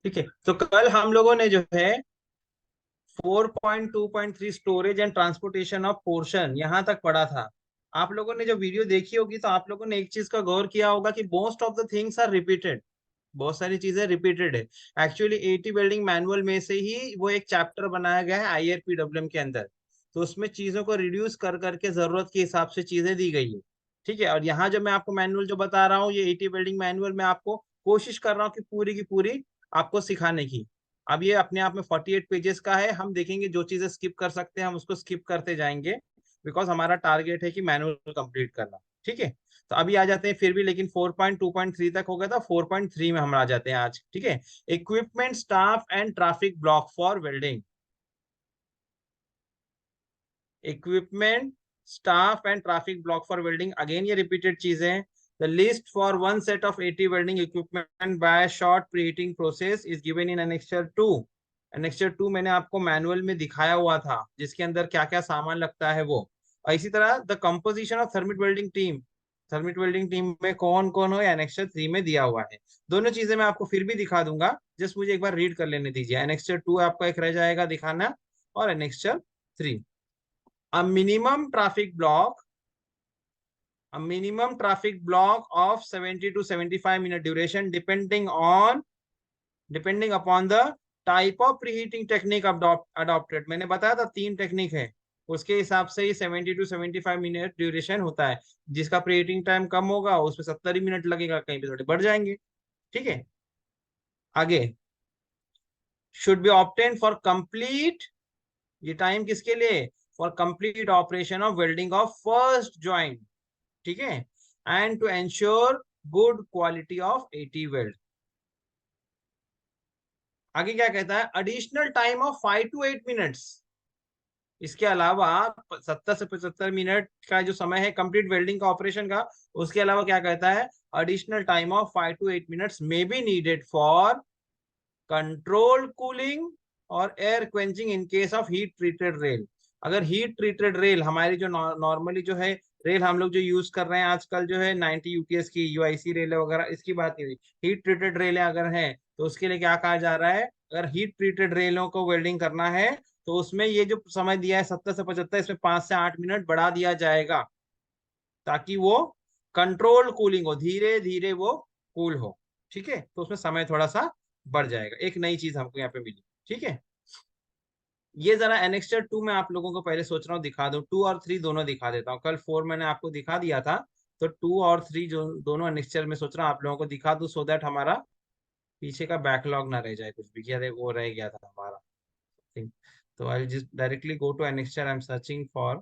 ठीक है, तो कल हम लोगों ने जो है 4.2.3 storage and transportation of portion यहाँ तक पढ़ा था। आप लोगों ने जो वीडियो देखी होगी तो आप लोगों ने एक चीज का गौर किया होगा कि most of the things are repeated. बहुत सारी चीजें रिपीटेड है। एक्चुअली एटी बिल्डिंग मैनुअल में से ही वो एक चैप्टर बनाया गया है आईआरपीडब्ल्यूएम के अंदर। तो उसमें चीजों को रिड्यूस कर करके जरूरत के हिसाब से चीजें दी गई है। ठीक है, और यहाँ जो मैं आपको मैनुअल जो बता रहा हूँ ये एटी बिल्डिंग मैनुअल में आपको कोशिश कर रहा हूँ कि पूरी की पूरी आपको सिखाने की। अब ये अपने आप में 48 पेजेस का है, हम देखेंगे जो चीजें स्किप कर सकते हैं हम उसको स्किप करते जाएंगे, बिकॉज हमारा टारगेट है कि मैनुअल कंप्लीट करना। ठीक है, तो अभी आ जाते हैं फिर भी, लेकिन 4.2.3 तक हो गया था, 4.3 में हम आ जाते हैं आज। ठीक है, equipment staff and traffic block for welding. Equipment staff and traffic block for welding, again ये रिपीटेड चीजें हैं। The list for one set of 80 welding equipment by short preheating process is given in annexure 2। Annexure 2 मैंने आपको manual में दिखाया हुआ था, जिसके अंदर क्या क्या सामान लगता है वो। और इसी तरह the composition of thermit welding team, thermit welding team में कौन कौन हो, एनेक्चर 3 में दिया हुआ है। दोनों चीजें मैं आपको फिर भी दिखा दूंगा, जस्ट मुझे एक बार रीड कर लेने दीजिए। एनेक्चर 2 आपका एक रह जाएगा दिखाना, और annexure 3। A minimum traffic block, a minimum traffic block of 70 to 75 minute duration depending upon the type of preheating technique adopted। मैंने बताया था तीन टेक्निक है, उसके हिसाब से ही 70 टू 75 मिनट ड्यूरेशन होता है। जिसका प्रीहीटिंग टाइम कम होगा उसमें 70 ही मिनट लगेगा, कहीं पे थोड़े बढ़ जाएंगे। ठीक है, आगे should be obtain for complete, ये टाइम किसके लिए, for complete operation of welding of first joint. ठीक है, and to ensure good quality of AT weld. आगे क्या कहता है, additional time of 5 to 8 minutes. इसके अलावा 70 से 75 मिनट का जो समय है कंप्लीट वेल्डिंग का ऑपरेशन का, उसके अलावा क्या कहता है, additional time of 5 to 8 minutes may be needed for control cooling और air quenching in case of heat treated rail. अगर हीट ट्रीटेड रेल हमारी जो नॉर्मली जो है रेल हम लोग जो यूज कर रहे हैं आजकल जो है 90 यूपीएस की यूआईसी रेल वगैरह, इसकी बात नहीं हुई। हीट ट्रीटेड रेलें अगर हैं तो उसके लिए क्या कहा जा रहा है, अगर हीट ट्रीटेड रेलों को वेल्डिंग करना है तो उसमें ये जो समय दिया है 70 से 75, इसमें 5 से 8 मिनट बढ़ा दिया जाएगा, ताकि वो कंट्रोल कूलिंग हो, धीरे धीरे वो कूल हो। ठीक है, तो उसमें समय थोड़ा सा बढ़ जाएगा, एक नई चीज हमको यहाँ पे मिली। ठीक है, ये जरा एनेक्स्चर 2 में आप लोगों को पहले सोच रहा हूँ दिखा दूं, 2 और 3 दोनों दिखा देता हूँ। कल 4 मैंने आपको दिखा दिया था, तो 2 और 3 जो दोनों एनेक्स्चर में सोच रहा हूँ आप लोगों को दिखा दूं, सो दैट हमारा पीछे का बैकलॉग ना रह जाए, कुछ भी क्या वो रह गया था हमारा thing। तो I just directly go to annexure, I am searching for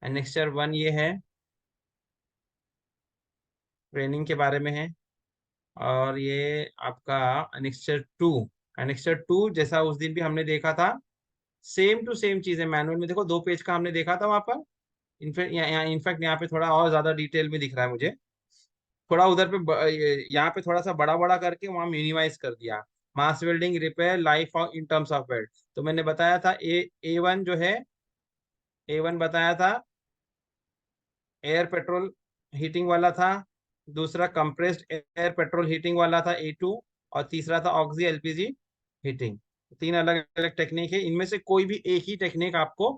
annexure 1। ये है ट्रेनिंग के बारे में है, और ये आपका एनेक्स्चर 2। एनेक्स्चर 2 जैसा उस दिन भी हमने देखा था, सेम टू सेम चीजें मैनुअल में देखो, 2 पेज का हमने देखा था वहां पर। इनफैक्ट यहाँ पे थोड़ा और ज्यादा डिटेल में दिख रहा है मुझे, थोड़ा उधर पे यहाँ पे थोड़ा सा बड़ा बड़ा करके वहां मिनिमाइज कर दिया। Mass welding repair life in terms of weld, तो मैंने बताया था ए वन जो है, ए वन बताया था एयर पेट्रोल हीटिंग वाला था, दूसरा कंप्रेस्ड एयर पेट्रोल हीटिंग वाला था ए टू, और तीसरा था ऑक्सी एलपीजी हीटिंग। तीन अलग अलग टेक्निक है, इनमें से कोई भी एक ही टेक्निक आपको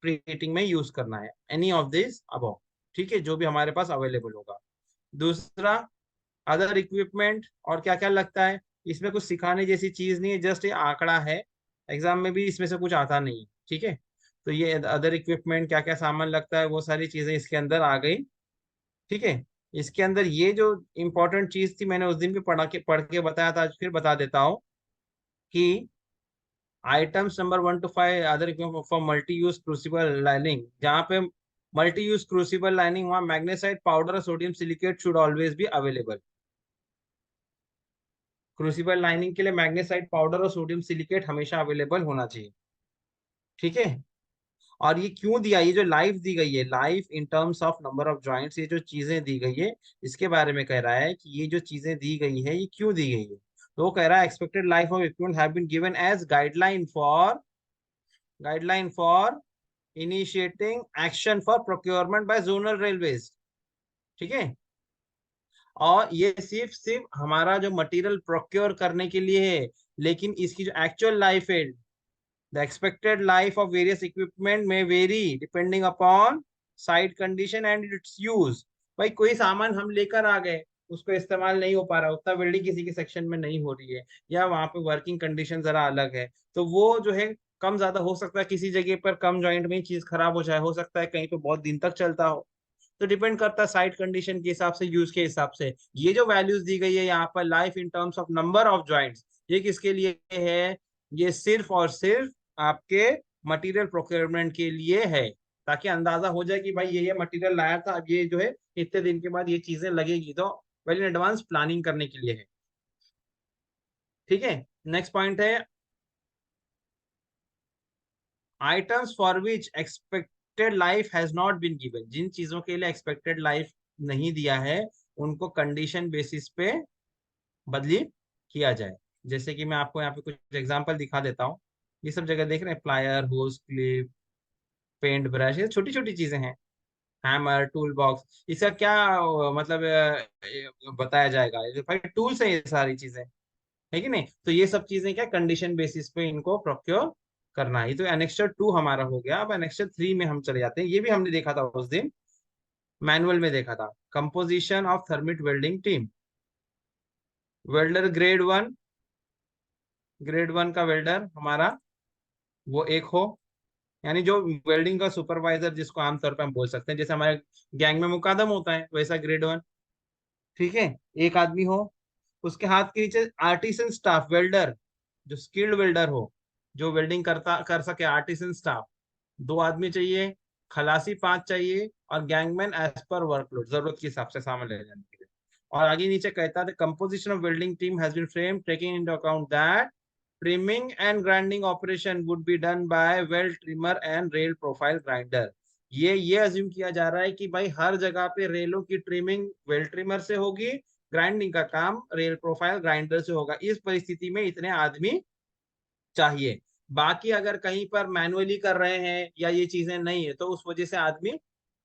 प्री हीटिंग में यूज करना है, एनी ऑफ दिस अबव। ठीक है, जो भी हमारे पास अवेलेबल होगा। दूसरा, अदर इक्विपमेंट, और क्या क्या लगता है, इसमें कुछ सिखाने जैसी चीज नहीं है, जस्ट ये आंकड़ा है, एग्जाम में भी इसमें से कुछ आता नहीं है। ठीक है, तो ये अदर इक्विपमेंट क्या क्या सामान लगता है वो सारी चीजें इसके अंदर आ गई। ठीक है, इसके अंदर ये जो इंपॉर्टेंट चीज थी मैंने उस दिन भी पढ़ के बताया था, आज फिर बता देता हूँ कि items number 1 to 5 other equipment for multi use crucible lining, जहाँ पे मल्टी यूज क्रूसिबल लाइनिंग वहाँ मैग्नेसाइट पाउडर और sodium silicate should always be available. Crucible lining के लिए मैग्नेसाइट पाउडर और सोडियम सिलिकेट हमेशा अवेलेबल होना चाहिए। ठीक है, और ये क्यों दिया, ये जो लाइफ दी गई है, life in terms of number of joints, ये जो चीजें दी गई है इसके बारे में कह रहा है कि ये जो चीजें दी गई है ये क्यों दी गई है। तो वो कह रहा है expected life of equipment have been given as guideline for initiating action for procurement by zonal railways. ठीक है, और ये सिर्फ सिर्फ हमारा जो मटेरियल प्रोक्योर करने के लिए है, लेकिन इसकी जो एक्चुअल लाइफ है, the expected life of various equipment may vary depending upon site condition and its use. भाई कोई सामान हम लेकर आ गए, उसको इस्तेमाल नहीं हो पा रहा, उतना वेल्डिंग किसी के सेक्शन में नहीं हो रही है, या वहां पे वर्किंग कंडीशन जरा अलग है, तो वो जो है कम ज्यादा हो सकता है, किसी जगह पर कम जॉइंट में ही चीज खराब हो जाए, हो सकता है कहीं पे बहुत दिन तक चलता हो। तो डिपेंड करता है साइट कंडीशन के हिसाब से, यूज के हिसाब से। ये जो वैल्यूज दी गई है यहाँ पर, life in terms of number of joints, ये किसके लिए है? ये सिर्फ और सिर्फ आपके मटेरियल प्रोक्योरमेंट के लिए है, ताकि अंदाजा हो जाए कि भाई ये मटेरियल लाया था, अब ये जो है इतने दिन के बाद ये चीजें लगेगी, तो वेल इन एडवांस प्लानिंग करने के लिए है। ठीक है, नेक्स्ट पॉइंट है items for which expected life has not been given. जिन चीजों के लिए एक्सपेक्टेड लाइफ नहीं दिया है, उनको कंडीशन बेसिस पे बदली किया जाए। जैसे कि मैं आपको यहाँ पे कुछ एग्जांपल दिखा देता हूँ। ये सब जगह देख रहे हैं, प्लायर, होज, क्लिप, पेंट ब्रश, ये छोटी छोटी चीजें हैं। हैमर, टूल बॉक्स, इसका क्या मतलब बताया जाएगा? ये भाई टूल्स है ये सारी चीजें, है कि नहीं? तो ये सब चीजें क्या कंडीशन बेसिस पे इनको प्रोक्योर करना है। ये तो एनेक्स्चर 2 हमारा हो गया। अब एनेक्स्चर 3 में हम चले जाते हैं। ये भी हमने देखा था उस दिन, मैनुअल में देखा था। Composition of thermit welding team. Welder grade 1, grade 1 का वेल्डर हमारा वो एक हो, यानी जो वेल्डिंग का सुपरवाइजर, जिसको आमतौर पर हम बोल सकते हैं, जैसे हमारे गैंग में मुकादम होता है, वैसा ग्रेड 1। ठीक है, एक आदमी हो। उसके हाथ के नीचे आर्टिसन स्टाफ वेल्डर, जो स्किल्ड वेल्डर हो, जो वेल्डिंग करता कर सके, आर्टिसन स्टाफ 2 आदमी चाहिए। खलासी 5 चाहिए, और गैंगमैन एज पर वर्कलोड, जरूरत के हिसाब से सामान ले जाने के लिए। और आगे नीचे कहता है composition of welding team has been frame taking into account that trimming and grinding operation would be done by well trimmer and rail profile grinder। ये अज्यूम किया जा रहा है कि भाई हर जगह पे रेलों की ट्रिमिंग वेल ट्रिमर से होगी, ग्राइंडिंग का काम रेल प्रोफाइल ग्राइंडर से होगा। इस परिस्थिति में इतने आदमी चाहिए। बाकी अगर कहीं पर मैनुअली कर रहे हैं या ये चीजें नहीं है, तो उस वजह से आदमी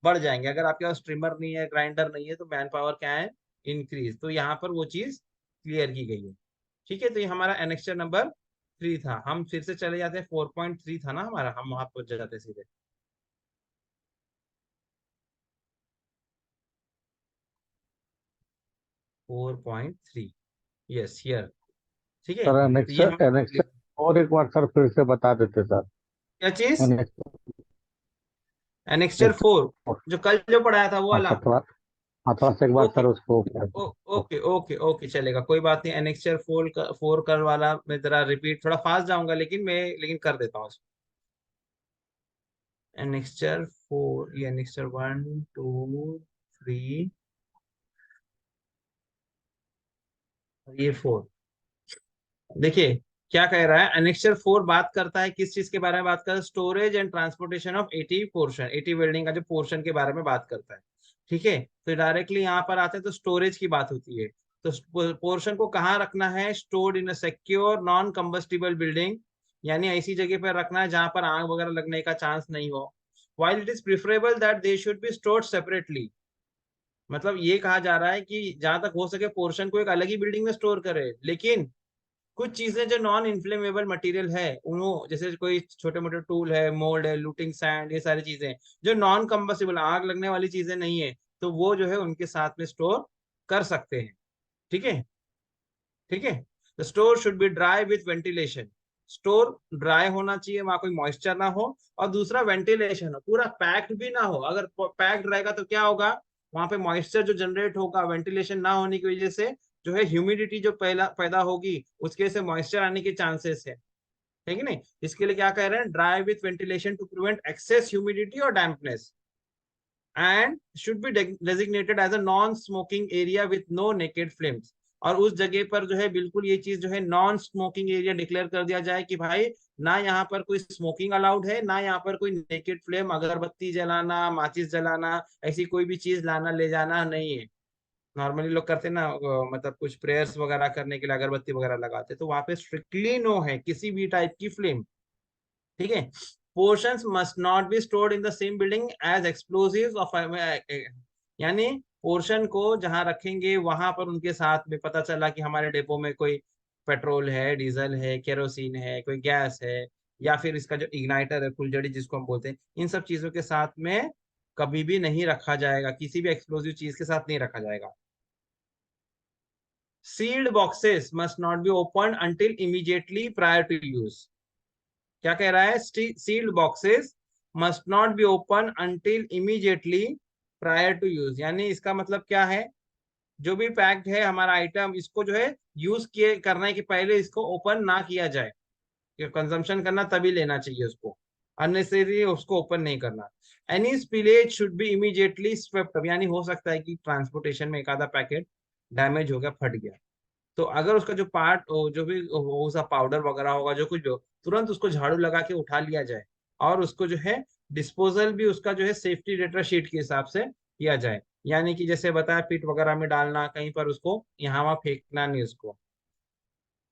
बढ़ जाएंगे। अगर आपके पास ट्रिमर नहीं है, ग्राइंडर नहीं है, तो मैन पावर क्या है? इंक्रीज। तो यहाँ पर वो चीज क्लियर की गई है। ठीक है, तो ये हमारा एनेक्स्चर नंबर 3 था। हम फिर से चले जाते हैं, 4.3 था ना हमारा, हम वहां पहुंच जाते हैं सीधे। 4.3, यस हियर। ठीक है, सर तो ये एनेक्सर हम एनेक्सर और एक बार सर फिर से बता देते सर। क्या चीज? एनेक्सर एनेक्स्चर 4, जो कल जो पढ़ाया था वो हाँ वाला। सर थोड़ा, हाँ थोड़ा सा एक बार ओके सर उसको ओके ओके ओके, चलेगा, कोई बात नहीं। एनेक्स्चर 4 वाला मैं जरा रिपीट, थोड़ा फास्ट जाऊंगा, लेकिन कर देता हूँ। एनेक्स्चर 4, ये एनेक्स्चर 1, 2, 3, ये 4। देखिए क्या कह रहा है, एनेक्स्चर 4 बात करता है किस चीज के बारे में? बात करता है storage and transportation of eighty portion, eighty welding का जो पोर्शन के बारे में बात करता है। ठीक है, तो डायरेक्टली यहाँ पर आते हैं तो स्टोरेज की बात होती है। तो पोर्शन को कहाँ रखना है? Stored in a secure non combustible building, यानी ऐसी जगह पर रखना है जहां पर आग वगैरह लगने का चांस नहीं हो। While it is preferable that they should be stored separately. मतलब ये कहा जा रहा है कि जहां तक हो सके पोर्शन को एक अलग ही बिल्डिंग में स्टोर करे, लेकिन कुछ चीजें जो नॉन इन्फ्लेमेबल मटेरियल है, उन्हों जैसे कोई छोटे मोटे टूल है, मोल्ड है, लूटिंग सैंड, ये सारी चीजें जो नॉन कंबस्टिबल, आग लगने वाली चीजें नहीं है, तो वो जो है उनके साथ में स्टोर कर सकते हैं। ठीक है, ठीक है। The store should be dry with ventilation. Store dry होना चाहिए, वहां कोई मॉइस्चर ना हो, और दूसरा वेंटिलेशन हो, पूरा पैक्ड भी ना हो। अगर पैक्ड रहेगा तो क्या होगा? वहां पे मॉइस्चर जो जनरेट होगा, वेंटिलेशन ना होने की वजह से जो है ह्यूमिडिटी जो पहला पैदा होगी, उसके से मॉइस्चर आने के चांसेस है। ठीक है नहीं? इसके लिए क्या कह रहे हैं? Dry with ventilation to prevent excess humidity और dampness, and should be designated as a non smoking area with no naked flames. और उस जगह पर जो है बिल्कुल ये चीज जो है नॉन स्मोकिंग एरिया डिक्लेयर कर दिया जाए कि भाई ना यहाँ पर कोई स्मोकिंग अलाउड है, ना यहाँ पर कोई नेकेड फ्लेम, अगरबत्ती जलाना, माचिस जलाना, ऐसी कोई भी चीज लाना ले जाना नहीं है। नॉर्मली लोग करते हैं ना, मतलब कुछ प्रेयर्स वगैरह करने के लिए अगरबत्ती वगैरह लगाते, तो वहां पे स्ट्रिक्टली नो है किसी भी टाइप की फ्लेम। ठीक है, portions must not be stored in the same building as explosives of, यानी पोर्शन को जहां रखेंगे वहां पर उनके साथ में पता चला कि हमारे डिपो में कोई पेट्रोल है, डीजल है, केरोसिन है, कोई गैस है, या फिर इसका जो इग्नाइटर है, फुलझड़ी जिसको हम बोलते हैं, इन सब चीजों के साथ में कभी भी नहीं रखा जाएगा, किसी भी एक्सप्लोसिव चीज के साथ नहीं रखा जाएगा। Sealed boxes must not be open until immediately prior to use. क्या कह रहा है? Sealed boxes must not be open until immediately prior to use, यानी इसका मतलब क्या है? जो भी पैक्ड है हमारा आइटम, इसको जो है यूज किए करने के पहले इसको ओपन ना किया जाए। कंजम्पशन करना तभी लेना चाहिए उसको, अननेसेसरी उसको ओपन नहीं करना। Any spillage should be immediately swept, यानी हो सकता है कि ट्रांसपोर्टेशन में एक आधा पैकेट डैमेज हो गया, फट गया, तो अगर उसका जो पार्ट जो भी हो सा पाउडर वगैरह होगा, जो कुछ भी हो, तुरंत उसको झाड़ू लगा के उठा लिया जाए, और उसको जो है डिस्पोजल भी उसका जो है सेफ्टी डेटा शीट के हिसाब से किया जाए। यानी कि जैसे बताया, पिट वगैरह में डालना, कहीं पर उसको यहाँ वहां फेंकना नहीं उसको।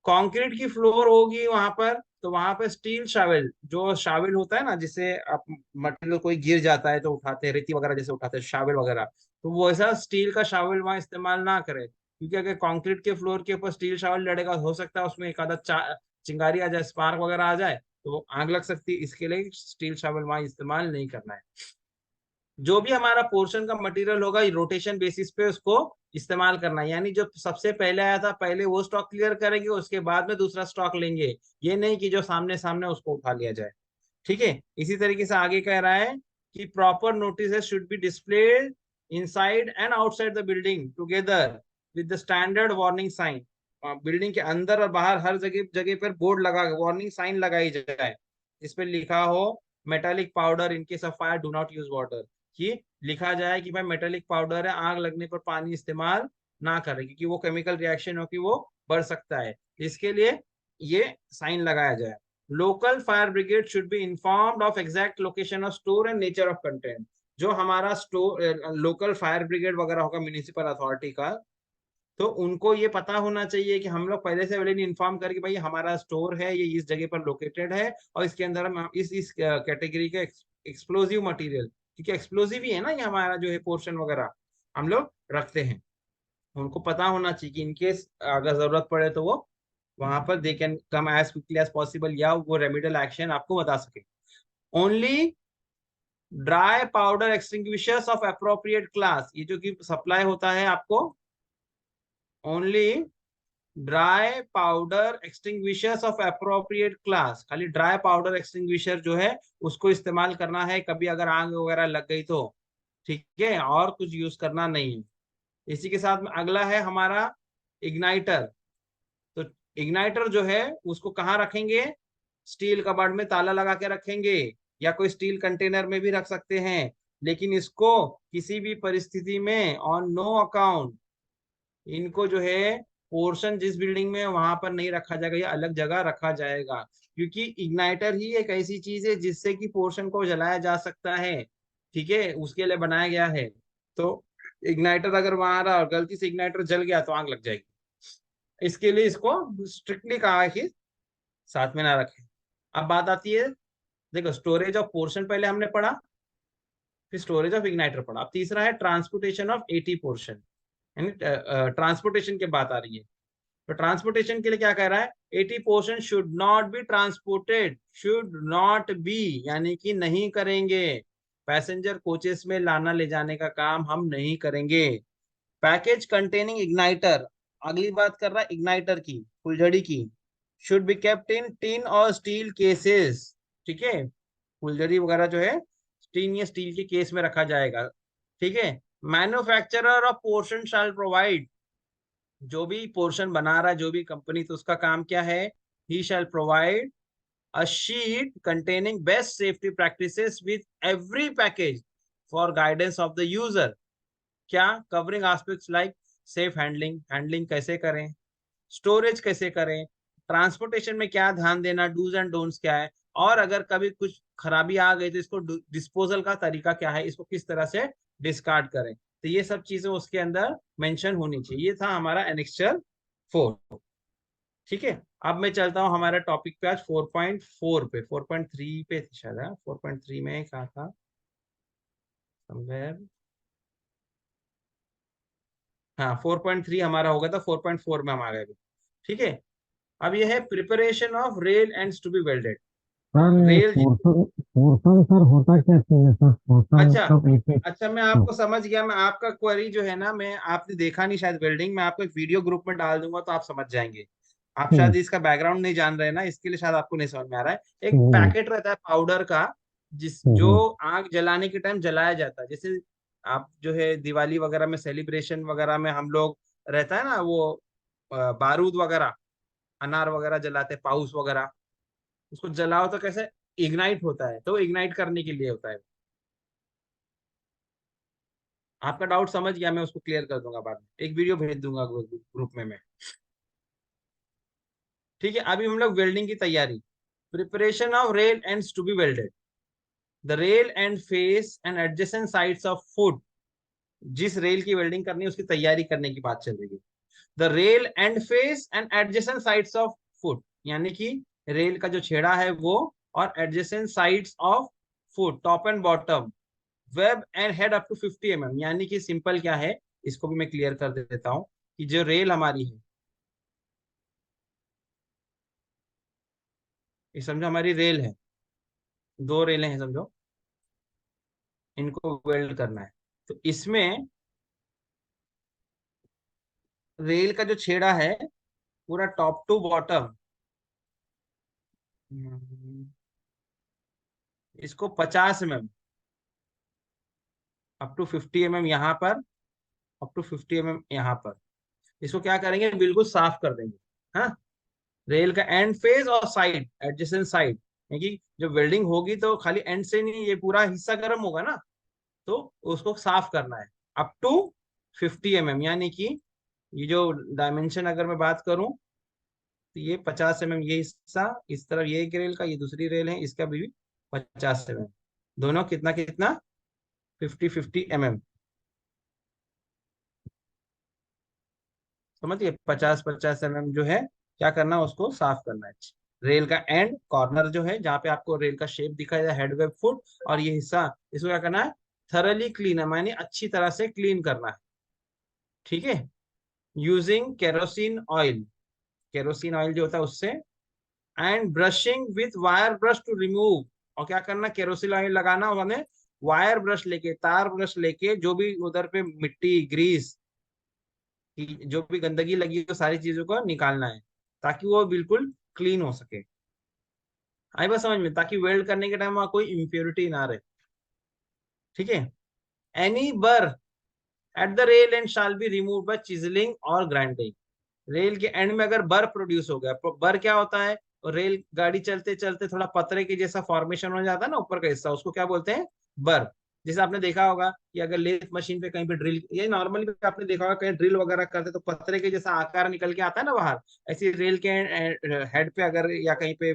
कंक्रीट की फ्लोर होगी वहां पर, तो वहां पर स्टील शावेल, जो शावेल होता है ना, जिसे आप मटेरियल कोई गिर जाता है तो उठाते हैं, रेती वगैरह जैसे उठाते हैं शावेल वगैरह, तो वो ऐसा स्टील का शावेल वहां इस्तेमाल ना करें, क्योंकि अगर कंक्रीट के फ्लोर के ऊपर स्टील शावेल लड़ेगा, हो सकता है उसमें एक आधा चिंगारी आ जाए, स्पार्क वगैरह आ जाए, तो वो आग लग सकती है। इसके लिए स्टील शावेल वहां इस्तेमाल नहीं करना है। जो भी हमारा पोर्शन का मटेरियल होगा, रोटेशन बेसिस पे उसको इस्तेमाल करना है, यानी जो सबसे पहले आया था पहले वो स्टॉक क्लियर करेंगे, उसके बाद में दूसरा स्टॉक लेंगे। ये नहीं कि जो सामने सामने उसको उठा लिया जाए। ठीक है, इसी तरीके से आगे कह रहा है कि proper notice should be displayed inside and outside the building together with the standard warning sign. Building के अंदर और बाहर हर जगह जगह पर बोर्ड लगा, वार्निंग साइन लगाई जाए, इस पे लिखा हो metallic powder in case of fire do not use water, कि लिखा जाए कि भाई मेटालिक पाउडर है, आग लगने पर पानी इस्तेमाल ना करें, क्योंकि वो केमिकल रिएक्शन हो कि वो बढ़ सकता है, इसके लिए ये साइन लगाया जाए। Local fire brigade should be informed of exact location of store and nature of content. जो हमारा स्टोर लोकल फायर ब्रिगेड वगैरह होगा म्यूनिसिपल अथॉरिटी का, तो उनको ये पता होना चाहिए कि हम लोग पहले से पहले इन्फॉर्म करके भाई हमारा स्टोर है, ये इस जगह पर लोकेटेड है, और इसके अंदर हम इस कैटेगरी के एक्सप्लोसिव मटेरियल, क्योंकि एक्सप्लोसिव ही है ना ये हमारा जो है पोर्शन वगैरह हम लोग रखते हैं, उनको पता होना चाहिए कि इनकेस अगर जरूरत पड़े तो वो वहां पर they can come as quickly as possible, या वो रेमिडियल एक्शन आपको बता सके। Only dry powder extinguishers of appropriate class, ये जो कि सप्लाई होता है आपको, only dry powder extinguishers of appropriate class, खाली ड्राई पाउडर एक्सटिंग्विशर जो है उसको इस्तेमाल करना है कभी अगर आग वगैरह लग गई तो, ठीक है, और कुछ यूज करना नहीं है। इसी के साथ में अगला है हमारा इग्नाइटर। तो इग्नाइटर जो है उसको कहाँ रखेंगे? स्टील कबाड़ में ताला लगा के रखेंगे, या कोई स्टील कंटेनर में भी रख सकते हैं, लेकिन इसको किसी भी परिस्थिति में ऑन नो अकाउंट इनको जो है पोर्शन जिस बिल्डिंग में है वहां पर नहीं रखा जाएगा, या अलग जगह रखा जाएगा, क्योंकि इग्नाइटर ही एक ऐसी चीज है जिससे कि पोर्शन को जलाया जा सकता है, ठीक है, उसके लिए बनाया गया है। तो इग्नाइटर अगर वहां रहा और गलती से इग्नाइटर जल गया तो आग लग जाएगी, इसके लिए इसको स्ट्रिक्टली कहा है कि साथ में ना रखें। अब बात आती है, देखो स्टोरेज ऑफ पोर्शन पहले हमने पढ़ा, फिर स्टोरेज ऑफ इग्नाइटर पढ़ा, अब तीसरा है ट्रांसपोर्टेशन ऑफ एटी पोर्शन, यानी ट्रांसपोर्टेशन की बात आ रही है। तो ट्रांसपोर्टेशन के लिए क्या कह रहा है? Eighty portion should not be transported, should not B यानी कि नहीं करेंगे, पैसेंजर कोचेस में लाना ले जाने का काम हम नहीं करेंगे। पैकेज कंटेनिंग इग्नाइटर, अगली बात कर रहा है इग्नाइटर की, फुलझड़ी की, should be kept in tin और स्टील केसेस, ठीक है, फुलझड़ी वगैरह जो है टिन या स्टील के केस में रखा जाएगा, ठीक है। Manufacturer of portion shell provide, जो भी पोर्शन बना रहा है जो भी कंपनी, तो उसका काम क्या है? He shall provide a sheet containing best safety practices with every package for guidance of the user. क्या? Covering aspects like safe handling, handling कैसे करें, स्टोरेज कैसे करें, ट्रांसपोर्टेशन में क्या ध्यान देना, डूज एंड डोंट्स क्या है, और अगर कभी कुछ खराबी आ गई तो इसको डिस्पोजल का तरीका क्या है, इसको किस तरह से डिस्कार्ड करें, तो ये सब चीजें उसके अंदर मेंशन होनी चाहिए। ये था हमारा एनेक्स्चर 4। ठीक है, अब मैं चलता हूँ हमारे टॉपिक पे, आज 4.4 पे, 4.3 पे शायद है, 4.3 में कहा था समवेयर, हाँ 4.3 हमारा हो गया था, 4.4 में हम आ गए अभी। ठीक है। अब ये है preparation of rail ends to be welded. Sir ये रेल, पोर्शन पोर्शन सर होता क्या चीज है सर? पोर्शन अच्छा मतलब एक एक। अच्छा, मैं आपको समझ गया। मैं आपका क्वेरी जो है ना, मैं आपने देखा नहीं शायद वेल्डिंग, मैं आपको एक वीडियो ग्रुप में डाल दूंगा तो आप समझ जाएंगे। आप हम्म, शायद इसका बैकग्राउंड नहीं जान रहे ना, इसके लिए शायद आपको नहीं समझ में आ रहा है। एक हम्म, पैकेट रहता है पाउडर का, जिस जो हम्म, आग जलाने के टाइम जलाया जाता है। जैसे आप जो है दिवाली वगैरह में, सेलिब्रेशन वगैरह में हम लोग रहता है ना वो बारूद वगैरह, अनार वगैरह जलाते हैं, पाउस वगैरह, उसको जलाओ तो कैसे इग्नाइट होता है, तो इग्नाइट करने के लिए होता है। आपका डाउट समझ गया, मैं उसको क्लियर कर दूंगा बाद में, एक वीडियो भेज दूंगा ग्रुप में मैं। ठीक है, अभी हम लोग वेल्डिंग की तैयारी। Preparation of rail ends to be welded. The rail end face and adjacent sides of foot. जिस रेल की वेल्डिंग करनी है उसकी तैयारी करने की बात चल रही है। The rail end face and adjacent sides of foot, यानी कि रेल का जो छेड़ा है वो, और adjacent sides of foot, top and bottom, web and head up to 50 mm। यानी कि सिंपल क्या है, इसको भी मैं क्लियर कर देता हूँ, कि जो रेल हमारी है, ये समझो हमारी रेल है, दो रेलें हैं समझो, इनको वेल्ड करना है। तो इसमें रेल का जो छेड़ा है पूरा टॉप टू बॉटम, इसको 50 mm, अप टू 50 mm यहाँ पर, अप टू 50 mm यहाँ पर, इसको क्या करेंगे, बिल्कुल साफ कर देंगे। हाँ, रेल का एंड फेस और साइड, एडजेसेंट साइड, क्योंकि जो वेल्डिंग होगी तो खाली एंड से नहीं, ये पूरा हिस्सा गर्म होगा ना, तो उसको साफ करना है अप टू 50 mm। यानी कि ये जो डायमेंशन अगर मैं बात करूं, तो ये 50 mm, ये हिस्सा इस तरफ, ये एक रेल का, ये दूसरी रेल है, इसका भी 50 mm, दोनों कितना कितना, 50 50 mm। समझिए, 50 50 mm जो है, क्या करना है, उसको साफ करना है। रेल का एंड कॉर्नर जो है, जहाँ पे आपको रेल का शेप दिखाई दे, हेड वेब फुट, और ये हिस्सा, इसको क्या करना है, थरली क्लीन है, मानी अच्छी तरह से क्लीन करना है। ठीक है, using kerosene oil, kerosene oil जो होता है उससे, and brushing with wire brush to remove. और क्या करना, केरोसिन ऑयल लगाना, उन्होंने वायर ब्रश लेके, तार ब्रश लेके, जो भी उधर पे मिट्टी ग्रीस की जो भी गंदगी लगी है, तो सारी चीजों को निकालना है, ताकि वो बिल्कुल क्लीन हो सके। आई बात समझ में, ताकि वेल्ड करने के टाइम वहां कोई इम्प्योरिटी ना रहे। ठीक है, एनी बर at the rail and shall be remove by चिजलिंग और ग्राइंडिंग। रेल के एंड में अगर बर प्रोड्यूस हो गया, बर क्या होता है, और रेल गाड़ी चलते चलते थोड़ा पतरे के जैसा फॉर्मेशन हो जाता है ना ऊपर का हिस्सा, उसको क्या बोलते हैं, बर। जैसे आपने देखा होगा कि अगर लेथ मशीन पे कहीं पे ड्रिल, ये नॉर्मली भी आपने देखा होगा, कहीं ड्रिल वगैरह करते तो पतरे के जैसा आकार निकल के आता है ना बाहर, ऐसे रेल के हेड पे अगर, या कहीं पे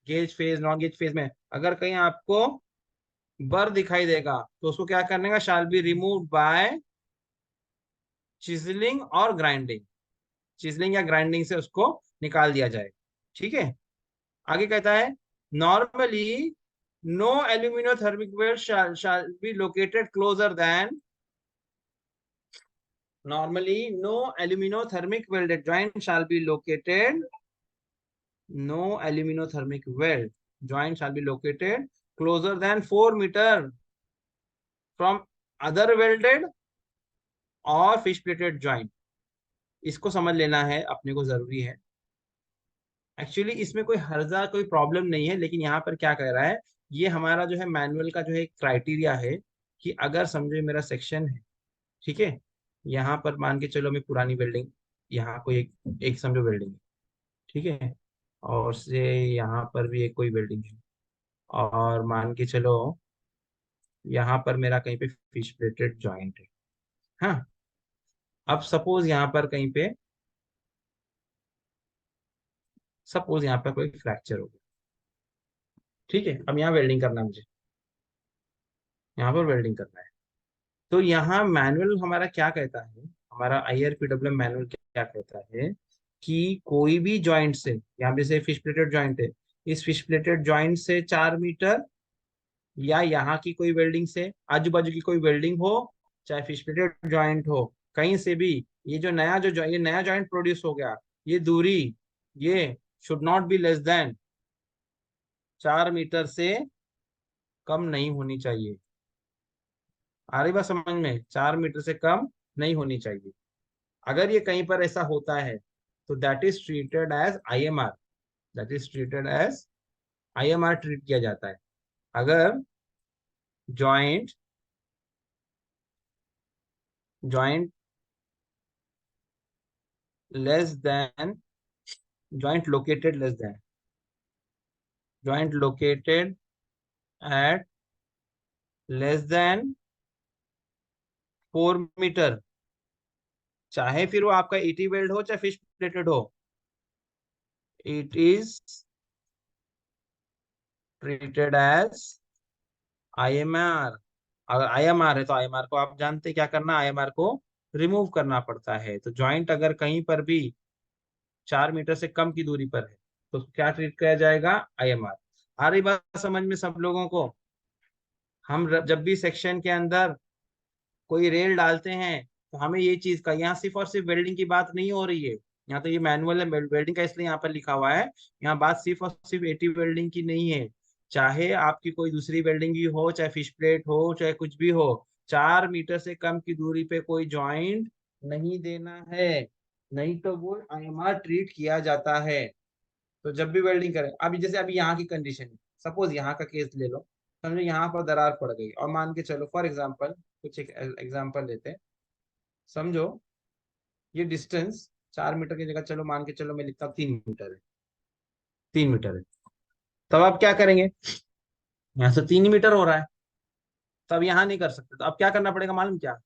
gauge phase, non gauge phase में अगर कहीं आपको बर दिखाई देगा, तो उसको क्या करने का, शाल बी रिमूव बाय चिजलिंग और ग्राइंडिंग। चिजलिंग या ग्राइंडिंग से उसको निकाल दिया जाए। ठीक है, आगे कहता है, normally no aluminothermic weld shall be located closer than, normally no aluminothermic welded joint shall be located, no aluminothermic weld joint shall be located closer than 4 meter from other welded और फिश प्लेटेड ज्वाइंट। इसको समझ लेना है अपने को, जरूरी है। Actually इसमें कोई हर्जा, कोई प्रॉब्लम नहीं है, लेकिन यहाँ पर क्या कह रहा है, ये हमारा जो है मैनुअल का जो है क्राइटेरिया है, कि अगर समझो मेरा सेक्शन है, ठीक है, यहाँ पर मान के चलो मैं पुरानी बिल्डिंग, यहाँ कोई एक समझो बिल्डिंग है, ठीक है, और से यहाँ पर भी एक कोई बिल्डिंग है, और मान के चलो यहाँ पर मेरा कहीं पे फिश प्लेटेड जॉइंट है। हाँ, अब सपोज यहाँ पर कहीं पे, सपोज यहाँ पर कोई फ्रैक्चर हो गया, ठीक है, अब यहाँ वेल्डिंग करना है मुझे, यहाँ पर वेल्डिंग करना है। तो यहाँ मैनुअल हमारा क्या कहता है, हमारा IRPW मैनुअल क्या कहता है, कि कोई भी जॉइंट से, यहाँ पे से फिश प्लेटेड जॉइंट है, इस फिश प्लेटेड जॉइंट से 4 मीटर, या यहाँ की कोई वेल्डिंग से, आजू बाजू की कोई वेल्डिंग हो, चाहे फिश प्लेटेड जॉइंट हो, कहीं से भी ये जो नया ये नया जॉइंट प्रोड्यूस हो गया, ये दूरी ये should not be less than 4 metre से कम नहीं होनी चाहिए। आ रही बात समझ में? 4 मीटर से कम नहीं होनी चाहिए। अगर ये कहीं पर ऐसा होता है तो that is treated as IMR. That is treated as IMR treat किया जाता है। अगर joint joint less than joint located less than joint located at less than 4 metre, चाहे फिर वो आपका ईटी वेल्ड हो चाहे फिश प्लेटेड हो, it is treated as IMR. अगर आईएमआर है तो आईएमआर को आप जानते हैं क्या करना, आईएमआर को रिमूव करना पड़ता है। तो जॉइंट अगर कहीं पर भी 4 मीटर से कम की दूरी पर है तो क्या ट्रीट किया जाएगा, आईएमआर। आ रही बात समझ में सब लोगों को? हम जब भी सेक्शन के अंदर कोई रेल डालते हैं तो हमें ये चीज का, यहाँ सिर्फ और सिर्फ वेल्डिंग की बात नहीं हो रही है। यहाँ तो ये मैनुअल है वेल्डिंग का, इसलिए यहाँ पर लिखा हुआ है। यहाँ बात सिर्फ और सिर्फ एटी वेल्डिंग की नहीं है। चाहे आपकी कोई दूसरी वेल्डिंग भी हो, चाहे फिश प्लेट हो, चाहे कुछ भी हो, 4 मीटर से कम की दूरी पे कोई जॉइंट नहीं देना है, नहीं तो वो आईएमआर ट्रीट किया जाता है। तो जब भी वेल्डिंग करें, अभी जैसे अभी यहाँ की कंडीशन है, सपोज यहाँ का केस ले लो, समझो यहाँ पर दरार पड़ गई और मान के चलो फॉर एग्जांपल, कुछ एक एग्जांपल लेते हैं। समझो ये डिस्टेंस 4 मीटर की जगह चलो मान के चलो मैं लिखता हूँ 3 मीटर है, 3 मीटर है। तब आप क्या करेंगे, यहाँ से 3 मीटर हो रहा है, तब यहाँ नहीं कर सकते, तो अब क्या करना पड़ेगा मालूम क्या?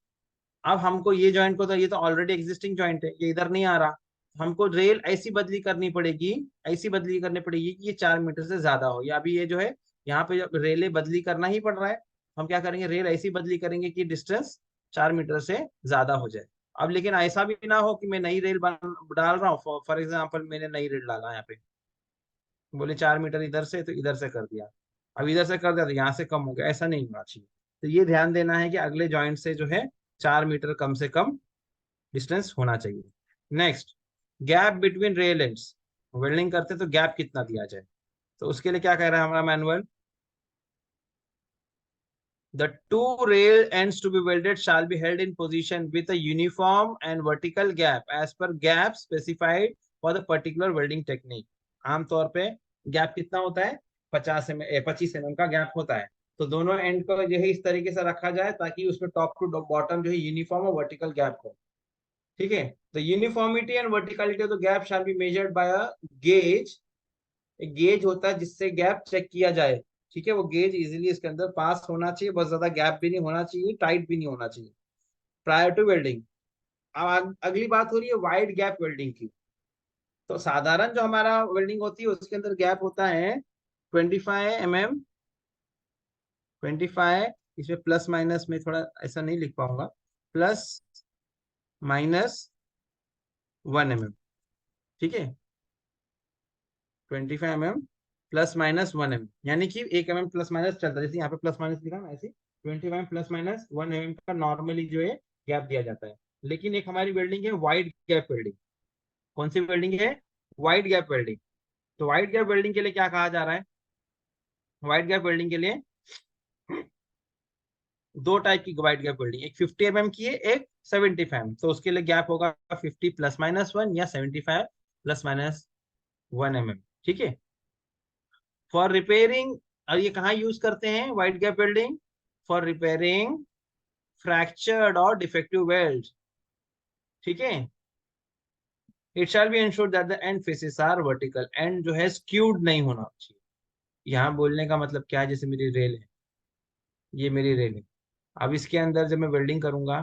अब हमको ये जॉइंट को, तो ये तो ऑलरेडी एग्जिस्टिंग जॉइंट है, ये इधर नहीं आ रहा, हमको रेल ऐसी बदली करनी पड़ेगी, ऐसी बदली करनी पड़ेगी कि ये 4 मीटर से ज्यादा हो। या अभी ये जो है यहाँ पे जब रेले बदली करना ही पड़ रहा है, हम क्या करेंगे, रेल ऐसी बदली करेंगे कि डिस्टेंस 4 मीटर से ज्यादा हो जाए। अब लेकिन ऐसा भी ना हो कि मैं नई रेल डाल रहा हूँ, फॉर एग्जाम्पल मैंने नई रेल डाला यहाँ पे, बोले 4 मीटर इधर से तो इधर से कर दिया, अब इधर से कर दिया तो यहाँ से कम हो गया, ऐसा नहीं होना चाहिए। तो ये ध्यान देना है कि अगले जॉइंट से जो है 4 मीटर कम से कम डिस्टेंस होना चाहिए। Next, gap between rail ends. Welding करते तो गैप कितना दिया जाए, तो उसके लिए क्या कह रहा है हमारा manual, the two rail ends to be welded shall be held in position with a uniform and vertical gap as per gap specified for the particular welding technique। आमतौर पे गैप कितना होता है, 25 mm का गैप होता है। तो दोनों एंड को जो है इस तरीके से रखा जाए ताकि उसमें टॉप टू बॉटम जो है यूनिफॉर्म और वर्टिकल गैप हो। ठीक है, तो uniformity and verticality of the gap shall be measured by a gauge. एक गेज होता है जिससे गैप चेक किया जाए। ठीक है, वो गेज इजीली इसके अंदर पास होना चाहिए, बहुत ज्यादा गैप भी नहीं होना चाहिए, टाइट भी नहीं होना चाहिए प्रायर टू वेल्डिंग। अब अगली बात हो रही है वाइड गैप वेल्डिंग की। तो साधारण जो हमारा वेल्डिंग होती है उसके अंदर गैप होता है 25 mm, 25। इसमें प्लस माइनस में थोड़ा ऐसा नहीं लिख पाऊंगा, प्लस माइनस 1 mm। ठीक है, 25 mm +- 1 mm, यानी कि 1 mm प्लस माइनस चलता है, जैसे यहाँ पे प्लस माइनस लिखा ना ऐसे 25 +- 1 mm का नॉर्मली जो है गैप दिया जाता है। लेकिन एक हमारी वेल्डिंग है वाइड गैप वेल्डिंग। कौन सी वेल्डिंग है, वाइड गैप वेल्डिंग। तो वाइड गैप वेल्डिंग के लिए क्या कहा जा रहा है, वाइड गैप वेल्डिंग के लिए दो टाइप की वाइड गैप वेल्डिंग, एक 50 mm की है, एक 75 mm। तो उसके लिए गैप होगा 50 +- 1 या 75 +- 1 mm। ठीक है, फॉर रिपेयरिंग, और ये कहाँ यूज करते हैं wide gap welding, for repairing fractured और डिफेक्टिव वेल्ड। ठीक है, it shall be ensure that the end faces are vertical, and जो है स्क्यूड नहीं होना चाहिए। यहाँ बोलने का मतलब क्या है, जैसे मेरी रेल है, ये मेरी रेल है, अब इसके अंदर जब मैं वेल्डिंग करूंगा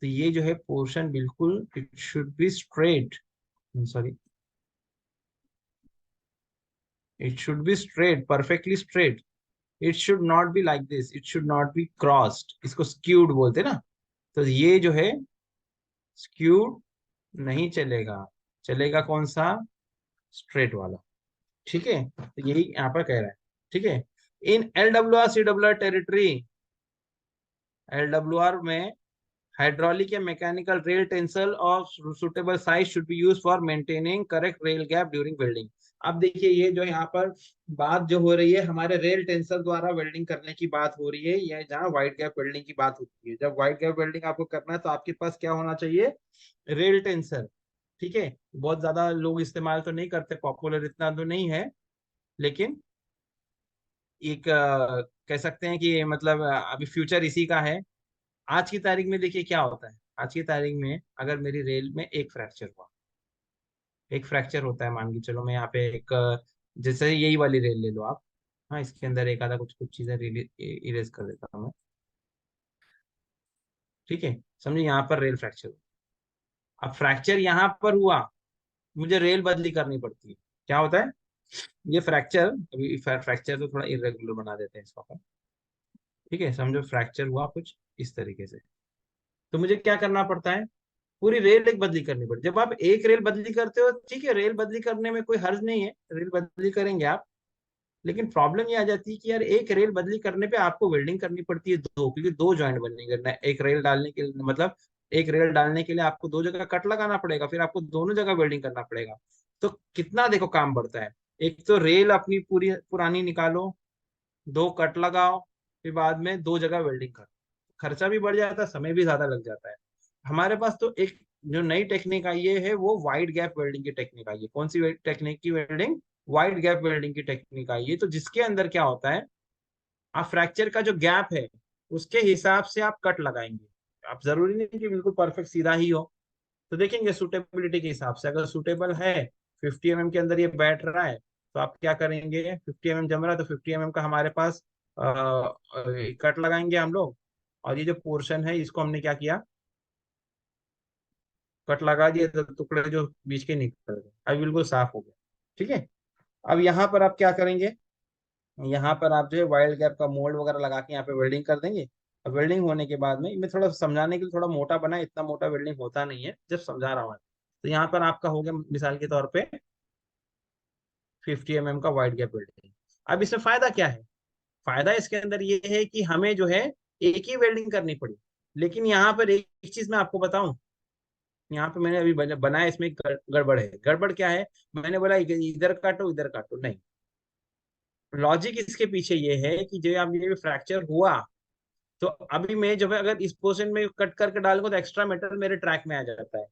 तो ये जो है पोर्शन बिल्कुल it should be straight, sorry, it should be straight, perfectly straight. It should not be like this, it should not B crossed, इसको स्क्यूड बोलते हैं ना। तो ये जो है स्क्यूड नहीं चलेगा, चलेगा कौन सा, स्ट्रेट वाला। ठीक है, तो यही यहाँ पर कह रहा है। ठीक है, in L W R C W R territory, L W R में hydraulic या mechanical rail tensile of suitable size should be used for maintaining correct rail gap during welding। अब देखिए ये जो यहाँ पर बात जो हो रही है हमारे रेल टेंसर द्वारा वेल्डिंग करने की बात हो रही है, या जहाँ वाइड गैप वेल्डिंग की बात होती है। जब वाइड गैप वेल्डिंग आपको करना है तो आपके पास क्या होना चाहिए, रेल टेंसर। ठीक है, बहुत ज्यादा लोग इस्तेमाल तो नहीं करते, पॉपुलर इतना तो नहीं है, लेकिन एक कह सकते हैं कि मतलब अभी फ्यूचर इसी का है। आज की तारीख में देखिए क्या होता है, आज की तारीख में अगर मेरी रेल में एक फ्रैक्चर हुआ, एक फ्रैक्चर होता है, मान के चलो मैं यहाँ पे एक जैसे यही वाली रेल ले लो आप। हाँ, इसके अंदर एक आधा कुछ कुछ चीजें इरेज कर देता हूँ मैं। ठीक है, समझिए यहाँ पर रेल फ्रैक्चर, अब फ्रैक्चर यहाँ पर हुआ, मुझे रेल बदली करनी पड़ती है। क्या होता है, ये फ्रैक्चर, अभी फ्रैक्चर तो थोड़ा इरेगुलर बना देते हैं इसको अपन। ठीक है, समझो फ्रैक्चर हुआ कुछ इस तरीके से, तो मुझे क्या करना पड़ता है, पूरी रेल एक बदली करनी पड़ती है। जब आप एक रेल बदली करते हो, ठीक है, रेल बदली करने में कोई हर्ज नहीं है, रेल बदली करेंगे आप, लेकिन प्रॉब्लम ये आ जाती है कि यार एक रेल बदली करने पे आपको वेल्डिंग करनी पड़ती है दो, क्योंकि दो जॉइंट बनेंगे। एक रेल डालने के लिए मतलब एक रेल डालने के लिए आपको दो जगह कट लगाना पड़ेगा, फिर आपको दोनों जगह वेल्डिंग करना पड़ेगा। तो कितना देखो काम बढ़ता है। एक तो रेल अपनी पूरी पुरानी निकालो, दो कट लगाओ, फिर बाद में दो जगह वेल्डिंग करो, खर्चा भी बढ़ जाता है, समय भी ज्यादा लग जाता है। हमारे पास तो एक जो नई टेक्निक आई है वो वाइड गैप वेल्डिंग की टेक्निक आई है। कौन सी टेक्निक की वेल्डिंग, वाइड गैप वेल्डिंग की टेक्निक आई है। तो जिसके अंदर क्या होता है, आप फ्रैक्चर का जो गैप है उसके हिसाब से आप कट लगाएंगे। आप जरूरी नहीं कि बिल्कुल परफेक्ट सीधा ही हो, तो देखेंगे सुटेबिलिटी के हिसाब से, अगर सुटेबल है 50 mm के अंदर ये बैठ रहा है, तो आप क्या करेंगे, 50 mm जम रहा है तो 50 mm का हमारे पास कट लगाएंगे हम लोग। और ये जो पोर्शन है इसको हमने क्या किया, कट लगा दिए, तो टुकड़े जो बीच के निकल गए, अभी बिल्कुल साफ हो गया। ठीक है, अब यहाँ पर आप क्या करेंगे, यहाँ पर आप जो है वाइल्ड गैप का मोल्ड वगैरह लगा के यहाँ पे वेल्डिंग कर देंगे। अब वेल्डिंग होने के बाद में, मैं थोड़ा समझाने के लिए थोड़ा मोटा बना, इतना मोटा वेल्डिंग होता नहीं है जब समझा रहा हूँ। तो यहाँ पर आपका हो गया मिसाल के तौर पे 50 mm का वाइड गैप वेल्डिंग। अब इसमें फायदा क्या है, फायदा इसके अंदर ये है कि हमें जो है एक ही वेल्डिंग करनी पड़ी। लेकिन यहाँ पर एक चीज मैं आपको बताऊं, यहाँ पे मैंने अभी बनाया, इसमें गड़बड़ है। गड़बड़ क्या है, मैंने बोला इधर काटो इधर काटो, नहीं। लॉजिक इसके पीछे ये है कि जो आप ये फ्रैक्चर हुआ, तो अभी मैं जो है अगर इस पोर्शन में कट करके डालूंगा तो एक्स्ट्रा मेटल मेरे ट्रैक में आ जाता है।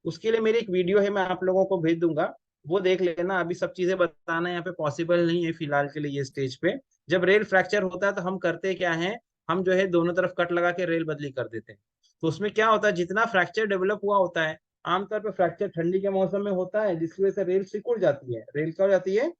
उसके लिए मेरी एक वीडियो है, मैं आप लोगों को भेज दूंगा, वो देख लेना। अभी सब चीजें बताना यहाँ पे पॉसिबल नहीं है फिलहाल के लिए ये स्टेज पे। जब रेल फ्रैक्चर होता है तो हम करते क्या है, हम जो है दोनों तरफ कट लगा के रेल बदली कर देते हैं। तो उसमें क्या होता है, जितना फ्रैक्चर डेवलप हुआ होता है, आमतौर पर फ्रैक्चर ठंडी के मौसम में होता है, जिसकी वजह से रेल सिकुड़ जाती है, रेल क्या हो जाती है,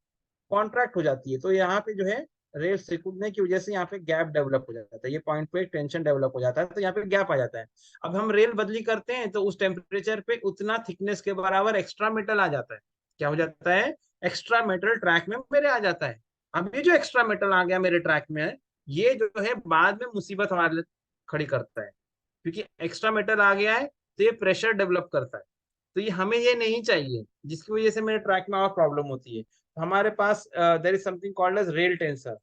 कॉन्ट्रैक्ट हो जाती है। तो यहाँ पे जो है रेल सिकुड़ने की वजह से यहाँ पे गैप डेवलप हो जाता है, ये पॉइंट पे टेंशन डेवलप हो जाता है, तो यहाँ पे गैप आ जाता है। अब हम रेल बदली करते हैं तो उस टेम्परेचर पे उतना थिकनेस के बराबर एक्स्ट्रा मेटल आ जाता है। क्या हो जाता है, एक्स्ट्रा मेटल ट्रैक में मेरे आ जाता है। अब ये जो एक्स्ट्रा मेटल आ गया मेरे ट्रैक में है, ये जो है बाद में मुसीबत हमारे लिए खड़ी करता है, क्योंकि एक्स्ट्रा मेटल आ गया है तो ये प्रेशर डेवलप करता है। तो ये हमें ये नहीं चाहिए, जिसकी वजह से मेरे ट्रैक में और प्रॉब्लम होती है। हमारे पास there is something called as rail tensor.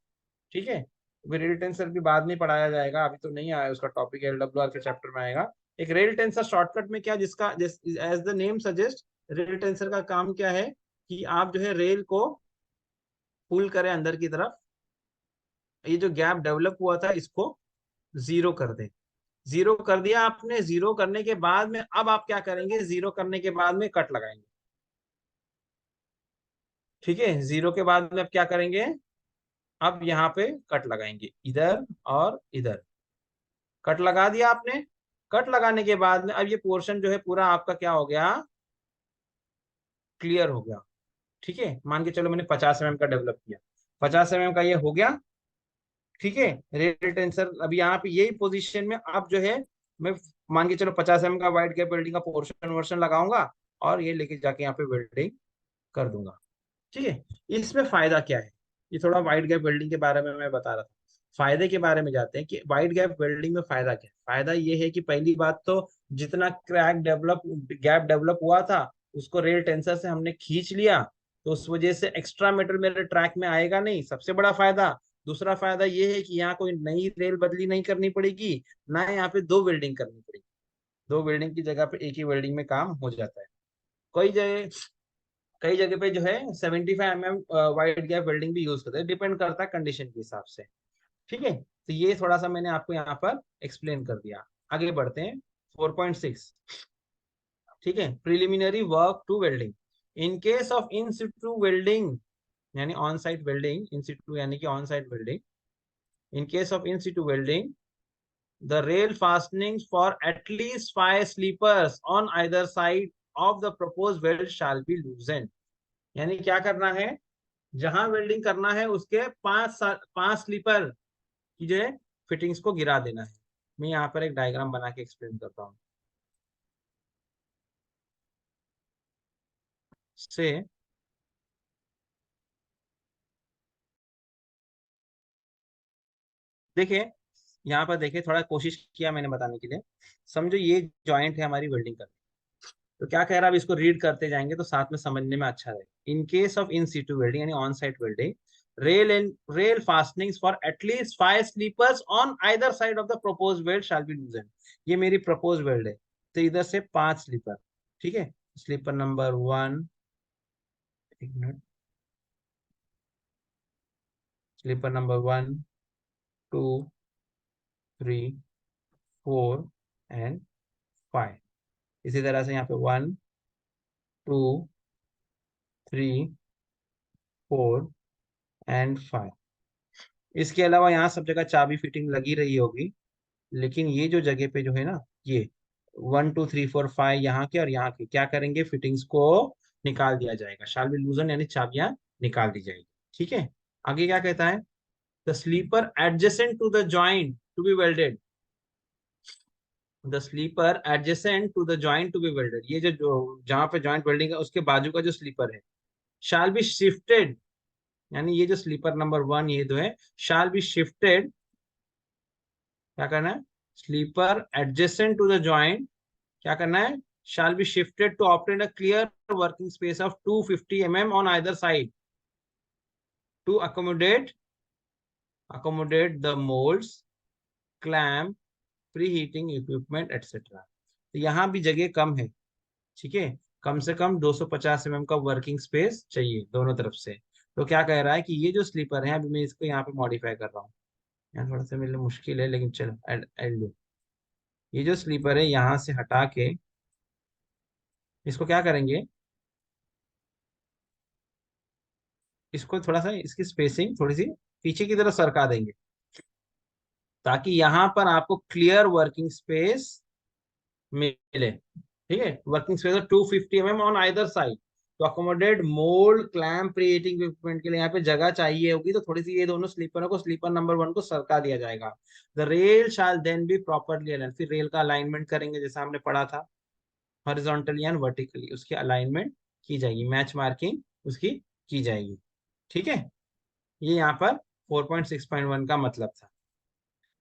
ठीक है, वो रेल टेंसर भी बाद में पढ़ाया जाएगा, अभी तो नहीं आया उसका टॉपिक, LWR के चैप्टर में आएगा। एक रेल टेंसर शॉर्टकट में क्या, जिसका as the name suggest, rail tensor का काम क्या है कि आप जो है रेल को पुल करें अंदर की तरफ, ये जो गैप डेवलप हुआ था इसको जीरो कर दें। जीरो कर दिया आपने, जीरो करने के बाद में अब आप क्या करेंगे, जीरो करने के बाद में कट लगाएंगे। ठीक है, जीरो के बाद में अब क्या करेंगे, अब यहाँ पे कट लगाएंगे इधर और इधर। कट लगा दिया आपने, कट लगाने के बाद में अब ये पोर्शन जो है पूरा आपका क्या हो गया, क्लियर हो गया। ठीक है, मान के चलो मैंने 50 mm का डेवलप किया, 50 mm का ये हो गया। ठीक है, रेल टेंसर अभी यहाँ पे यही पोजीशन में अब जो है मैं मान के चलो 50 mm का वाइड गैप वेल्डिंग का पोर्शन वर्शन लगाऊंगा, और ये लेके जाके यहाँ पे वेल्डिंग कर दूंगा। ठीक है, इसमें फायदा क्या है, ये थोड़ा वाइड गैप वेल्डिंग के बारे में मैं बता रहा था। फायदे के बारे में जाते हैं कि वाइड गैप वेल्डिंग में फायदा क्या है। फायदा ये है कि पहली बात तो जितना क्रैक डेवलप गैप डेवलप हुआ था उसको रेल टेंसर से हमने खींच लिया, तो उस वजह से एक्स्ट्रा मेटल मेरे ट्रैक में आएगा नहीं, सबसे बड़ा फायदा। दूसरा फायदा ये है कि यहाँ कोई नई रेल बदली नहीं करनी पड़ेगी, ना यहाँ पे दो वेल्डिंग करनी पड़ेगी। दो वेल्डिंग की जगह पे एक ही वेल्डिंग में काम हो जाता है। कई जगह पे जो है 75 mm वाइड गैप वेल्डिंग भी यूज करते हैं, डिपेंड करता है कंडीशन के हिसाब से। ठीक है, तो ये थोड़ा सा मैंने आपको यहाँ पर एक्सप्लेन कर दिया। आगे बढ़ते हैं 4.6। ठीक है, preliminary work to welding. In case of in situ welding यानी on site welding, in situ यानी कि on site welding, in case of in situ welding the rail fastenings for at least 5 sleepers on either side of the proposed weld shall be loosened। यानी क्या करना है, जहां welding करना है उसके 5 स्लीपर की जो है फिटिंग्स को गिरा देना है। मैं यहाँ पर एक डायग्राम बना के एक्सप्लेन करता हूँ। से देखिए, यहाँ पर देखिए, थोड़ा कोशिश किया मैंने बताने के लिए। समझो ये जॉइंट है हमारी वेल्डिंग का, तो क्या कह रहा है, अब इसको रीड करते जाएंगे तो साथ में समझने में अच्छा रहेगा। In case of in situ welding यानी on site welding, rail fastenings for at least 5 sleepers on either side of the propose weld shall be loosen. ये मेरी प्रपोज वेल्ड है, तो इधर से 5 स्लीपर। ठीक है, स्लीपर नंबर 1, एक मिनट, स्लीपर नंबर 1, 2, 3, 4 एंड 5। इसी तरह से यहाँ पे 1, 2, 3, 4 एंड 5। इसके अलावा यहाँ सब जगह चाबी फिटिंग लगी रही होगी, लेकिन ये जो जगह पे जो है ना, ये 1 2 3 4 5 यहाँ के और यहाँ के क्या करेंगे, फिटिंग्स को निकाल दिया जाएगा। शाल बी लूजन यानी चाबियां निकाल दी जाएगी। ठीक है, आगे क्या कहता है, the sleeper adjacent to the joint to be welded. The sleeper adjacent to the joint to be welded, ये जो जहां पे जॉइंट वेल्डिंग है उसके बाजू का जो स्लीपर है, शाल बी शिफ्टेड। यानी ये जो स्लीपर नंबर 1 ये दो है, शाल बी शिफ्टेड। क्या करना है, sleeper adjacent to the joint क्या करना है, shall be shifted to obtain a clear working space of 250 mm on either side to accommodate the molds, clamp, preheating equipment etc। तो यहाँ भी जगह कम है। ठीक है, कम से कम 250 mm का वर्किंग स्पेस चाहिए दोनों तरफ से। तो क्या कह रहा है कि ये जो स्लीपर है, अभी मैं इसको यहाँ पे मॉडिफाई कर रहा हूँ, यहाँ थोड़ा सा मेरे लिए मुश्किल है लेकिन चलो ऐड लो। ये जो स्लीपर है यहाँ से हटा के इसको क्या करेंगे, इसको थोड़ा सा इसकी स्पेसिंग थोड़ी सी पीछे की तरफ सरका देंगे, ताकि यहां पर आपको क्लियर वर्किंग स्पेस मिले। ठीक है, working space 250 mm on either side to accommodate mould clamp preheating equipment के लिए यहाँ पे जगह चाहिए होगी, तो थोड़ी सी ये दोनों स्लीपरों को, स्लीपर नंबर 1 को सरका दिया जाएगा। The rail shall then be properly align, फिर रेल का अलाइनमेंट करेंगे जैसा हमने पढ़ा था, हॉरिजॉन्टली एंड वर्टिकली उसकी अलाइनमेंट की जाएगी, मैच मार्किंग उसकी की जाएगी। ठीक है, ये यहाँ पर 4.6.1 का मतलब था।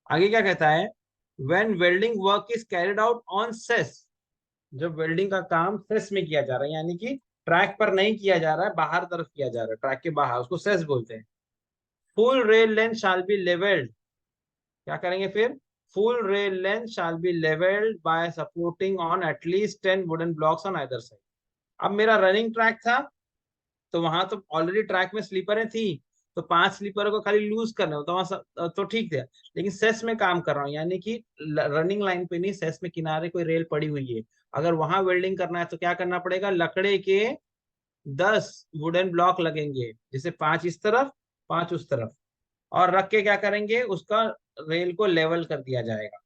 आगे क्या कहता है, when welding work is carried out on cess, जब वेल्डिंग का काम सेस में किया जा रहा है, यानी कि ट्रैक पर नहीं किया जा रहा है, बाहर तरफ किया जा रहा है, ट्रैक के बाहर, उसको सेस बोलते हैं। Full rail length shall be levelled, क्या करेंगे फिर, full rail length shall be levelled by supporting on atleast 10 wooden blocks on either side. अब मेरा रनिंग ट्रैक था, तो वहां तो ऑलरेडी ट्रैक में स्लीपरें थी, तो 5 स्लीपरों को खाली लूज करना हो तो वहां तो ठीक है। लेकिन सेस में काम कर रहा हूँ, यानी कि रनिंग लाइन पे नहीं, सेस में किनारे कोई रेल पड़ी हुई है, अगर वहां वेल्डिंग करना है तो क्या करना पड़ेगा, लकड़े के 10 वुडन ब्लॉक लगेंगे, जैसे 5 इस तरफ 5 उस तरफ, और रख के क्या करेंगे, उसका रेल को लेवल कर दिया जाएगा।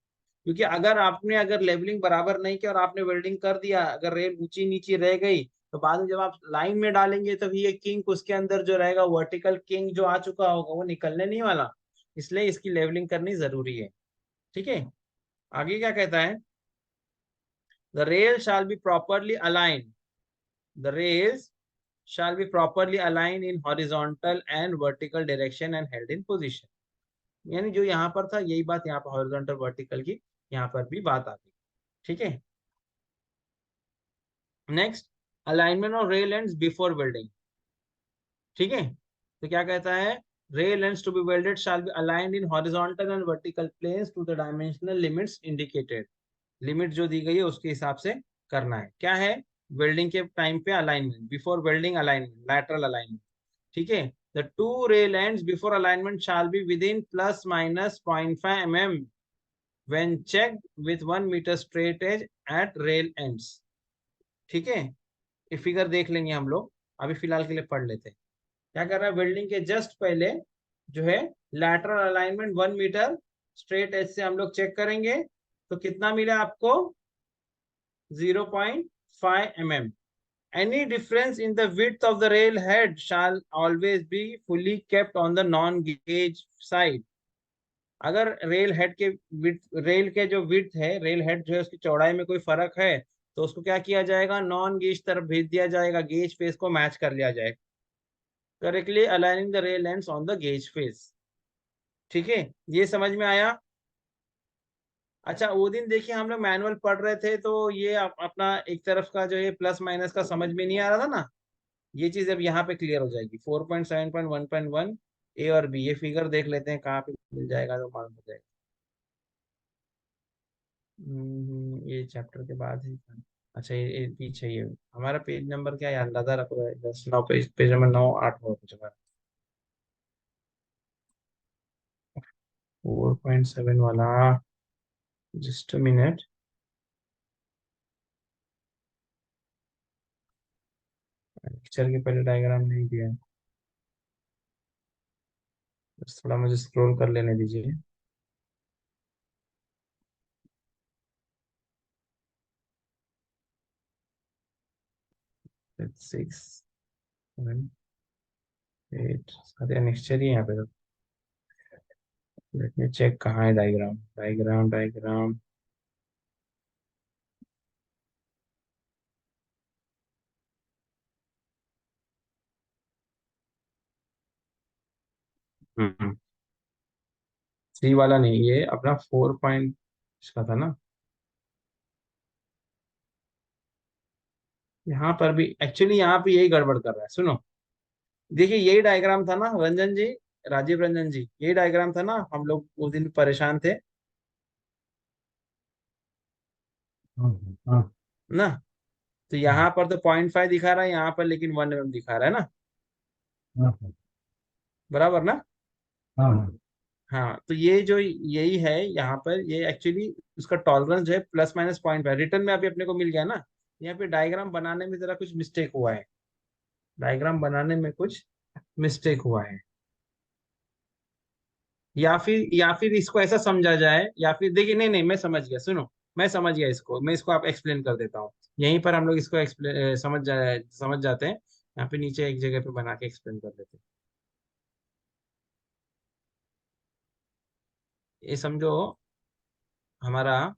क्योंकि अगर लेवलिंग बराबर नहीं किया और आपने वेल्डिंग कर दिया, अगर रेल ऊंची नीची रह गई, तो बाद में जब आप लाइन में डालेंगे तभी ये किंक उसके अंदर जो रहेगा, वर्टिकल किंक जो आ चुका होगा वो निकलने नहीं वाला, इसलिए इसकी लेवलिंग करनी जरूरी है। ठीक है, आगे क्या कहता है, the rail shall be properly align, the rails shall be properly aligned in horizontal and vertical direction and held in position। यानी जो यहाँ पर था यही बात यहाँ पर हॉरिजॉन्टल वर्टिकल की यहाँ पर भी बात आती। ठीक है, next, alignment of rail ends before welding. ठीक है, तो क्या कहता है, rail ends to be welded shall be aligned in horizontal and vertical planes to the dimensional limits indicated. Limit जो दी गई है उसके हिसाब से करना है। क्या है? वेल्डिंग के टाइम पे alignment, before welding alignment, lateral alignment. ठीक है। The two rail ends before alignment shall be within plus minus 0.5 mm when checked with 1 meter straight edge at rail ends। ठीक है। ये फिगर देख लेंगे हम लोग, अभी फिलहाल के लिए पढ़ लेते हैं। क्या कर रहा है? वेल्डिंग के जस्ट पहले जो है lateral alignment 1 metre straight edge से हम लोग चेक करेंगे, तो कितना मिला आपको? 0.5 mm। Any difference in the width of the rail head shall always be fully kept on the non-gauge side। अगर रेल हेड के विड्थ, रेल के जो विड्थ है, रेल हेड जो है उसकी चौड़ाई में कोई फर्क है तो उसको क्या किया जाएगा? नॉन गेज तरफ भेज दिया जाएगा, गेज फेस को मैच कर लिया जाएगा। Correctly aligning the rail ends on the gauge face. ठीक है, ये समझ में आया? अच्छा, वो दिन देखिए हम लोग मैनुअल पढ़ रहे थे तो ये अपना एक तरफ का जो ये प्लस माइनस का समझ में नहीं आ रहा था ना, ये चीज अब यहाँ पे क्लियर हो जाएगी। 4.7.1.1 ए और बी, ये फिगर देख लेते हैं कहाँ पे मिल जाएगा तो मालूम हो जाएगा। ये चैप्टर के बाद ही था। अच्छा, ये पीछे ये हमारा पेज नंबर क्या है, अंदाजा रख रहा है? 10 9, पेज नंबर 9 8 हो चुका है। 4.7 वाला, जस्ट मिनट। पिक्चर के पहले डायग्राम नहीं दिया है। बस थोड़ा मुझे स्क्रॉल कर लेने दीजिए। 6 7 8 सारे नेक्स्चर ही है यहाँ पे तो। लेट मी चेक कहाँ है डायग्राम, डायग्राम डायग्राम। हम्म, 3 वाला नहीं, ये अपना 4 पॉइंट इसका था ना। यहाँ पर भी एक्चुअली यहाँ पे यही गड़बड़ कर रहा है, सुनो। देखिए यही डायग्राम था ना रंजन जी, राजीव रंजन जी, यही डायग्राम था ना, हम लोग उस दिन परेशान थे हाँ हाँ ना। तो यहाँ पर तो 0.5 दिखा रहा है, यहाँ पर लेकिन 1 mm दिखा रहा है ना, हाँ बराबर ना। हाँ हाँ हाँ, तो ये जो यही है यहाँ पर, ये एक्चुअली उसका टॉलरेंस जो है प्लस माइनस 0.5 रिटर्न में अभी अपने को मिल गया ना। यहाँ पे डायग्राम बनाने में जरा कुछ मिस्टेक हुआ है, डायग्राम बनाने में कुछ मिस्टेक हुआ है। या फिर इसको ऐसा समझा जाए, या फिर देखिए, नहीं नहीं मैं समझ गया, सुनो। मैं समझ गया इसको, मैं इसको आप एक्सप्लेन कर देता हूँ। यहीं पर हम लोग इसको एक्सप्लेन समझ जाते हैं। यहाँ पे नीचे एक जगह पे बना के एक्सप्लेन कर देते हैं। ये समझो, हमारा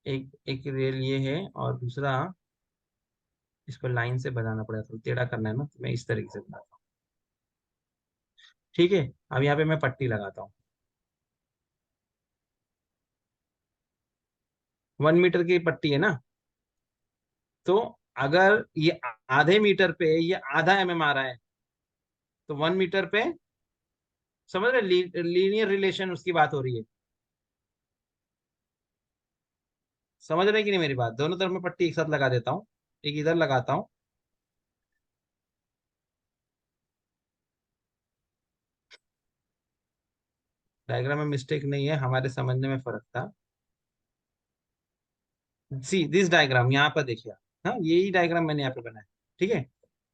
एक एक रेल ये है और दूसरा, इस पर लाइन से बनाना पड़ेगा, तो टेढ़ा करना है ना, तो मैं इस तरीके से बनाता हूँ। ठीक है। अब यहाँ पे मैं पट्टी लगाता हूँ। 1 मीटर की पट्टी है ना, तो अगर ये आधे मीटर पे ये आधा mm आ रहा है, तो 1 मीटर पे, समझ रहे, लीनियर रिलेशन उसकी बात हो रही है। समझ रहे कि नहीं मेरी बात? दोनों तरफ में पट्टी एक साथ लगा देता हूँ, एक इधर लगाता हूँ। डायग्राम में मिस्टेक नहीं है, हमारे समझने में फर्क था। सी दिस डायग्राम, यहाँ पर देखिए आप, हाँ यही डायग्राम मैंने यहाँ पे बनाया। ठीक है।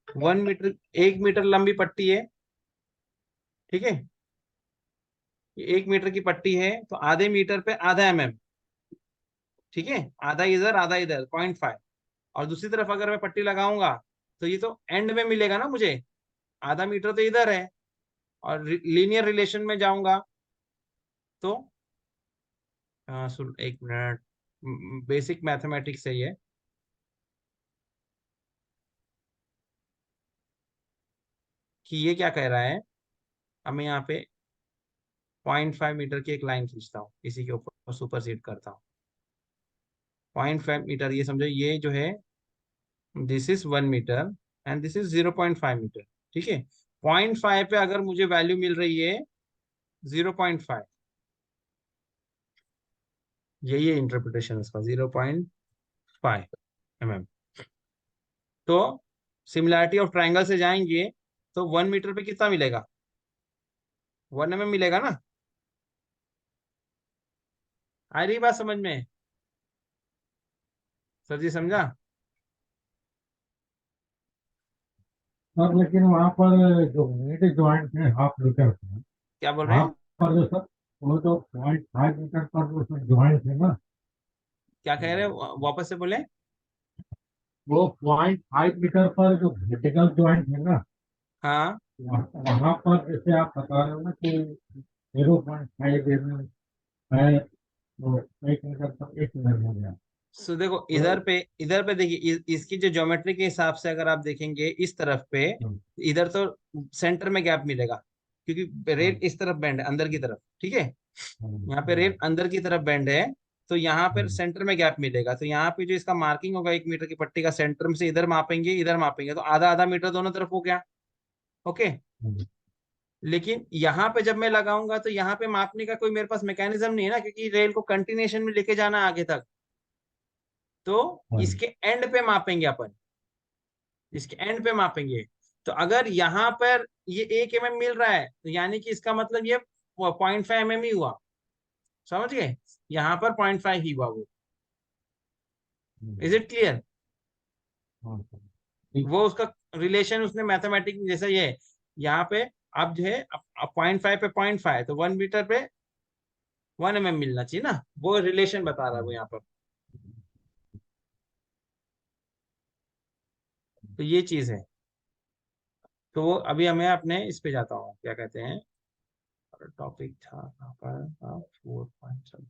1 मीटर, 1 मीटर लंबी पट्टी है। ठीक है। ये 1 मीटर की पट्टी है, तो आधे मीटर पे आधा mm। ठीक है, आधा इधर आधा इधर, 0.5। और दूसरी तरफ अगर मैं पट्टी लगाऊंगा तो ये तो एंड में मिलेगा ना मुझे, आधा मीटर तो इधर है। और लीनियर रिलेशन में जाऊंगा तो, सुन एक मिनट, बेसिक मैथमेटिक्स है ये। कि ये क्या कह रहा है, अब मैं यहाँ पे 0.5 मीटर की एक लाइन खींचता हूँ, इसी के ऊपर सुपरसीड करता हूँ। 0.5 मीटर, ये समझो ये जो है, this is 1 metre and this is 0.5 metre. ठीक है। 0.5 पे अगर मुझे वैल्यू मिल रही है 0.5, यही है इंटरप्रिटेशन इसका, 0.5 mm। तो सिमिलैरिटी ऑफ ट्राइंगल से जाएंगे तो 1 मीटर पे कितना मिलेगा, 1 mm मिलेगा ना। आ रही बात समझ में, सर जी समझा। सर लेकिन वहाँ पर जो मिड ज्वाइंट है हाफ मीटर का, क्या बोल रहे वहाँ हैं, पर जो सर, वो जो 0.5 मीटर पर जो उसमें ज्वाइंट है ना, क्या कह रहे हैं, वापस से बोले। वो 0.5 मीटर पर जो वर्टिकल ज्वाइंट है ना, हाँ, वहाँ पर जैसे आप बता रहे हो ना कि 0.5 mm है, तो 1 मीटर पर 1 mm हो गया। सो देखो तो इधर पे देखिए, इसकी जो ज्योमेट्री के हिसाब से अगर आप देखेंगे इस तरफ पे, हम्म, इधर तो सेंटर में गैप मिलेगा, क्योंकि रेल हम्म, इस तरफ बेंड है अंदर की तरफ, ठीक है। हम्म, यहाँ पे रेल अंदर की तरफ बेंड है, तो यहाँ पर हम्म, सेंटर में गैप मिलेगा, तो यहाँ पे जो इसका मार्किंग होगा 1 मीटर की पट्टी का, सेंटर में से इधर मापेंगे तो आधा आधा मीटर दोनों तरफ हो गया। ओके। हम्म, लेकिन यहाँ पे जब मैं लगाऊंगा तो यहाँ पे मापने का कोई मेरे पास मैकेनिज्म नहीं है ना, क्योंकि रेल को कंटिन्यूएशन में लेके जाना आगे तक। तो हम्म, इसके एंड पे मापेंगे अपन, इसके एंड पे मापेंगे। तो अगर यहाँ पर ये 1 mm मिल रहा है, तो यानी कि इसका मतलब ये 0.5 mm ही हुआ, समझ गए। यहाँ पर 0.5 ही हुआ वो। Is hmm, it clear. हाँ, सर, ठीक। वो उसका रिलेशन उसने मैथमेटिक जैसा ये है। यहाँ पे अब जो है 0.5 पे 0.5, तो 1 मीटर पे 1 mm मिलना चाहिए ना, वो रिलेशन बता रहा है वो हम्म, यहाँ पर। तो ये चीज है। तो वो अभी हमें अपने इस पे जाता हूँ, क्या कहते हैं, टॉपिक था कहाँ पर, 4 पॉइंट।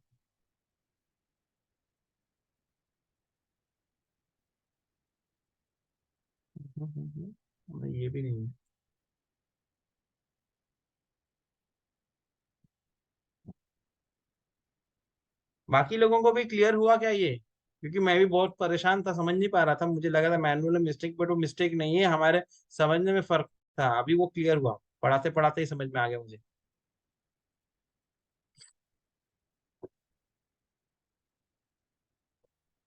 ये भी नहीं है। बाकी लोगों को भी क्लियर हुआ क्या ये, क्योंकि मैं भी बहुत परेशान था, समझ नहीं पा रहा था, मुझे लगा था मैनुअल में मिस्टेक, बट वो मिस्टेक नहीं है, हमारे समझने में फर्क था। अभी वो क्लियर हुआ, पढ़ाते पढ़ाते ही समझ में आ गया मुझे।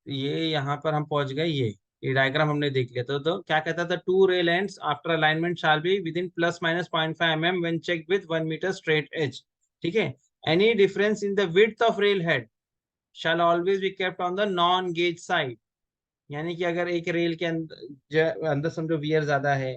ये यहाँ पर हम पहुंच गए, ये डायग्राम हमने देख लिया। तो क्या कहता था, two rail ends after alignment shall be within plus minus 0.5 mm when check with 1 metre straight edge, ठीक है। Any difference in the width of rail head shall always be kept on the non gauge side। यानी कि अगर एक rail के अंदर समझो wear ज्यादा है,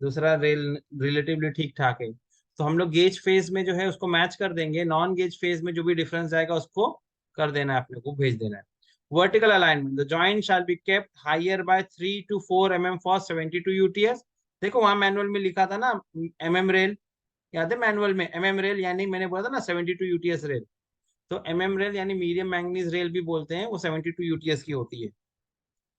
दूसरा रेल रिलेटिवली ठीक ठाक है, तो हम लोग गेज फेज में जो है उसको मैच कर देंगे, नॉन गेज फेज में जो भी डिफरेंस आएगा उसको कर देना है, अपने को भेज देना है। Vertical alignment, the joint shall be kept higher by 3 to 4 mm for 72 UTS। देखो वहां मैनुअल में लिखा था ना, रेल, याद है मैनुअल में रेल, यानी मैंने बोला था ना 72 UTS रेल। तो रेल यानी मीडियम मैंगनीज रेल भी बोलते हैं, वो 72 UTS की होती है,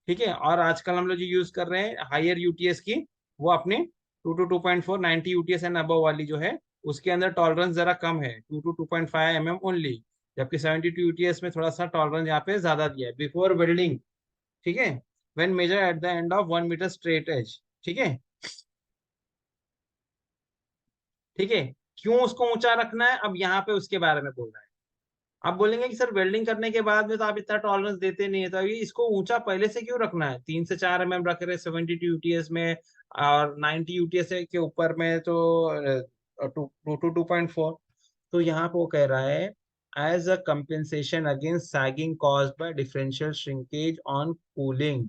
ठीक है। और आजकल हम लोग जो यूज कर रहे हैं हायर यूटीएस की, वो अपने 2 to 2.4 90 UTS एंड अबव वाली जो है, उसके अंदर टॉलरेंस जरा कम है, 2 to 2.5 mm ओनली। जबकि 72 UTS में थोड़ा सा टॉलरेंस यहाँ पे ज्यादा दिया है, बिफोर वेल्डिंग, ठीक है। When measure at the end of 1 metre straight edge, ठीक है, ठीक है। क्यों उसको ऊंचा रखना है, अब यहाँ पे उसके बारे में बोल रहा है। आप बोलेंगे कि सर वेल्डिंग करने के बाद में तो आप इतना टॉलरेंस देते नहीं है, तो अभी इसको ऊंचा पहले से क्यों रखना है, 3 से 4 mm रख रहे 72 UTS में, और 90 UTS के ऊपर में तो 2 to 2.4। तो यहाँ पे वो कह रहा है, as a compensation against sagging caused by differential shrinkage on cooling.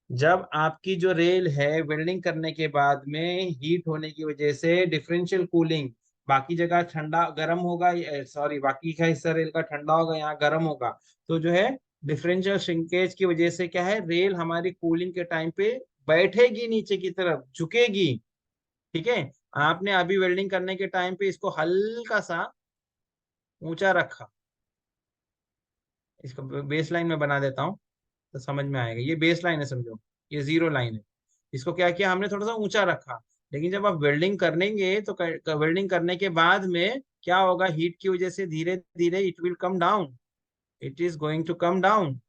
जब आपकी जो रेल है वेल्डिंग करने के बाद में हीट होने की वजह से डिफरेंशियल कूलिंग, बाकी जगह ठंडा गर्म होगा, सॉरी बाकी का हिस्सा रेल का ठंडा होगा, यहाँ गर्म होगा। तो जो है डिफरेंशियल श्रिंकेज की वजह से क्या है, रेल हमारी कूलिंग के टाइम पे बैठेगी नीचे की तरफ, झुकेगी, ठीक है। आपने अभी वेल्डिंग करने के टाइम पे इसको हल्का सा ऊंचा रखा, इसको बेस लाइन में बना देता हूँ तो समझ में आएगा। ये बेस लाइन है समझो, ये जीरो लाइन है। इसको क्या किया हमने, थोड़ा सा ऊंचा रखा। लेकिन जब आप वेल्डिंग करेंगे तो वेल्डिंग करने के बाद में क्या होगा, हीट की वजह से धीरे धीरे it will come down, it is going to come down,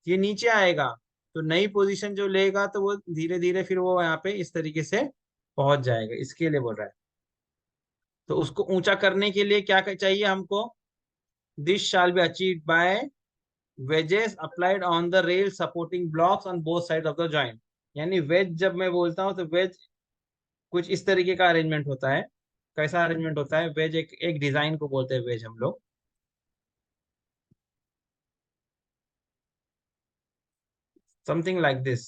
ये नीचे आएगा। तो नई पोजीशन जो लेगा तो वो धीरे धीरे फिर वो यहाँ पे इस तरीके से पहुंच जाएगा, इसके लिए बोल रहा है। तो उसको ऊंचा करने के लिए क्या चाहिए हमको, this shall be achieved by wages applied on the rail supporting blocks on both side of the joint. यानी वेज जब मैं बोलता हूँ तो वेज कुछ इस तरीके का अरेंजमेंट होता है। कैसा अरेंजमेंट होता है? वेज एक एक डिजाइन को बोलते हैं वेज हम लोग। Something like this.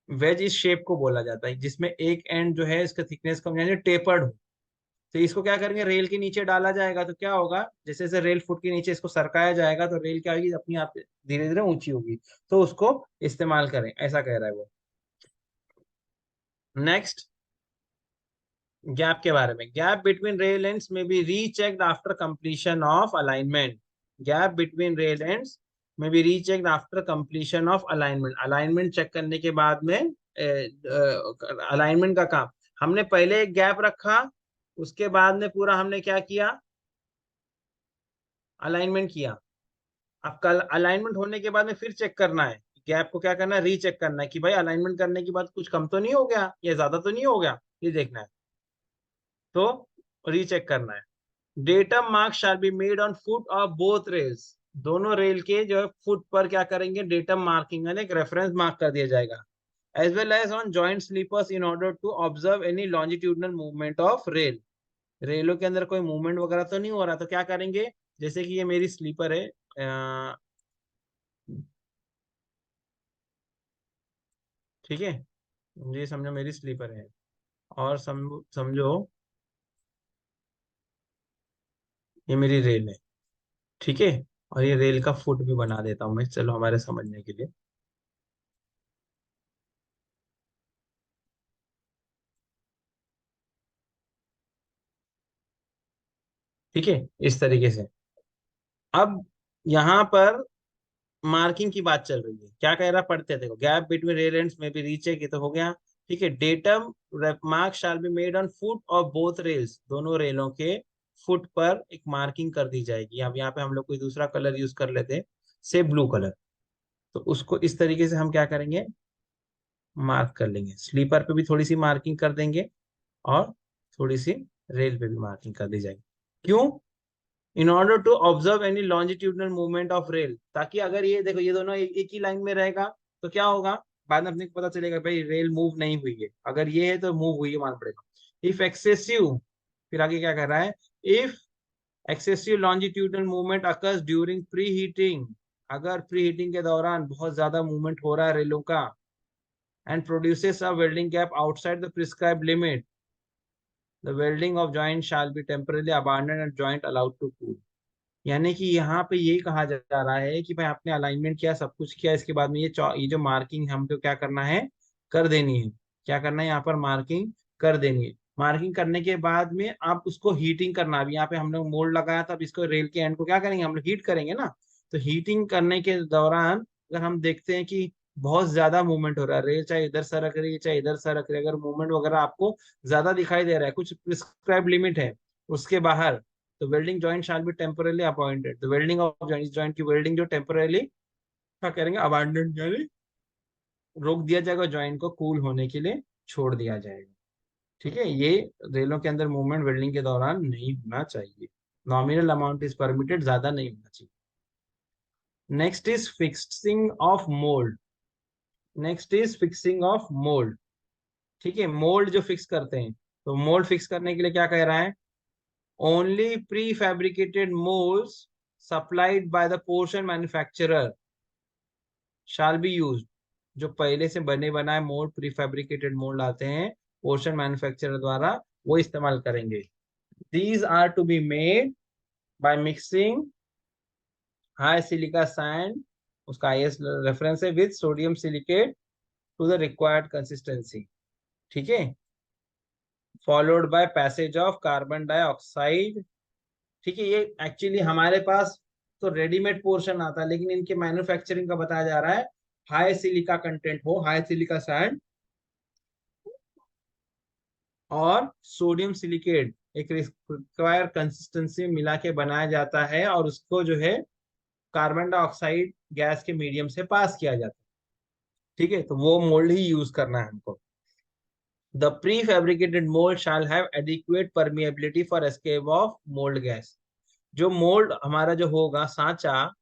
वेज इस शेप को बोला जाता है जिसमें एक एंड जो है इसका थिकनेस कम यानी टेपर्ड हो। तो इसको क्या करेंगे, रेल के नीचे डाला जाएगा तो क्या होगा, जैसे जैसे रेल फुट के नीचे इसको सरकाया जाएगा तो रेल क्या होगी, अपनी आप धीरे धीरे ऊंची होगी। तो उसको इस्तेमाल करें, ऐसा कह रहा है वो। नेक्स्ट, गैप के बारे में। Gap between rail ends may be rechecked after completion of alignment. Gap between rail ends may be rechecked after completion of alignment. Alignment check करने के बाद में अलाइनमेंट का काम, हमने पहले एक गैप रखा, उसके बाद में पूरा हमने क्या किया, अलाइनमेंट किया। अब कल अलाइनमेंट होने के बाद में फिर चेक करना है, गैप को क्या करना है, रीचेक करना है कि भाई अलाइनमेंट करने के बाद कुछ कम तो नहीं हो गया या ज्यादा तो नहीं हो गया, ये देखना है। तो रीचेक करना है। Datum mark shall be made on foot of both rails. दोनों रेल के जो है फुट पर क्या करेंगे, डेटम मार्किंग यानी एक रेफरेंस मार्क कर दिया जाएगा। As well as on joint sleepers in order to observe any longitudinal movement of rail. रेलों के अंदर कोई मूवमेंट वगैरह तो नहीं हो रहा, तो क्या करेंगे, जैसे कि ये मेरी स्लीपर है, ठीक है, ये समझो मेरी स्लीपर है, और समझो ये मेरी रेल है, ठीक है। और ये रेल का फुट भी बना देता हूं मैं, चलो हमारे समझने के लिए। ठीक है, इस तरीके से। अब यहाँ पर मार्किंग की बात चल रही है, क्या कह रहा, पढ़ते हैं, देखो। गैप बिटवीन रेल एंड्स में भी रीचेक, ये तो हो गया, ठीक है। Datum mark shall be made on foot of both rails. दोनों रेलों के फुट पर एक मार्किंग कर दी जाएगी। अब यहाँ पे हम लोग कोई दूसरा कलर यूज कर लेते हैं, से ब्लू कलर। तो उसको इस तरीके से हम क्या करेंगे, मार्क कर लेंगे। स्लीपर पे भी थोड़ी सी मार्किंग कर देंगे, और थोड़ी सी रेल पे भी मार्किंग कर दी जाएगी। क्यों? In order to observe any longitudinal movement of rail, ताकि अगर ये देखो ये दोनों एक ही लाइन में रहेगा तो क्या होगा, बाद में अपने को पता चलेगा भाई रेल मूव नहीं हुई है। अगर ये है तो मूव हुई है मान पड़ेगा। इफ एक्सेसिव, फिर आगे क्या कर रहा है, if excessive longitudinal movement occurs during pre heating. अगर प्री हीटिंग के दौरान बहुत ज्यादा मूवमेंट हो रहा है रेलों का, and produces a welding gap outside the prescribed limit, the welding of joint shall be temporarily abandon and joint allowed to cool. यानी कि यहाँ पे यही कहा जा रहा है कि भाई आपने अलाइनमेंट किया, सब कुछ किया, इसके बाद में ये जो मार्किंग हमको क्या करना है, कर देनी है। क्या करना है, यहाँ पर मार्किंग कर देनी है। मार्किंग करने के बाद में आप उसको हीटिंग करना। अभी यहाँ पे हम लोग मोल्ड लगाया था, अब इसको रेल के एंड को क्या करेंगे, हम लोग हीट करेंगे ना। तो हीटिंग करने के दौरान अगर हम देखते हैं कि बहुत ज्यादा मूवमेंट हो रहा है, रेल चाहे इधर सरक रही है चाहे इधर सरक रही है, अगर मूवमेंट वगैरह आपको ज्यादा दिखाई दे रहा है, कुछ प्रिस्क्राइब लिमिट है उसके बाहर, तो welding joint shall be temporarily appointed. The welding of joint, इस जॉइंट की वेल्डिंग जो टेम्परली क्या करेंगे, अबांडन यानी रोक दिया जाएगा, जॉइंट को कूल होने के लिए छोड़ दिया जाएगा। ठीक है, ये रेलों के अंदर मूवमेंट वेल्डिंग के दौरान नहीं होना चाहिए। नॉमिनल अमाउंट इज परमिटेड, ज्यादा नहीं होना चाहिए। Next is fixing of mould. Next is fixing of mould. ठीक है, मोल्ड जो फिक्स करते हैं, तो मोल्ड फिक्स करने के लिए क्या कह रहा है, only pre fabricated moulds supplied by the portion manufacturer shall be use. जो पहले से बने बनाए मोल्ड, प्री फैब्रिकेटेड मोल्ड आते हैं पोर्शन मैन्युफैक्चरर द्वारा, वो इस्तेमाल करेंगे। These are to be made by mixing high silica sand, उसका आईएस रेफरेंस है, with sodium silicate to the required consistency. ठीक है, followed by passage of carbon dioxide. ठीक है, ये एक्चुअली हमारे पास तो रेडीमेड पोर्शन आता है, लेकिन इनके मैन्युफैक्चरिंग का बताया जा रहा है हाई सिलिका कंटेंट हो, हाई सिलिका सैंड और सोडियम सिलिकेट एक रिक्वायर कंसिस्टेंसी मिला के बनाया जाता है, और उसको जो है कार्बन डाइऑक्साइड गैस के मीडियम से पास किया जाता है। ठीक है, तो वो मोल्ड ही यूज करना है हमको। The pre fabricated mould shall have adequate permeability for escape of mould gas. जो मोल्ड हमारा जो होगा सांचा,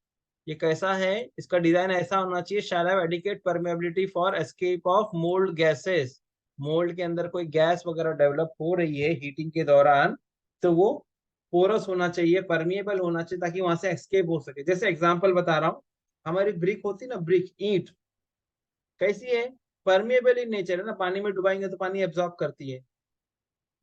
ये कैसा है, इसका डिजाइन ऐसा होना चाहिए, shall have adequate permeability for escape of mould gases. Mould के अंदर कोई गैस वगैरह डेवलप हो रही है हीटिंग के दौरान, तो वो पोरस होना चाहिए, परमिएबल होना चाहिए, ताकि वहां से एस्केप हो सके। जैसे एग्जांपल बता रहा हूँ, हमारी ब्रिक होती ना, ब्रिक ईंट कैसी है, परमिएबल इन नेचर है ना, पानी में डुबाएंगे तो पानी एब्जॉर्ब करती है,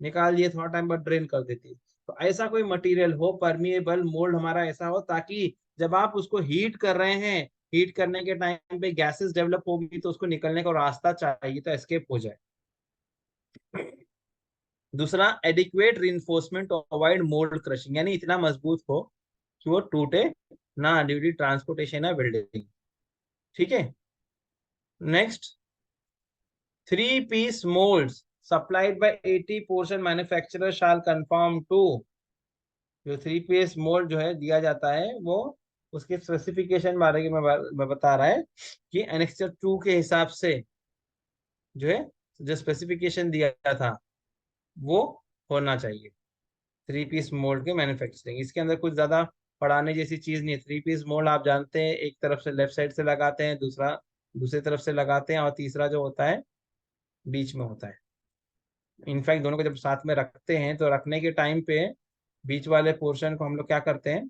निकाल दिए थोड़ा टाइम बाद ड्रेन कर देती है। तो ऐसा कोई मटेरियल हो, परमिएबल मोल्ड हमारा ऐसा हो, ताकि जब आप उसको हीट कर रहे हैं, हीट करने के टाइम पे गैसेस डेवलप होगी तो उसको निकलने का रास्ता चाहिए, तो एस्केप हो जाए। दूसरा, adequate reinforcement to avoid mould crushing, यानी इतना मजबूत हो कि वो टूटे ना ड्यू टू ट्रांसपोर्टेशन या बिल्डिंग। ठीक है। Next, 3 piece molds supplied by 80 portion manufacturer shall conform to, जो 3 piece मोल्ड जो है दिया जाता है, वो उसके स्पेसिफिकेशन बारे में बता रहा है कि एनेक्सर 2 के हिसाब से जो है, जो स्पेसिफिकेशन दिया था वो होना चाहिए। 3 piece मोल्ड के मैन्युफैक्चरिंग, इसके अंदर कुछ ज्यादा पढ़ाने जैसी चीज नहीं है। 3 piece मोल्ड आप जानते हैं, एक तरफ से लेफ्ट साइड से लगाते हैं, दूसरा दूसरी तरफ से लगाते हैं, और तीसरा जो होता है बीच में होता है। इनफैक्ट दोनों को जब साथ में रखते हैं तो रखने के टाइम पे बीच वाले पोर्शन को हम लोग क्या करते हैं,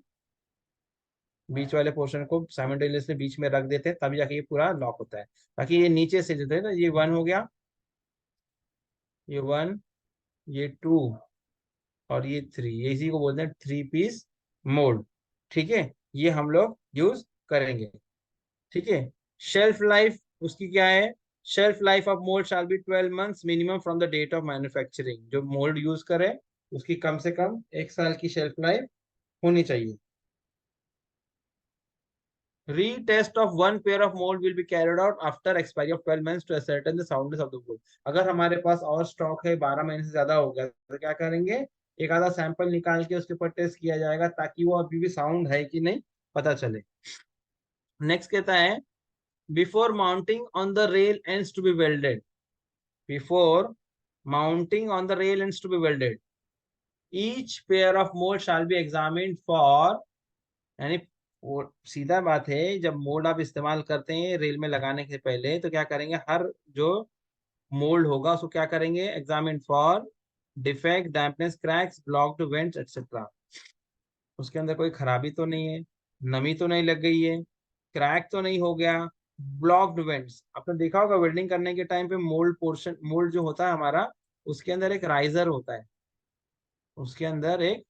बीच वाले पोर्शन को साइमल्टेनियसली बीच में रख देते हैं, तभी जाके ये पूरा लॉक होता है। ताकि ये नीचे से जो है ना, ये 1 हो गया, ये 1, ये 2 और ये 3, ये इसी को बोलते हैं 3 piece मोल्ड। ठीक है, ये हम लोग यूज करेंगे। ठीक है। शेल्फ लाइफ उसकी क्या है, shelf life of mould shall be 12 months minimum from the date of manufacturing. जो मोल्ड यूज करे उसकी कम से कम 1 साल की शेल्फ लाइफ होनी चाहिए। Retest of one pair of mold will be carried out after expiry of 12 months to ascertain the soundness of the mold. अगर हमारे पास और स्टॉक है, 12 महीने से ज्यादा हो गया, तो क्या करेंगे, एक आधा सैंपल निकाल के उसके ऊपर टेस्ट किया जाएगा, ताकि वो अभी भी साउंड है कि नहीं पता चले। नेक्स्ट कहता है, before mounting on the rail ends to be welded, before mounting on the rail ends to be welded, each pair of mould shall be examined for, यानी वो सीधा बात है, जब मोल्ड आप इस्तेमाल करते हैं रेल में लगाने के पहले, तो क्या करेंगे, हर जो मोल्ड होगा उसको क्या करेंगे, examine for defect, dampness, cracks, blocked vents etcetera. उसके अंदर कोई खराबी तो नहीं है, नमी तो नहीं लग गई है, क्रैक तो नहीं हो गया, ब्लॉक्ड वेंट्स। आपने देखा होगा वेल्डिंग करने के टाइम पे मोल्ड पोर्शन, मोल्ड जो होता है हमारा, उसके अंदर एक राइजर होता है, उसके अंदर एक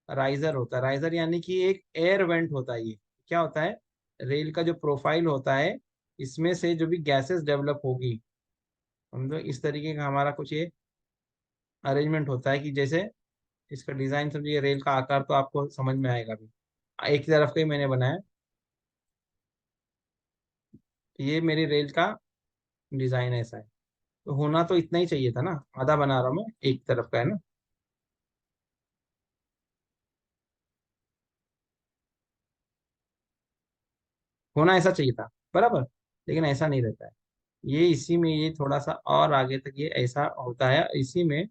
राइजर होता है। राइजर यानी कि एक एयर वेंट होता है। ये क्या होता है, रेल का जो प्रोफाइल होता है, इसमें से जो भी गैसेस डेवलप होगी, समझो इस तरीके का हमारा कुछ ये अरेंजमेंट होता है, कि जैसे इसका डिजाइन समझिए, रेल का आकार तो आपको समझ में आएगा भी। एक तरफ का ही मैंने बनाया, ये मेरी रेल का डिजाइन ऐसा है, तो होना तो इतना ही चाहिए था ना, आधा बना रहा हूं मैं, एक तरफ का है ना, होना ऐसा चाहिए था बराबर, लेकिन ऐसा नहीं रहता है। ये इसी में, ये थोड़ा सा और आगे तक ये ऐसा होता है, इसी में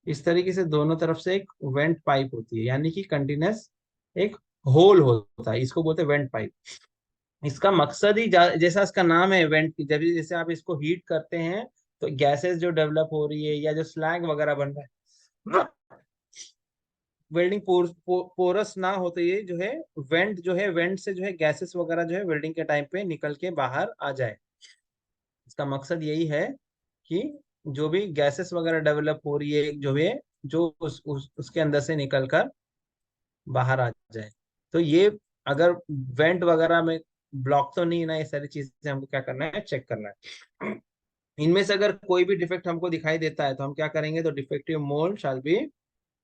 इस तरीके से दोनों तरफ से एक वेंट पाइप होती है, यानी कि कंटिन्यूस एक होल होता है, इसको बोलते हैं वेंट पाइप। इसका मकसद ही जैसा इसका नाम है वेंट, जब जैसे आप इसको हीट करते हैं तो गैसेस जो डेवलप हो रही है या जो स्लैग वगैरह बन रहा है, वेल्डिंग पोरस ना होते ये जो है, वेंट जो है, वेंट से जो है गैसेस वगैरह जो है वेल्डिंग के टाइम पे निकल के बाहर आ जाए। इसका मकसद यही है कि जो भी गैसेस वगैरह डेवलप हो रही है, जो भी है, जो उसके अंदर से निकल कर बाहर आ जाए। तो ये अगर वेंट वगैरह में ब्लॉक तो नहीं है ना, ये सारी चीजें हमको क्या करना है, चेक करना है। इनमें से अगर कोई भी डिफेक्ट हमको दिखाई देता है तो हम क्या करेंगे, तो defective mould shall be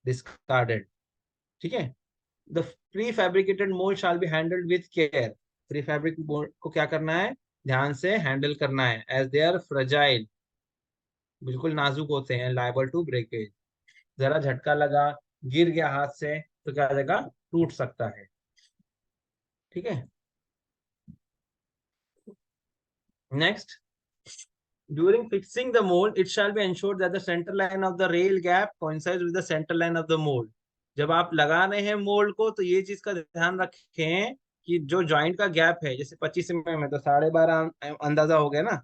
discarded. ठीक है। The pre fabricated mould shall be handled with care. Pre fabric mould को क्या करना है, ध्यान से हैंडल करना है, एज दे आर फ्रजाइल, बिल्कुल नाजुक होते हैं, लायबल टू ब्रेकेज। जरा झटका लगा, गिर गया हाथ से, तो क्या हो जाएगा, टूट सकता है। ठीक है। Next, during fixing the mold it shall be ensured that the center line of the rail gap coincides with the center line of the mold. जब आप लगा रहे हैं मोल्ड को तो ये चीज का ध्यान रखें कि जो जॉइंट का गैप है, जैसे 25 mm है तो 12.5 अंदाजा हो गया ना।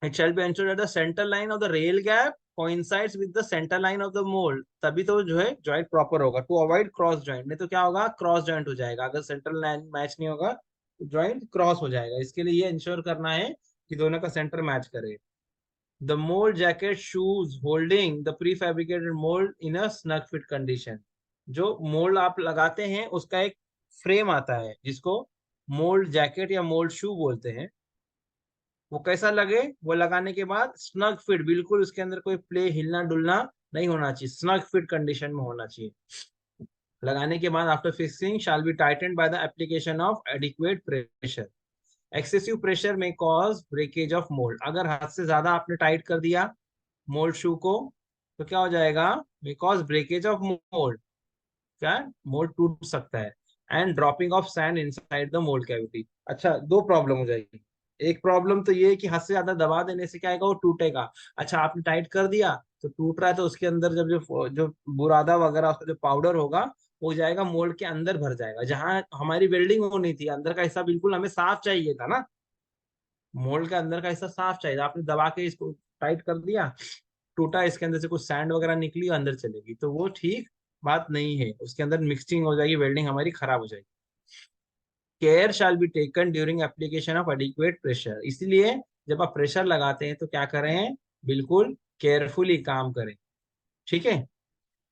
It shall be ensured that the center line of the rail gap coincides with the center line of the mold, तभी तो जो है जॉइंट प्रॉपर होगा। टू अवॉइड क्रॉस जॉइंट, नहीं तो क्या होगा, क्रॉस जॉइंट हो जाएगा। अगर सेंटर लाइन मैच नहीं होगा तो जॉइंट क्रॉस हो जाएगा। इसके लिए ये इंश्योर करना है कि दोनों का सेंटर मैच करे। The mould jacket shoes holding the pre fabricated mould in a snug fit condition, जो मोल्ड आप लगाते हैं उसका एक फ्रेम आता है जिसको मोल्ड जैकेट या मोल्ड शू बोलते हैं। वो कैसा लगे, वो लगाने के बाद स्नग फिट, बिल्कुल उसके अंदर कोई प्ले हिलना डुलना नहीं होना चाहिए, स्नग फिट कंडीशन में होना चाहिए। लगाने के बाद after fixing shall be tightened by the application of adequate pressure. Excessive pressure में कॉज ब्रेकेज ऑफ मोल्ड, अगर हद से ज्यादा आपने टाइट कर दिया मोल्ड शू को तो क्या हो जाएगा, बिकॉज ब्रेकेज ऑफ मोल्ड, क्या मोल्ड टूट सकता है। And dropping of sand inside the mould cavity. अच्छा, दो प्रॉब्लम हो जाएगी। एक प्रॉब्लम तो ये है कि हद से ज्यादा दबा देने से क्या आएगा, वो टूटेगा। अच्छा, आपने टाइट कर दिया तो टूट रहा है, तो उसके अंदर जब जो जो बुरादा वगैरह उसका जो पाउडर होगा वो जाएगा मोल्ड के अंदर भर जाएगा, जहां हमारी वेल्डिंग होनी थी। अंदर का हिस्सा बिल्कुल हमें साफ चाहिए था ना, मोल्ड के अंदर का हिस्सा साफ चाहिए था। आपने दबा के इसको टाइट कर दिया, टूटा, इसके अंदर से कुछ सैंड वगैरह निकली अंदर चलेगी, तो वो ठीक बात नहीं है। उसके अंदर मिक्सिंग हो जाएगी, वेल्डिंग हमारी खराब हो जाएगी। Care shall be taken during application of adequate pressure, इसलिए जब आप प्रेशर लगाते हैं तो क्या करें, बिल्कुल केयरफुली काम करें। ठीक है।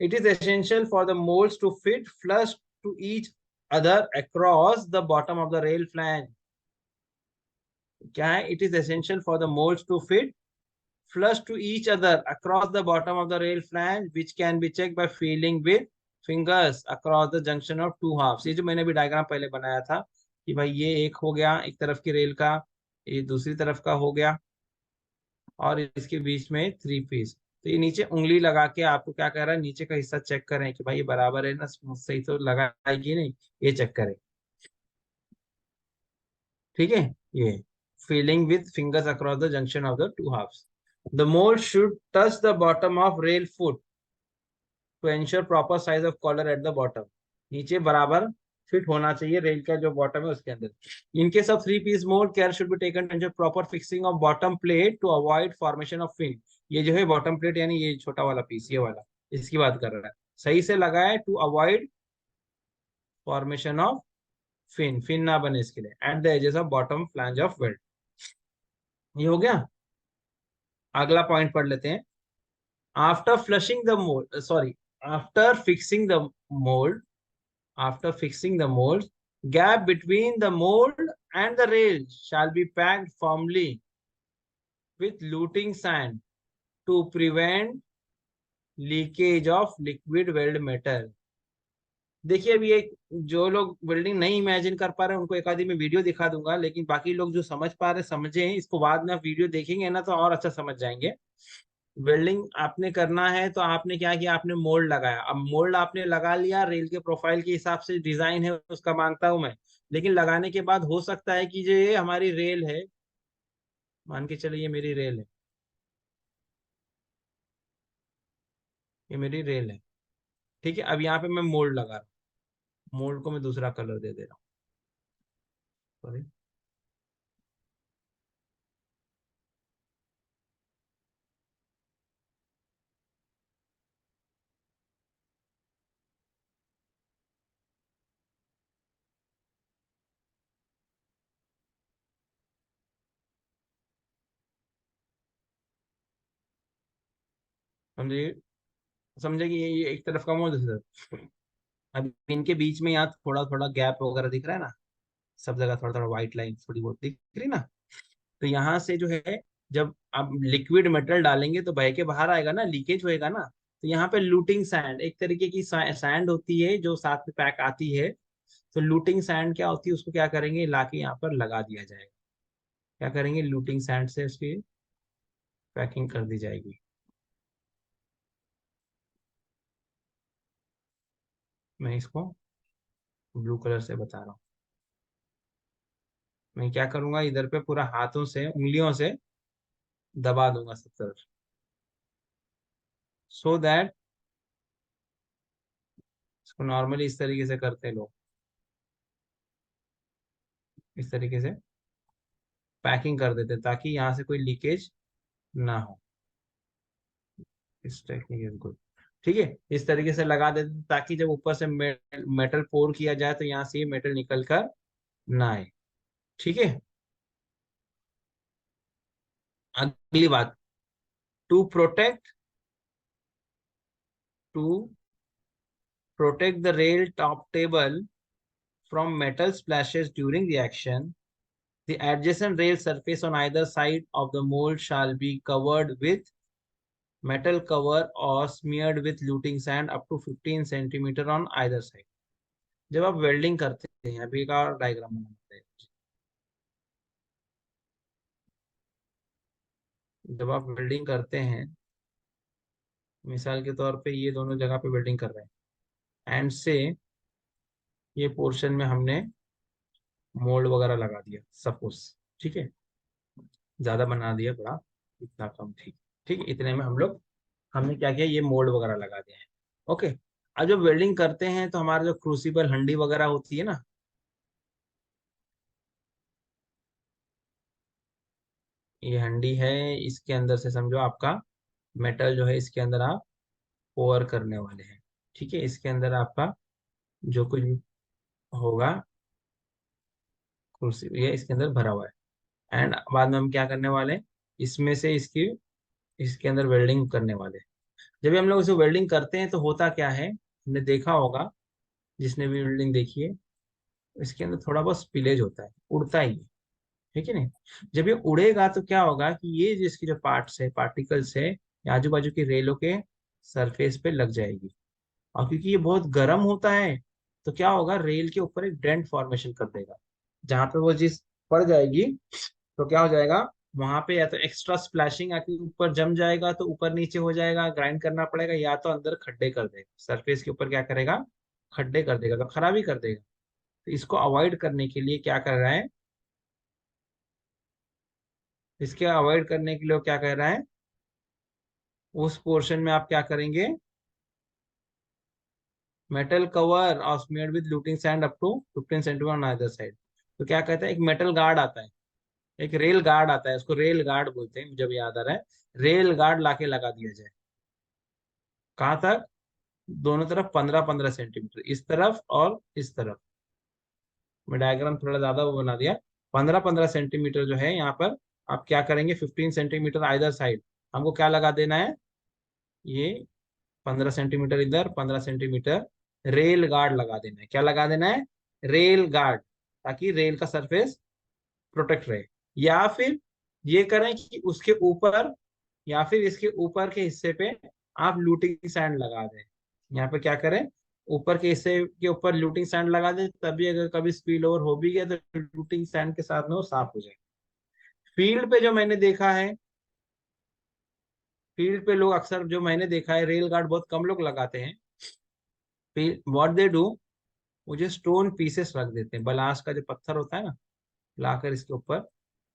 It is essential for the moulds to fit flush to each other across the bottom of the rail flange. क्या है, it is essential for the moulds to fit flush to each other across the bottom of the rail flange, which can be checked by feeling with fingers across the junction of two halves। ये जो मैंने भी diagram पहले बनाया था कि भाई ये एक हो गया एक तरफ की रेल का, ये दूसरी तरफ का हो गया, और इसके बीच में थ्री पीस। तो ये नीचे उंगली लगा के आपको क्या कह रहा है, नीचे का हिस्सा चेक करें कि भाई ये बराबर है ना, सही तो लगाएगी नहीं, ये चेक करें। ठीक है। ये feeling with fingers across the junction of the two halves. The mould should touch the bottom of rail foot to ensure proper size of collar at the bottom, नीचे बराबर फिट होना चाहिए रेल का जो बॉटम है उसके अंदर। In case of three piece mould care should be taken to ensure proper fixing of bottom plate to avoid formation of fin. ये जो है बॉटम प्लेट यानी ये छोटा वाला पीस, ये वाला, इसकी बात कर रहा है, सही से लगाए to avoid formation of fin, fin ना बने इसके लिए, at the edges of bottom flange of weld. ये हो गया। अगला पॉइंट पढ़ लेते हैं। After flushing the mould, sorry, after fixing the mould, after fixing the mold, gap between the mold and the rail shall be packed firmly with luting sand to prevent leakage of liquid weld metal। देखिए, अभी एक जो लोग welding नहीं imagine कर पा रहे हैं उनको एक आधी मैं वीडियो दिखा दूंगा, लेकिन बाकी लोग जो समझ पा रहे समझे, इसको बाद में आप वीडियो देखेंगे ना तो और अच्छा समझ जाएंगे। वेल्डिंग आपने करना है तो आपने क्या किया, आपने मोल्ड लगाया। अब मोल्ड आपने लगा लिया, रेल के प्रोफाइल के हिसाब से डिजाइन है उसका मानता हूं मैं, लेकिन लगाने के बाद हो सकता है कि जो ये हमारी रेल है, मान के चलिए ये मेरी रेल है, ये मेरी रेल है। ठीक है, अब यहाँ पे मैं मोल्ड लगा रहा हूँ, मोल्ड को मैं दूसरा कलर दे दे रहा हूँ, सॉरी। समझिए, समझे कि ये एक तरफ का मोल्ड, दूसरी तरफ। अब इनके बीच में यहाँ थोड़ा थोड़ा गैप वगैरह दिख रहा है ना, सब जगह थोड़ा थोड़ा व्हाइट लाइन थोड़ी बहुत दिख रही ना। तो यहाँ से जो है, जब आप लिक्विड मेटल डालेंगे तो बह के बाहर आएगा ना, लीकेज होएगा ना। तो यहाँ पे लूटिंग सैंड, एक तरीके की सैंड होती है जो साथ में पैक आती है। तो लूटिंग सैंड क्या होती है, उसको क्या करेंगे, लाके यहाँ पर लगा दिया जाएगा। क्या करेंगे, लूटिंग सैंड से उसकी पैकिंग कर दी जाएगी। मैं इसको ब्लू कलर से बता रहा हूँ। मैं क्या करूंगा, इधर पे पूरा हाथों से उंगलियों से दबा दूंगा सब तरफ, सो दैट इसको नॉर्मली इस तरीके से करते हैं लोग, इस तरीके से पैकिंग कर देते हैं ताकि यहाँ से कोई लीकेज ना हो। इस टेक्निक इज गुड। ठीक है, इस तरीके से लगा देते हैं ताकि जब ऊपर से मेटल पोर किया जाए तो यहाँ से ये मेटल निकल कर ना आए। ठीक है, अगली बात, to protect to protect the rail top table from metal splashes during the action, the adjacent rail surface on either side of the mold shall be covered with metal cover or smeared with luting sand up to 15 centimeter on either side। जब आप welding करते हैं, अभी का diagram बनाते हैं, जब आप वेल्डिंग करते हैं, मिसाल के तौर पे ये दोनों जगह पे वेल्डिंग कर रहे हैं, एंड से ये पोर्शन में हमने मोल्ड वगैरह लगा दिया सपोज। ठीक है, ज्यादा बना दिया बड़ा, इतना कम ठीक। ठीक है, इतने में हम लोग, हमने क्या किया, ये मोल्ड वगैरह लगा दिए हैं। ओके, अब जब वेल्डिंग करते हैं तो हमारा जो क्रूसिबल हंडी वगैरह होती है ना, ये हंडी है, इसके अंदर से समझो आपका मेटल जो है इसके अंदर आप ओवर करने वाले हैं। ठीक है, इसके अंदर आपका जो कुछ भी होगा क्रूसिबल, ये इसके अंदर भरा हुआ है, एंड बाद में हम क्या करने वाले हैं, इसमें से इसकी, इसके अंदर वेल्डिंग करने वाले हैं। जब भी हम लोग इसे वेल्डिंग करते हैं तो होता क्या है, हमने देखा होगा, जिसने भी वेल्डिंग देखी है, इसके अंदर थोड़ा बहुत स्पिलेज होता है, उड़ता ही है। ठीक है नहीं, जब ये उड़ेगा तो क्या होगा कि ये जिसकी जो पार्ट्स है, पार्टिकल्स है, ये आजू बाजू की रेलों के सरफेस पे लग जाएगी। और क्योंकि ये बहुत गर्म होता है तो क्या होगा, रेल के ऊपर एक डेंट फॉर्मेशन कर देगा। जहां पे वो चीज पड़ जाएगी तो क्या हो जाएगा, वहां पे या तो एक्स्ट्रा स्प्लैशिंग आके ऊपर जम जाएगा तो ऊपर नीचे हो जाएगा, ग्राइंड करना पड़ेगा, या तो अंदर खड्डे कर देगा, सरफेस के ऊपर क्या करेगा, खड्डे कर देगा, तो खराबी कर देगा। तो इसको अवॉइड करने के लिए क्या कर रहा है, इसके अवॉइड करने के लिए वो क्या कह रहा है, उस पोर्शन में आप क्या करेंगे, मेटल कवर और smeared with luting sand up to 15 centimetre on other side. तो क्या कहता है, एक मेटल गार्ड आता है, एक रेल गार्ड आता है, उसको रेल गार्ड बोलते हैं, मुझे भी याद आ रहा है, रेल गार्ड लाके लगा दिया जाए। कहाँ तक, दोनों तरफ 15-15 सेंटीमीटर, इस तरफ और इस तरफ। मैं डायग्राम थोड़ा ज्यादा वो बना दिया, 15-15 सेंटीमीटर जो है यहाँ पर, आप क्या करेंगे, 15 सेंटीमीटर आइदर साइड हमको क्या लगा देना है, ये 15 सेंटीमीटर इधर, 15 सेंटीमीटर रेल गार्ड लगा देना है। क्या लगा देना है, रेल गार्ड, ताकि रेल का सरफेस प्रोटेक्ट रहे। या फिर ये करें कि उसके ऊपर, या फिर इसके ऊपर के हिस्से पे आप लूटिंग सैंड लगा दें। यहाँ पे क्या करें, ऊपर के हिस्से के ऊपर लूटिंग सैंड लगा दें, तभी अगर कभी स्पिल ओवर हो भी गया तो लूटिंग सैंड के साथ में वो साफ हो जाए। फील्ड पे जो मैंने देखा है, फील्ड पे लोग अक्सर, जो मैंने देखा है, रेल गार्ड बहुत कम लोग लगाते हैं। व्हाट दे डू, मुझे स्टोन पीसेस रख देते हैं, बलास का जो पत्थर होता है ना, लाकर इसके ऊपर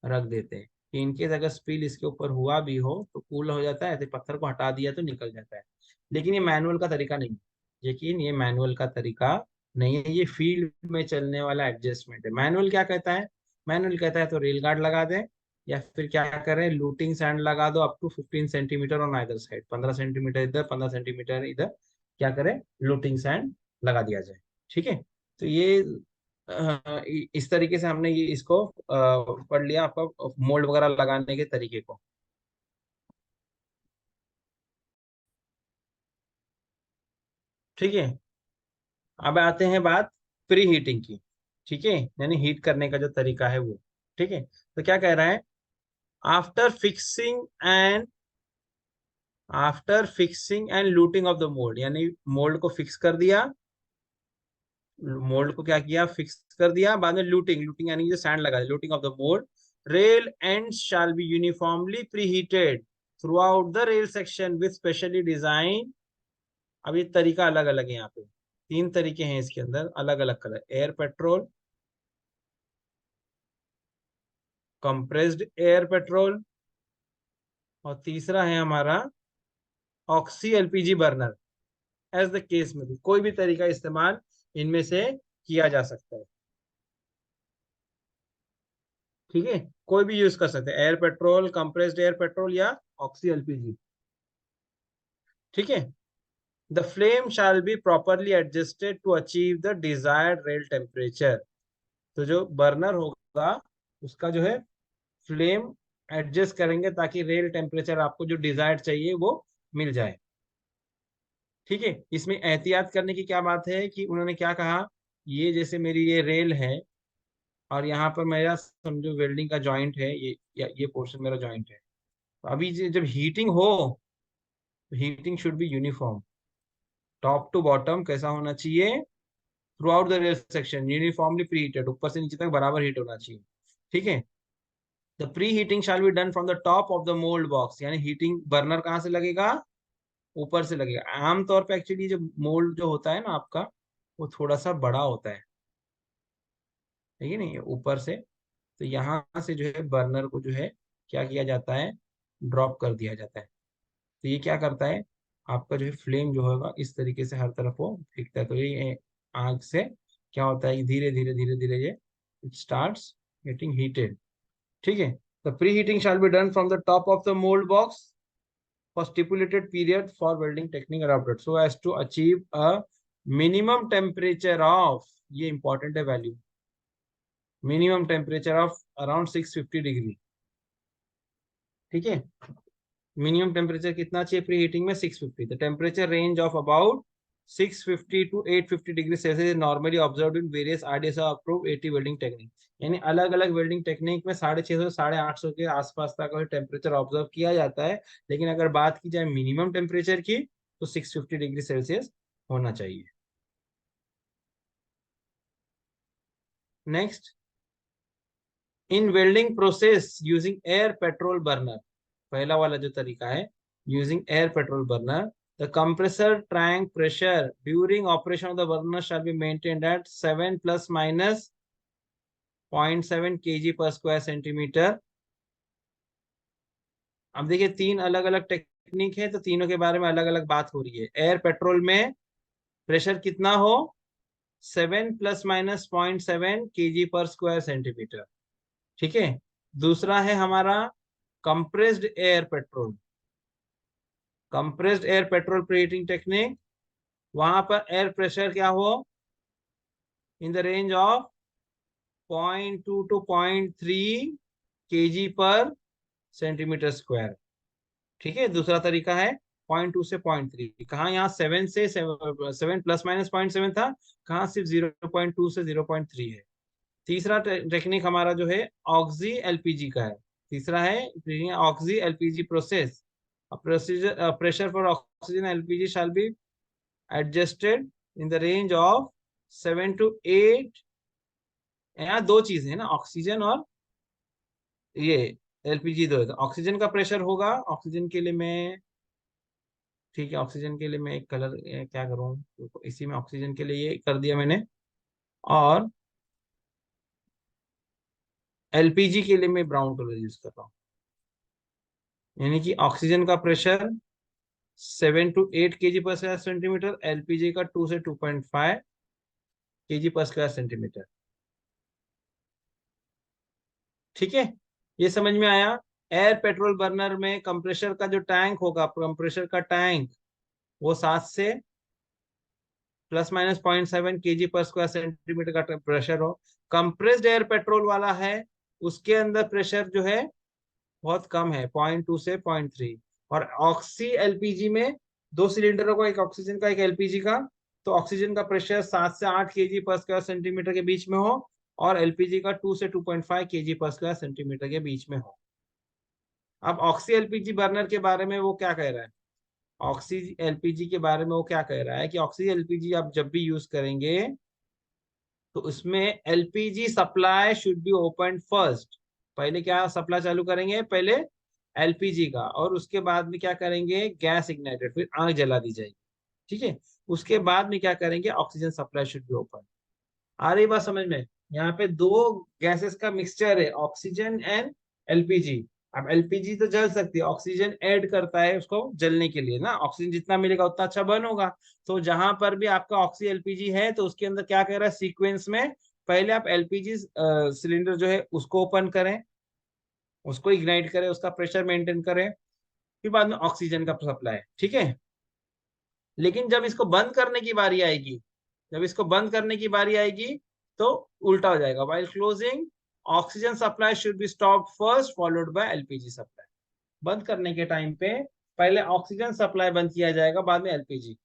रख देते हैं कि इनकेस अगर स्पिल इसके ऊपर हुआ भी हो तो कूल हो जाता है, तो पत्थर को हटा दिया तो निकल जाता है। लेकिन ये मैनुअल का तरीका नहीं है, लेकिन ये मैनुअल का तरीका नहीं है, ये फील्ड में चलने वाला एडजस्टमेंट है। मैनुअल क्या कहता है, मैनुअल कहता है तो रेल गार्ड लगा दें, या फिर क्या करें, लूटिंग सैंड लगा दो up to 15 centimetre on either side, 15 centimetre इधर, 15 सेंटीमीटर इधर, क्या करें, लूटिंग सैंड लगा दिया जाए। ठीक है, तो ये इस तरीके से हमने ये इसको पढ़ लिया, आपका मोल्ड वगैरह लगाने के तरीके को। ठीक है, अब आते हैं बात प्री हीटिंग की। ठीक है, यानी हीट करने का जो तरीका है वो। ठीक है, तो क्या कह रहा है, after fixing and looting of the mould, यानी मोल्ड को फिक्स कर दिया, मोल्ड को क्या किया, फिक्स कर दिया, बाद में लूटिंग, लूटिंग यानी जो सैंड लगा, luting of the mould, rail end shall be uniformly preheated throughout the rail section with specially design. अब ये तरीका अलग अलग है, यहाँ पे तीन तरीके हैं इसके अंदर, अलग अलग colour, air petrol, compressed air petrol, और तीसरा है हमारा oxy LPG burner. As the case में भी कोई भी तरीका इस्तेमाल इनमें से किया जा सकता है। ठीक है, कोई भी यूज कर सकते हैं, air petrol, compressed air petrol या ऑक्सी एलपीजी। ठीक है, the flame shall be properly adjusted to achieve the desired rail temperature. तो जो बर्नर होगा उसका जो है फ्लेम एडजस्ट करेंगे ताकि रेल टेम्परेचर आपको जो डिजायर्ड चाहिए वो मिल जाए। ठीक है, इसमें एहतियात करने की क्या बात है कि उन्होंने क्या कहा, ये जैसे मेरी ये रेल है और यहाँ पर मेरा समझो वेल्डिंग का जॉइंट है, ये पोर्शन मेरा जॉइंट है। तो अभी जब हीटिंग हो, heating should be uniform, top to bottom कैसा होना चाहिए, throughout the rail section uniformly pre heated, ऊपर से नीचे तक बराबर हीट होना चाहिए। ठीक है, the pre heating shall be done from the top of the mould box, यानी हीटिंग बर्नर कहाँ से लगेगा, ऊपर से लगेगा। आमतौर पे एक्चुअली जो मोल्ड जो होता है ना आपका, वो थोड़ा सा बड़ा होता है, ठीक है नहीं, ऊपर से। तो यहाँ से जो है बर्नर को जो है क्या किया जाता है, ड्रॉप कर दिया जाता है। तो ये क्या करता है, आपका जो है फ्लेम जो होगा इस तरीके से हर तरफ वो फेंकता है। तो ये आग से क्या होता है, धीरे धीरे धीरे धीरे ये इट स्टार्ट्स गेटिंग हीटेड। ठीक है, the pre heating shall be done from the top of the mould box for stipulated period for welding technique adopted so as to achieve a minimum temperature of, ये important है value, minimum temperature of around 650 degree. ठीक है, minimum temperature कितना चाहिए pre heating में, 650। The temperature range of about 650 to 850 degree Celsius normally observed in various IDs approved 80 welding technique. यानी अलग अलग वेल्डिंग टेक्निक में 650 से 850 के आसपास तक टेम्परेचर ऑब्जर्व किया जाता है। लेकिन अगर बात की जाए मिनिमम टेम्परेचर की तो 650 डिग्री सेल्सियस होना चाहिए। नेक्स्ट, इन welding process using air petrol burner, पहला वाला जो तरीका है using air petrol burner, the compressor tank pressure during operation of the burner shall be maintained eight 7 plus minus 0.7 kg पर स्क्वायर सेंटीमीटर। अब देखिए तीन अलग अलग टेक्निक है, तो तीनों के बारे में अलग अलग बात हो रही है। एयर पेट्रोल में प्रेशर कितना हो, 7 प्लस माइनस 0.7 kg पर स्क्वायर सेंटीमीटर। ठीक है, दूसरा है हमारा compressed air petrol, compressed air petrol preheating technique, वहां पर एयर प्रेशर क्या हो, in the range of 0.2 to 0.3 kg पर सेंटीमीटर स्क्वायर। ठीक है, दूसरा तरीका है 0.2 से 0.3, कहा यहाँ 7 से 7 प्लस माइनस 0.7 था, कहाँ सिर्फ 0.2 से 0.3 है। तीसरा टेक्निक हमारा जो है ऑक्सी एलपीजी का है, तीसरा है oxy LPG process. Procedure pressure for oxygen LPG shall be adjusted in the range of 7 to 8। यहाँ दो चीजें हैं ना, ऑक्सीजन और ये एलपीजी दो है। तो ऑक्सीजन का प्रेशर होगा, ऑक्सीजन के लिए मैं, ठीक है ऑक्सीजन के लिए मैं एक कलर क्या करूँ, तो इसी में ऑक्सीजन के लिए ये कर दिया मैंने। और एलपीजी के लिए मैं ब्राउन कलर यूज कर रहा हूँ। यानी कि ऑक्सीजन का प्रेशर 7 to 8 kg पर स्क्वायर सेंटीमीटर, एलपीजी का 2 से 2.5 kg पर स्क्वायर सेंटीमीटर। ठीक है, ये समझ में आया। एयर पेट्रोल बर्नर में कंप्रेसर का जो टैंक होगा, कंप्रेसर का टैंक वो 7 से प्लस माइनस 0.7 kg पर स्क्वायर सेंटीमीटर का प्रेशर हो। कंप्रेस्ड एयर पेट्रोल वाला है, उसके अंदर प्रेशर जो है बहुत कम है, 0.2 से 0.3। और ऑक्सी एलपीजी में दो सिलेंडरों का, एक ऑक्सीजन का एक एलपीजी का, तो ऑक्सीजन का प्रेशर 7 से 8 kg पर स्क्वायर सेंटीमीटर के बीच में हो और एलपीजी का 2 से 2.5 kg पर स्क्वायर सेंटीमीटर के बीच में हो। अब ऑक्सी एलपीजी बर्नर के बारे में वो क्या कह रहा है, ऑक्सी एलपीजी के बारे में वो क्या कह रहा है कि ऑक्सी एलपीजी आप जब भी यूज करेंगे तो उसमें LPG supply should be open first. पहले क्या सप्लाई चालू करेंगे, पहले एलपीजी का, और उसके बाद में क्या करेंगे, गैस इग्नाइटेड, फिर आग जला दी जाएगी। ठीक है, उसके बाद में क्या करेंगे, oxygen supply should be open. आ रही बात समझ में, यहाँ पे दो गैसेस का मिक्सचर है, ऑक्सीजन एंड एलपीजी। अब एलपीजी तो जल सकती है, ऑक्सीजन ऐड करता है उसको जलने के लिए ना, ऑक्सीजन जितना मिलेगा उतना अच्छा बर्न होगा। तो जहां पर भी आपका ऑक्सी एलपीजी है तो उसके अंदर क्या कह रहा है सीक्वेंस में, पहले आप एलपीजी सिलेंडर जो है उसको ओपन करें, उसको इग्नाइट करें, उसका प्रेशर मेंटेन करें, फिर बाद में ऑक्सीजन का सप्लाई, ठीक है। लेकिन जब इसको बंद करने की बारी आएगी, जब इसको बंद करने की बारी आएगी तो उल्टा हो जाएगा, while closing oxygen supply should be stop first followed by LPG supply. बंद करने के टाइम पे पहले ऑक्सीजन सप्लाई बंद किया जाएगा, बाद में एलपीजी,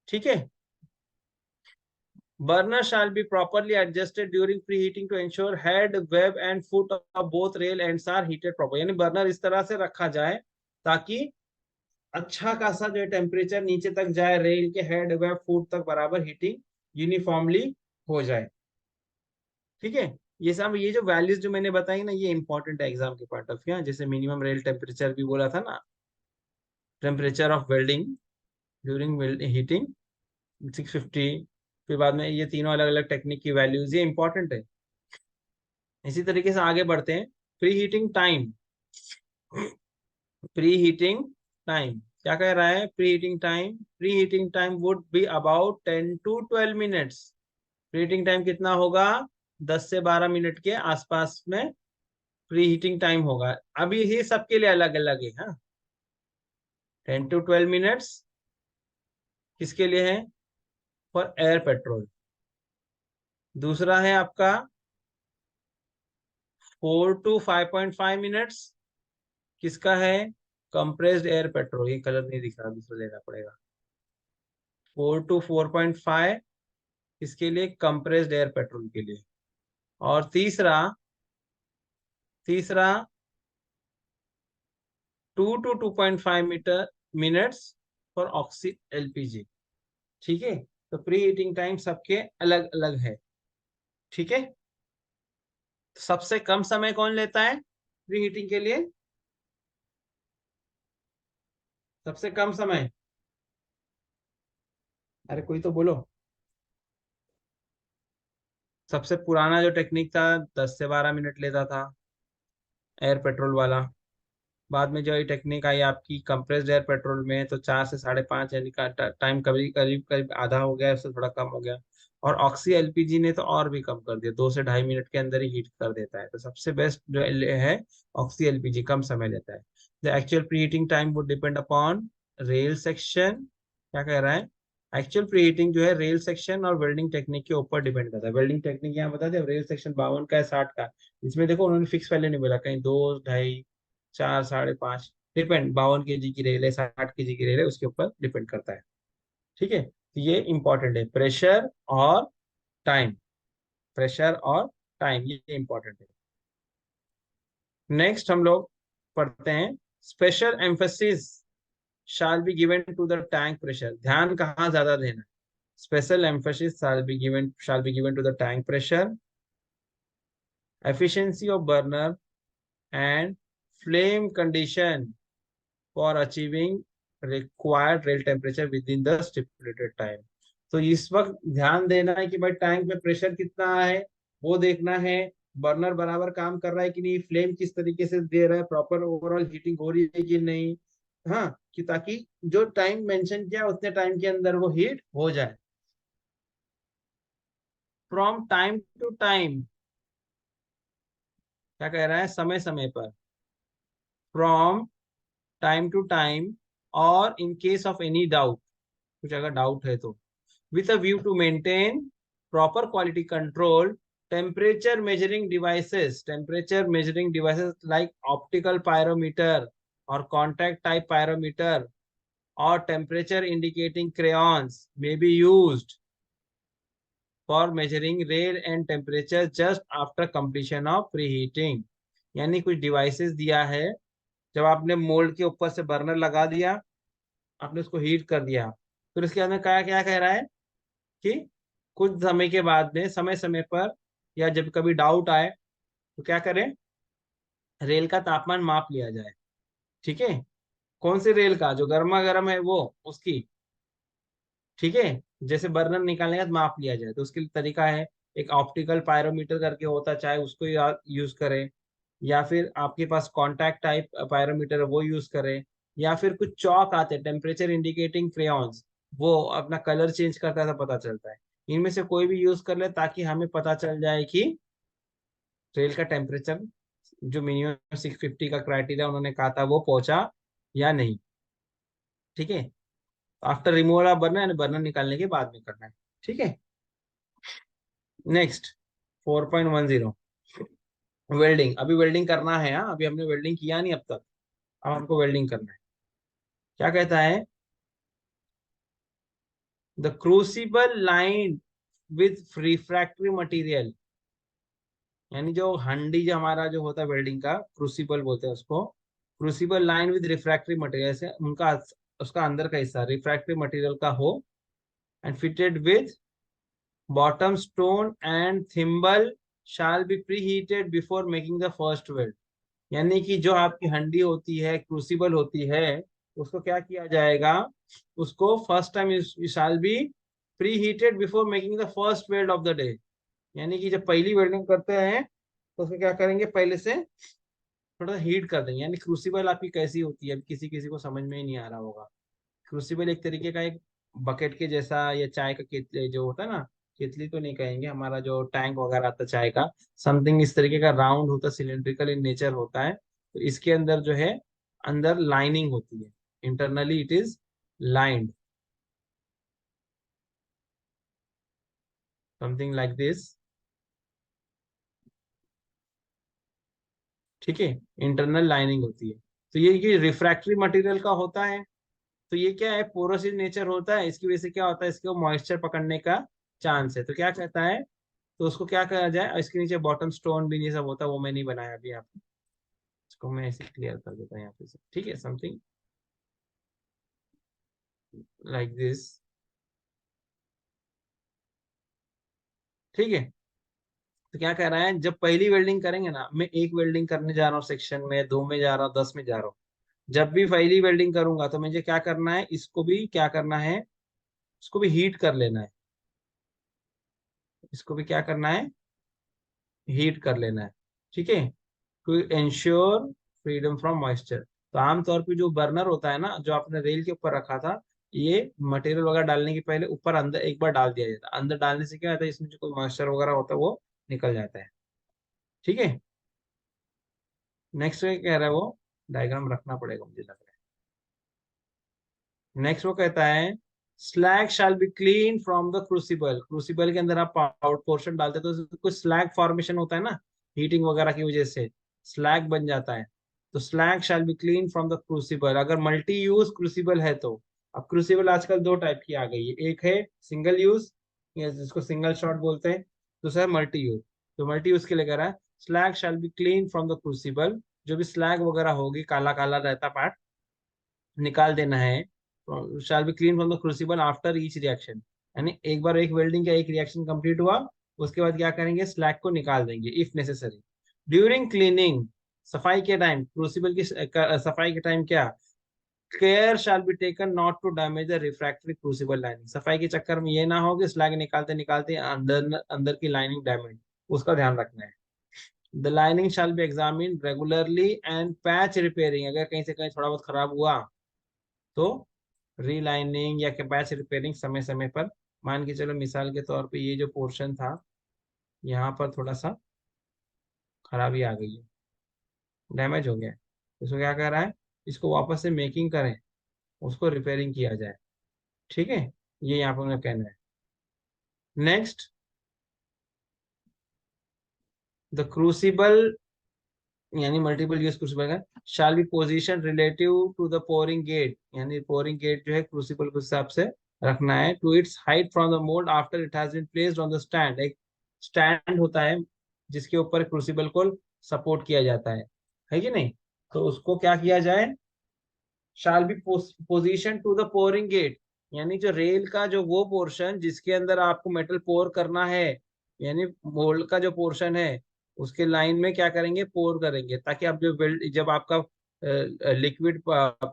ठीक है। Burner shall be properly adjusted during preheating to ensure head, web and foot of both rail ends are heated properly। यानी बर्नर इस तरह से रखा जाए ताकि अच्छा खासा जो टेम्परेचर नीचे तक जाए, रेल के हेड, वेब, फुट तक बराबर हीटिंग यूनिफॉर्मली हो जाए, ठीक है। ये सब, ये जो वैल्यूज जो मैंने बताई ना, ये इंपॉर्टेंट है एग्जाम के पॉइंट ऑफ व्यू। जैसे मिनिमम रेल टेम्परेचर भी बोला था ना, temperature of welding during heating 650, फिर बाद में ये तीनों अलग अलग टेक्निक की वैल्यूज, ये इंपॉर्टेंट है। इसी तरीके से आगे बढ़ते हैं। Pre heating time, pre heating time क्या कह रहा है, pre heating time, pre heating time would be about 10 to 12 minutes. Pre heating time कितना होगा, 10 से 12 मिनट के आसपास में प्री हीटिंग टाइम होगा। अभी ये सबके लिए अलग अलग है, हाँ। 10 to 12 मिनट्स किसके लिए है, फॉर एयर पेट्रोल। दूसरा है आपका 4 to 5.5 मिनट्स, किसका है, कंप्रेस्ड एयर पेट्रोल। ये कलर नहीं दिख रहा, दूसरा लेना पड़ेगा। 4 to 4.5 इसके लिए कंप्रेस्ड एयर पेट्रोल के लिए। और तीसरा, तीसरा 2 to 2.5 minutes for oxy LPG, ठीक है। तो प्री हीटिंग टाइम सबके अलग अलग है, ठीक है। तो सबसे कम समय कौन लेता है प्री हीटिंग के लिए, सबसे कम समय, अरे कोई तो बोलो। सबसे पुराना जो टेक्निक था 10 से 12 मिनट लेता था, एयर पेट्रोल वाला। बाद में जो ये टेक्निक आई आपकी कंप्रेस्ड एयर पेट्रोल में, तो 4 से 5.5, यानी का टाइम करीब करीब करीब आधा हो गया, उससे थोड़ा कम हो गया। और ऑक्सी एलपीजी ने तो और भी कम कर दिया, 2 से ढाई मिनट के अंदर ही हीट कर देता है। तो सबसे बेस्ट जो है ऑक्सी एलपीजी, कम समय लेता है। The actual pre heating time would depend upon rail section, क्या कह रहा है, एक्चुअल प्री हीटिंग जो है रेल सेक्शन और वेल्डिंग टेक्निक के ऊपर डिपेंड करता है। वेल्डिंग टेक्निक यहाँ बता दें, रेल सेक्शन 52 का है, 60 का। इसमें देखो उन्होंने फिक्स वैल्यू नहीं बोला, कहीं 2, 2.5, 4, 5.5, डिपेंड, 52 kg की रेल है, 60 kg की रेल है, उसके ऊपर डिपेंड करता है, ठीक है। तो ये इंपॉर्टेंट है, प्रेशर और टाइम, प्रेशर और टाइम, ये इंपॉर्टेंट है। नेक्स्ट हम लोग पढ़ते हैं, special emphasis shall be given to the tank pressure. ध्यान कहाँ ज्यादा देना है, special emphasis shall be given to the tank pressure, efficiency of burner and flame condition for achieving required rail temperature within the stipulated time। तो इस वक्त ध्यान देना है कि भाई टैंक में प्रेशर कितना है वो देखना है, बर्नर बराबर काम कर रहा है कि नहीं, फ्लेम किस तरीके से दे रहा है, प्रॉपर ओवरऑल हीटिंग हो रही है कि नहीं, हाँ, कि ताकि जो टाइम मेंशन किया उतने टाइम के अंदर वो हीट हो जाए। फ्रॉम टाइम टू टाइम, क्या कह रहा है, समय समय पर, फ्रॉम टाइम टू टाइम, और इन केस ऑफ एनी डाउट, कुछ अगर डाउट है तो, with a view to maintain proper quality control, temperature measuring devices like optical pyrometer or contact type pyrometer or temperature indicating crayons may be used for measuring rail and temperature just after completion of preheating। यानी कुछ devices दिया है, जब आपने mould के ऊपर से burner लगा दिया, आपने उसको हीट कर दिया, फिर उसके अंदर क्या क्या कह रहा है कि कुछ समय के बाद में, समय समय पर, या जब कभी डाउट आए तो क्या करें, रेल का तापमान माप लिया जाए, ठीक है। कौन सी रेल का, जो गर्मा गर्म है वो, उसकी, ठीक है। जैसे बर्नर निकालने का माप लिया जाए तो उसके लिए तरीका है, एक ऑप्टिकल पायरोमीटर करके होता है, चाहे उसको यूज करें, या फिर आपके पास कॉन्टैक्ट टाइप पायरोमीटर है वो यूज करें, या फिर कुछ चौक आते हैं टेम्परेचर इंडिकेटिंग क्रेयॉन्स, वो अपना कलर चेंज करता है तो पता चलता है। इनमें से कोई भी यूज कर ले ताकि हमें पता चल जाए कि ट्रेल का टेम्परेचर जो मिनिमम 650 का क्राइटेरिया उन्होंने कहा था वो पहुंचा या नहीं। ठीक है, आफ्टर रिमूवल ऑफ बर्नर, यानी बर्नर निकालने के बाद में करना है। ठीक है, नेक्स्ट 4.10 वेल्डिंग। अभी वेल्डिंग करना है, हाँ अभी हमने वेल्डिंग किया नहीं अब तक, अब हमको वेल्डिंग करना है। क्या कहता है, the crucible line with refractory material, यानी जो हंडी जो हमारा जो होता है वेल्डिंग का, क्रूसिबल बोलते हैं उसको, crucible line with refractory material से उनका उसका अंदर का हिस्सा रिफ्रैक्टरी मटेरियल का हो, and fitted with bottom stone and thimble shall be pre heated before making the first weld. यानी कि जो आपकी हंडी होती है, क्रूसिबल होती है, उसको क्या किया जाएगा, उसको first time shall be pre heated before making the first weld of the day. यानी कि जब पहली वेल्डिंग करते हैं तो उसको क्या करेंगे, पहले से थोड़ा हीट कर देंगे। यानी क्रूसिबल आपकी कैसी होती है, अभी किसी किसी को समझ में ही नहीं आ रहा होगा। क्रूसिबल एक तरीके का एक बकेट के जैसा, या चाय का केतली जो होता है ना, केतली तो नहीं कहेंगे, हमारा जो टैंक वगैरह आता है चाय का, समथिंग इस तरीके का राउंड होता है, सिलेंड्रिकल इन नेचर होता है। तो इसके अंदर जो है, अंदर लाइनिंग होती है, internally it is lined, something like this. ठीक है, इंटरनल लाइनिंग होती है। तो ये रिफ्रैक्टरी मटेरियल का होता है। तो ये क्या है, पोरस इन नेचर होता है, इसकी वजह से क्या होता है, इसको मॉइस्चर पकड़ने का चांस है। तो क्या कहता है, तो उसको क्या कहा जाए, इसके नीचे बॉटम स्टोन भी ये सब होता है, वो मैं नहीं बनाया अभी आपको, इसको मैं ऐसे क्लियर कर देता हूँ यहाँ पे से। ठीक है, समथिंग लाइक दिस। ठीक है, तो क्या कह रहा है, जब पहली वेल्डिंग करेंगे ना, मैं एक वेल्डिंग करने जा रहा हूँ सेक्शन में, दो में जा रहा हूँ, 10 में जा रहा हूँ, जब भी पहली वेल्डिंग करूंगा तो मुझे क्या करना है, इसको भी क्या करना है, इसको भी हीट कर लेना है, इसको भी क्या करना है, हीट कर लेना है। ठीक है, to ensure freedom from moisture. तो आमतौर पे जो बर्नर होता है ना, जो आपने रेल के ऊपर रखा था, ये मटेरियल वगैरह डालने के पहले ऊपर अंदर एक बार डाल दिया जाता है। अंदर डालने से क्या होता है, इसमें जो कोई मॉइस्चर वगैरह होता है वो निकल जाता है। ठीक है, नेक्स्ट क्या कह रहा है वो, डायग्राम रखना पड़ेगा मुझे लग रहा है। नेक्स्ट वो कहता है, slag shall be clean from the crucible. Crucible के अंदर आप आउट पोर्शन डालते हैं तो कुछ स्लैग फॉर्मेशन होता है ना, हीटिंग वगैरह की वजह से स्लैग बन जाता है। तो slag shall be clean from the crucible, अगर मल्टी यूज क्रूसिबल है तो। अब क्रूसिबल आजकल दो टाइप की आ गई है, एक है सिंगल यूज, जिसको सिंगल शॉट बोलते हैं, दूसरा है मल्टी यूज। तो मल्टी यूज के लिए कह रहा है, slag shall be clean from the crucible, जो भी स्लैग वगैरह होगी, काला काला रहता पार्ट निकाल देना है। Shall be clean from the crucible after each reaction, यानी एक बार एक वेल्डिंग का एक रिएक्शन कंप्लीट हुआ, उसके बाद क्या करेंगे, स्लैग को निकाल देंगे इफ नेसेसरी। ड्यूरिंग क्लीनिंग, सफाई के टाइम, क्रूसिबल की सफाई के टाइम क्या, care shall be taken not to damage the refractory crucible lining. सफाई के चक्कर में ये ना हो कि स्लैग निकालते निकालते अंदर अंदर की लाइनिंग डैमेज, उसका ध्यान रखना है। The lining shall be examine regularly and patch repairing, अगर कहीं से कहीं थोड़ा बहुत खराब हुआ तो रीलाइनिंग या कैपेसिटी रिपेयरिंग समय समय पर। मान के चलो मिसाल के तौर पे ये जो पोर्शन था, यहाँ पर थोड़ा सा खराबी आ गई है, डैमेज हो गया है, इसको क्या कह रहा है, इसको वापस से मेकिंग करें, उसको रिपेयरिंग किया जाए। ठीक है, ये यहाँ पर उन्हें कहना है। नेक्स्ट, द क्रूसिबल, यानी मल्टीपल यूज क्रूसिबल है, shall be position relative to the pouring gate, यानी पोरिंग गेट जो है क्रूसिबल के हिसाब से रखना है, to its height from the mould after it has been placed on the stand. एक स्टैंड होता है जिसके ऊपर क्रूसिबल को सपोर्ट किया जाता है कि नहीं। तो उसको क्या किया जाए, shall be position to the pouring gate, यानी जो रेल का जो वो पोर्शन जिसके अंदर आपको मेटल पोर करना है, यानी मोल्ड का जो पोर्शन है, उसके लाइन में क्या करेंगे, पोर करेंगे, ताकि आप जो वेल्ड, जब आपका लिक्विड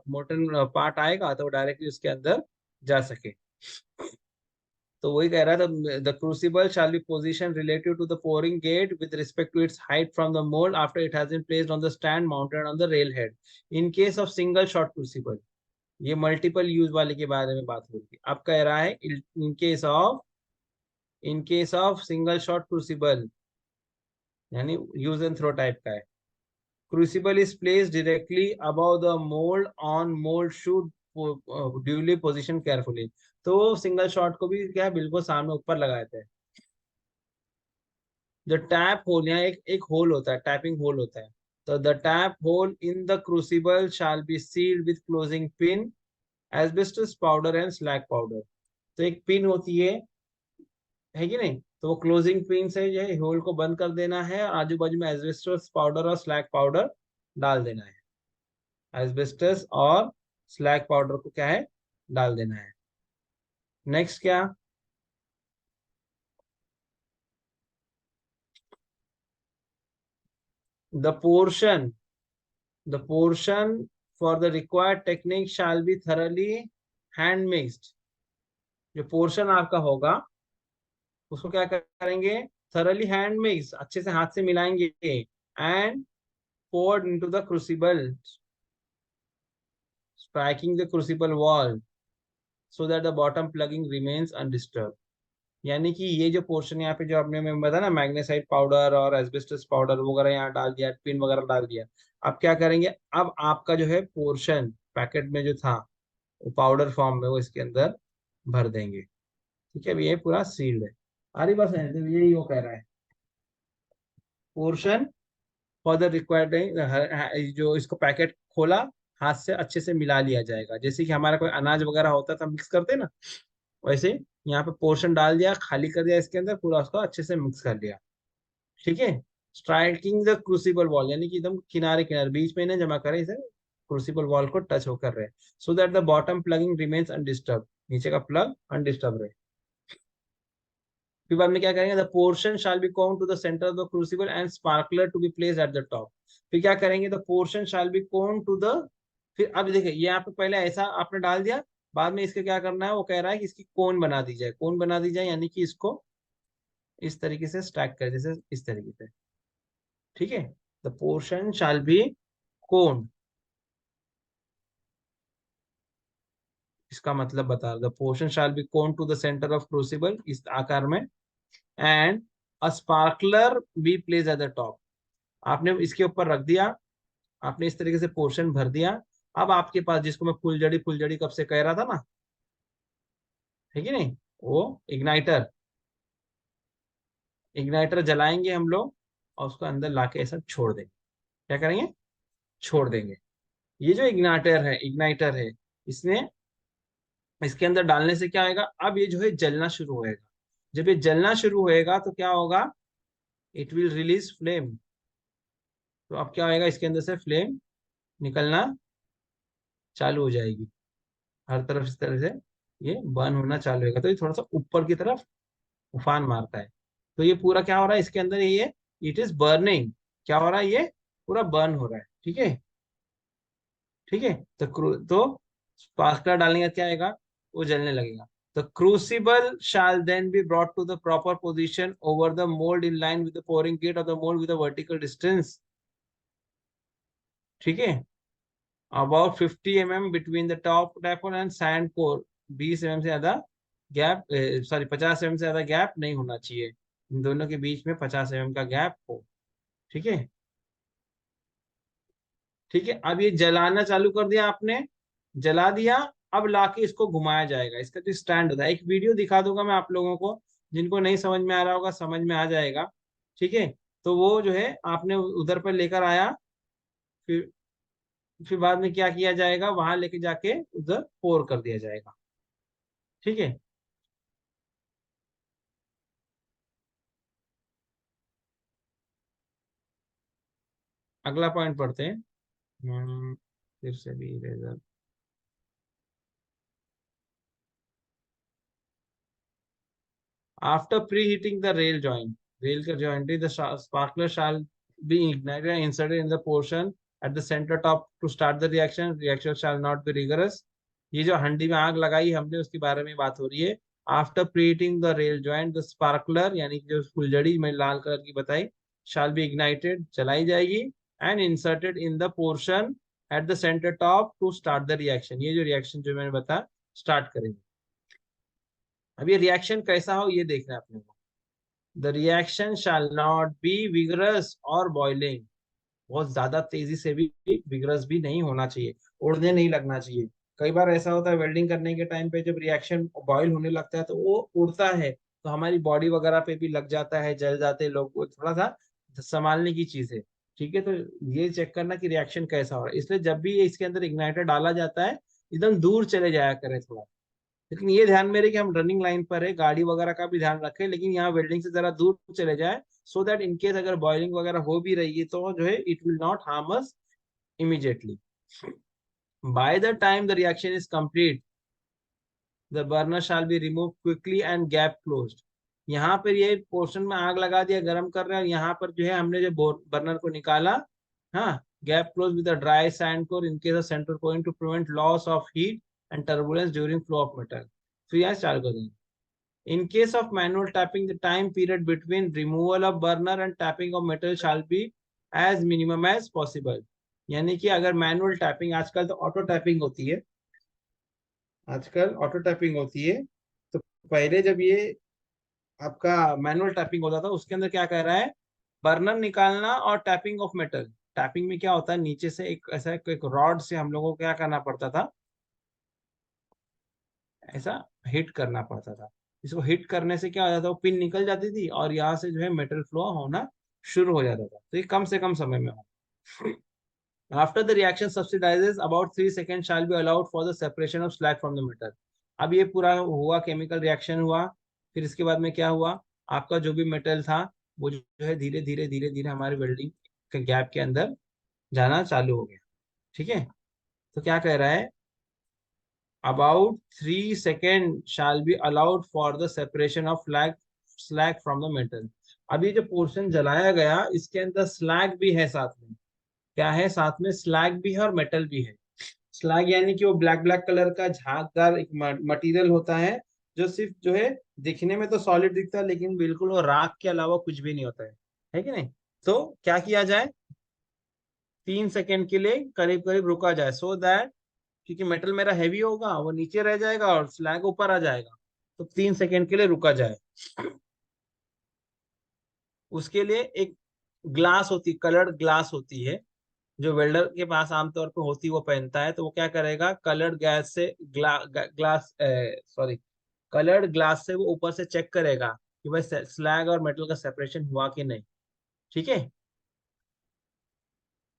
मोटन पार्ट आएगा तो डायरेक्टली उसके अंदर जा सके। तो वही कह रहा था, the crucible shall be position relative to the pouring gate with respect to its height from the mould after it has been placed on the stand mounted on the rail head in case of single shot crucible. ये multiple use वाले के बारे में बात हो रही है। अब कह रहा है in case of single shot crucible, यानी यूज एंड थ्रो टाइप का है। Crucible is place directly above the mould on mould should duly position carefully. तो सिंगल शॉट को भी क्या है, बिल्कुल सामने ऊपर लगाए थे। जो टैप होल, यहाँ एक होल होता है, टैपिंग होल होता है। तो the tap hole in the crucible shall be sealed with closing pin, asbestos powder and slag powder. तो एक पिन होती है कि नहीं, तो वो क्लोजिंग पिन से जो है होल को बंद कर देना है, और आजू बाजू में एस्बेस्टस पाउडर और स्लैग पाउडर डाल देना है। एस्बेस्टस और स्लैग पाउडर को क्या है, डाल देना है। नेक्स्ट क्या, the portion the portion for the required technique shall be thoroughly hand mixed. जो पोर्शन आपका होगा उसको क्या करेंगे, थरली हैंड मिक्स, अच्छे से हाथ से मिलाएंगे, and poured into the crucible, striking the crucible wall so that the bottom plugging remains undisturbed। यानी कि ये जो पोर्शन यहाँ पे जो आपने मैं बताया ना, मैग्नेसाइट पाउडर और एस्बेस्टस पाउडर वगैरह यहाँ डाल दिया, पिन वगैरह डाल दिया। अब क्या करेंगे, अब आपका जो है पोर्शन पैकेट में जो था वो पाउडर फॉर्म में वो इसके अंदर भर देंगे। ठीक है, अब ये पूरा सील्ड है। अरे बस है, तो यही वो कह रहा है, पोर्शन फॉर द रिक्वायर्ड, जो इसको पैकेट खोला, हाथ से अच्छे से मिला लिया जाएगा, जैसे कि हमारा कोई अनाज वगैरह होता था मिक्स करते ना, वैसे यहाँ पे पोर्शन डाल दिया, खाली कर दिया, इसके अंदर पूरा उसको अच्छे से मिक्स कर लिया। ठीक है, स्ट्राइकिंग द क्रूसिबल वॉल, यानी कि एकदम किनारे किनारे, बीच में ना जमा करें इसे, क्रूसिबल वॉल को टच होकर रहे, so that the bottom plugging remains undisturb, नीचे का प्लग अनडिस्टर्ब रहे। फिर बाद में क्या करेंगे, the portion shall be cone to the centre of the crucible and sparkler to be placed at the top. फिर क्या करेंगे, the portion shall be cone to the, फिर अब देखिए ये यहाँ पे पहले ऐसा आपने डाल दिया, बाद में इसके क्या करना है, वो कह रहा है कि इसकी कोन बना दी जाए, कोन बना दी जाए, यानी कि इसको इस तरीके से स्टैक कर, जैसे इस तरीके से। ठीक है, the portion shall be cone, इसका मतलब बता रहा, the portion shall be cone to the centre of crucible, इस आकार में, and a sparkler be place at the top. आपने इसके ऊपर रख दिया, आपने इस तरीके से पोर्शन भर दिया। अब आपके पास, जिसको मैं फुलझड़ी फुलझड़ी कब से कह रहा था ना, है कि नहीं, वो इग्नाइटर, इग्नाइटर जलाएंगे हम लोग, और उसको अंदर लाके ऐसा छोड़ देंगे। क्या करेंगे, छोड़ देंगे। ये जो इग्नाइटर है, इसने, इसके अंदर डालने से क्या होगा, अब ये जो है जलना शुरू होएगा। जब ये जलना शुरू होएगा तो क्या होगा, इट विल रिलीज फ्लेम। तो अब क्या होएगा, इसके अंदर से फ्लेम निकलना चालू हो जाएगी, हर तरफ इस तरह से ये बर्न होना चालू होगा। तो ये थोड़ा सा ऊपर की तरफ उफान मारता है। तो ये पूरा क्या हो रहा है इसके अंदर, ये इट इज बर्निंग, क्या हो रहा है, ये पूरा बर्न हो रहा है। ठीक है, ठीक है। तो स्पार्कलर डालने का क्या आएगा, वो जलने लगेगा। The crucible shall then be brought to the proper position over the mould in line with the pouring gate of the mould with vertical distance. ठीक है, about 50 mm between the top taper and sand core, 20 mm से ज्यादा gap, sorry 50 mm से ज्यादा gap नहीं होना चाहिए, इन दोनों के बीच में 50 mm का गैप हो। ठीक है, ठीक है। अब ये जलाना चालू कर दिया आपने, जला दिया। अब लाके इसको घुमाया जाएगा, इसका जो स्टैंड होता है, एक वीडियो दिखा दूंगा मैं आप लोगों को, जिनको नहीं समझ में आ रहा होगा समझ में आ जाएगा। ठीक है, तो वो जो है आपने उधर पर लेकर आया, फिर फिर बाद में क्या किया जाएगा, वहां लेके जाके उधर पोर कर दिया जाएगा। ठीक है, अगला पॉइंट पढ़ते हैं। फिर से भी eraser. After pre heating the rail joint, rail का joint, the sparkler shall be ignited and inserted in the portion at the centre top to start the reaction, reaction shall not be rigorous. ये जो हंडी में आग लगाई हमने उसके बारे में बात हो रही है। After preheating the rail joint the sparkler, यानी कि जो फुलझड़ी मैं लाल कलर की बताई, शाल बी इग्नाइटेड, जलाई जाएगी, and inserted in the portion at the centre top to start the reaction. ये जो रिएक्शन जो मैंने बताया स्टार्ट करेंगे। अब ये रिएक्शन कैसा हो ये देखना है अपने को। The reaction shall not be vigorous और बॉइलिंग, बहुत ज्यादा तेजी से भी विगरस भी नहीं होना चाहिए, उड़ने नहीं लगना चाहिए। कई बार ऐसा होता है वेल्डिंग करने के टाइम पे जब रिएक्शन बॉयल होने लगता है तो वो उड़ता है, तो हमारी बॉडी वगैरह पे भी लग जाता है, जल जाते हैं लोग, वो थोड़ा सा संभालने की चीज है। ठीक है, तो ये चेक करना कि रिएक्शन कैसा हो रहा है, इसलिए जब भी इसके अंदर इग्नाइटर डाला जाता है एकदम दूर चले जाया करें थोड़ा। लेकिन ये ध्यान में रहे कि हम रनिंग लाइन पर है, गाड़ी वगैरह का भी ध्यान रखें, लेकिन यहाँ वेल्डिंग से जरा दूर चले जाए, सो दैट इन केस अगर बॉइलिंग वगैरह हो भी रही है तो जो है it will not harm us immediately. By the time the reaction is complete, the burner shall be removed quickly and gap closed. यहाँ पर ये पोर्शन में आग लगा दिया, गर्म कर रहे हैं, और यहाँ पर जो है हमने जो बर्नर को निकाला, हाँ, gap close with dry sand core in case of centre point two prevent loss of heat and turbulence during flow of metal. फिर यहाँ चालू कर देंगे। In case of manual tapping, the time period between removal of burner and tapping of metal shall be as minimum as possible. यानी कि अगर manual tapping, आजकल तो ऑटो टैपिंग होती है, आजकल ऑटो टैपिंग होती है, तो पहले जब ये आपका मैनुअल टैपिंग होता था उसके अंदर क्या कह रहा है, बर्नर निकालना और टैपिंग ऑफ मेटल। टैपिंग में क्या होता है, नीचे से एक ऐसा एक रॉड से हम लोगों को क्या करना पड़ता था, ऐसा हिट करना पड़ता था। इसको हिट करने से क्या हो जाता था, वो पिन निकल जाती थी और यहाँ से जो है मेटल फ्लो होना शुरू हो जाता था, तो ये कम से कम समय में हो। After the reaction subsidises about 3 second shall be allowed for the separation of slag from the metal. अब ये पूरा हुआ, केमिकल रिएक्शन हुआ, फिर इसके बाद में क्या हुआ, आपका जो भी मेटल था वो जो है धीरे धीरे धीरे धीरे हमारे वेल्डिंग के गैप के अंदर जाना चालू हो गया। ठीक है, तो क्या कह रहा है, about 3 seconds shall be allowed for the separation of slag from the metal। अभी जो पोर्शन जलाया गया इसके अंदर स्लैग भी है साथ में, क्या है साथ में, स्लैग भी है और मेटल भी है। स्लैग यानी कि वो ब्लैक ब्लैक कलर का झागदार एक मटेरियल होता है, जो सिर्फ जो है दिखने में तो सॉलिड दिखता है लेकिन बिल्कुल वो राख के अलावा कुछ भी नहीं होता है कि नहीं। तो क्या किया जाए, 3 सेकेंड के लिए करीब करीब रुका जाए, सो दैट, क्योंकि मेटल मेरा हैवी होगा वो नीचे रह जाएगा और स्लैग ऊपर आ जाएगा, तो 3 सेकेंड के लिए रुका जाए। उसके लिए एक ग्लास होती, कलर्ड ग्लास होती है, जो वेल्डर के पास आमतौर पर होती है वो पहनता है, तो वो क्या करेगा, कलर्ड गैस से ग्लास सॉरी कलर्ड ग्लास से वो ऊपर से चेक करेगा कि भाई स्लैग और मेटल का सेपरेशन हुआ कि नहीं। ठीक है,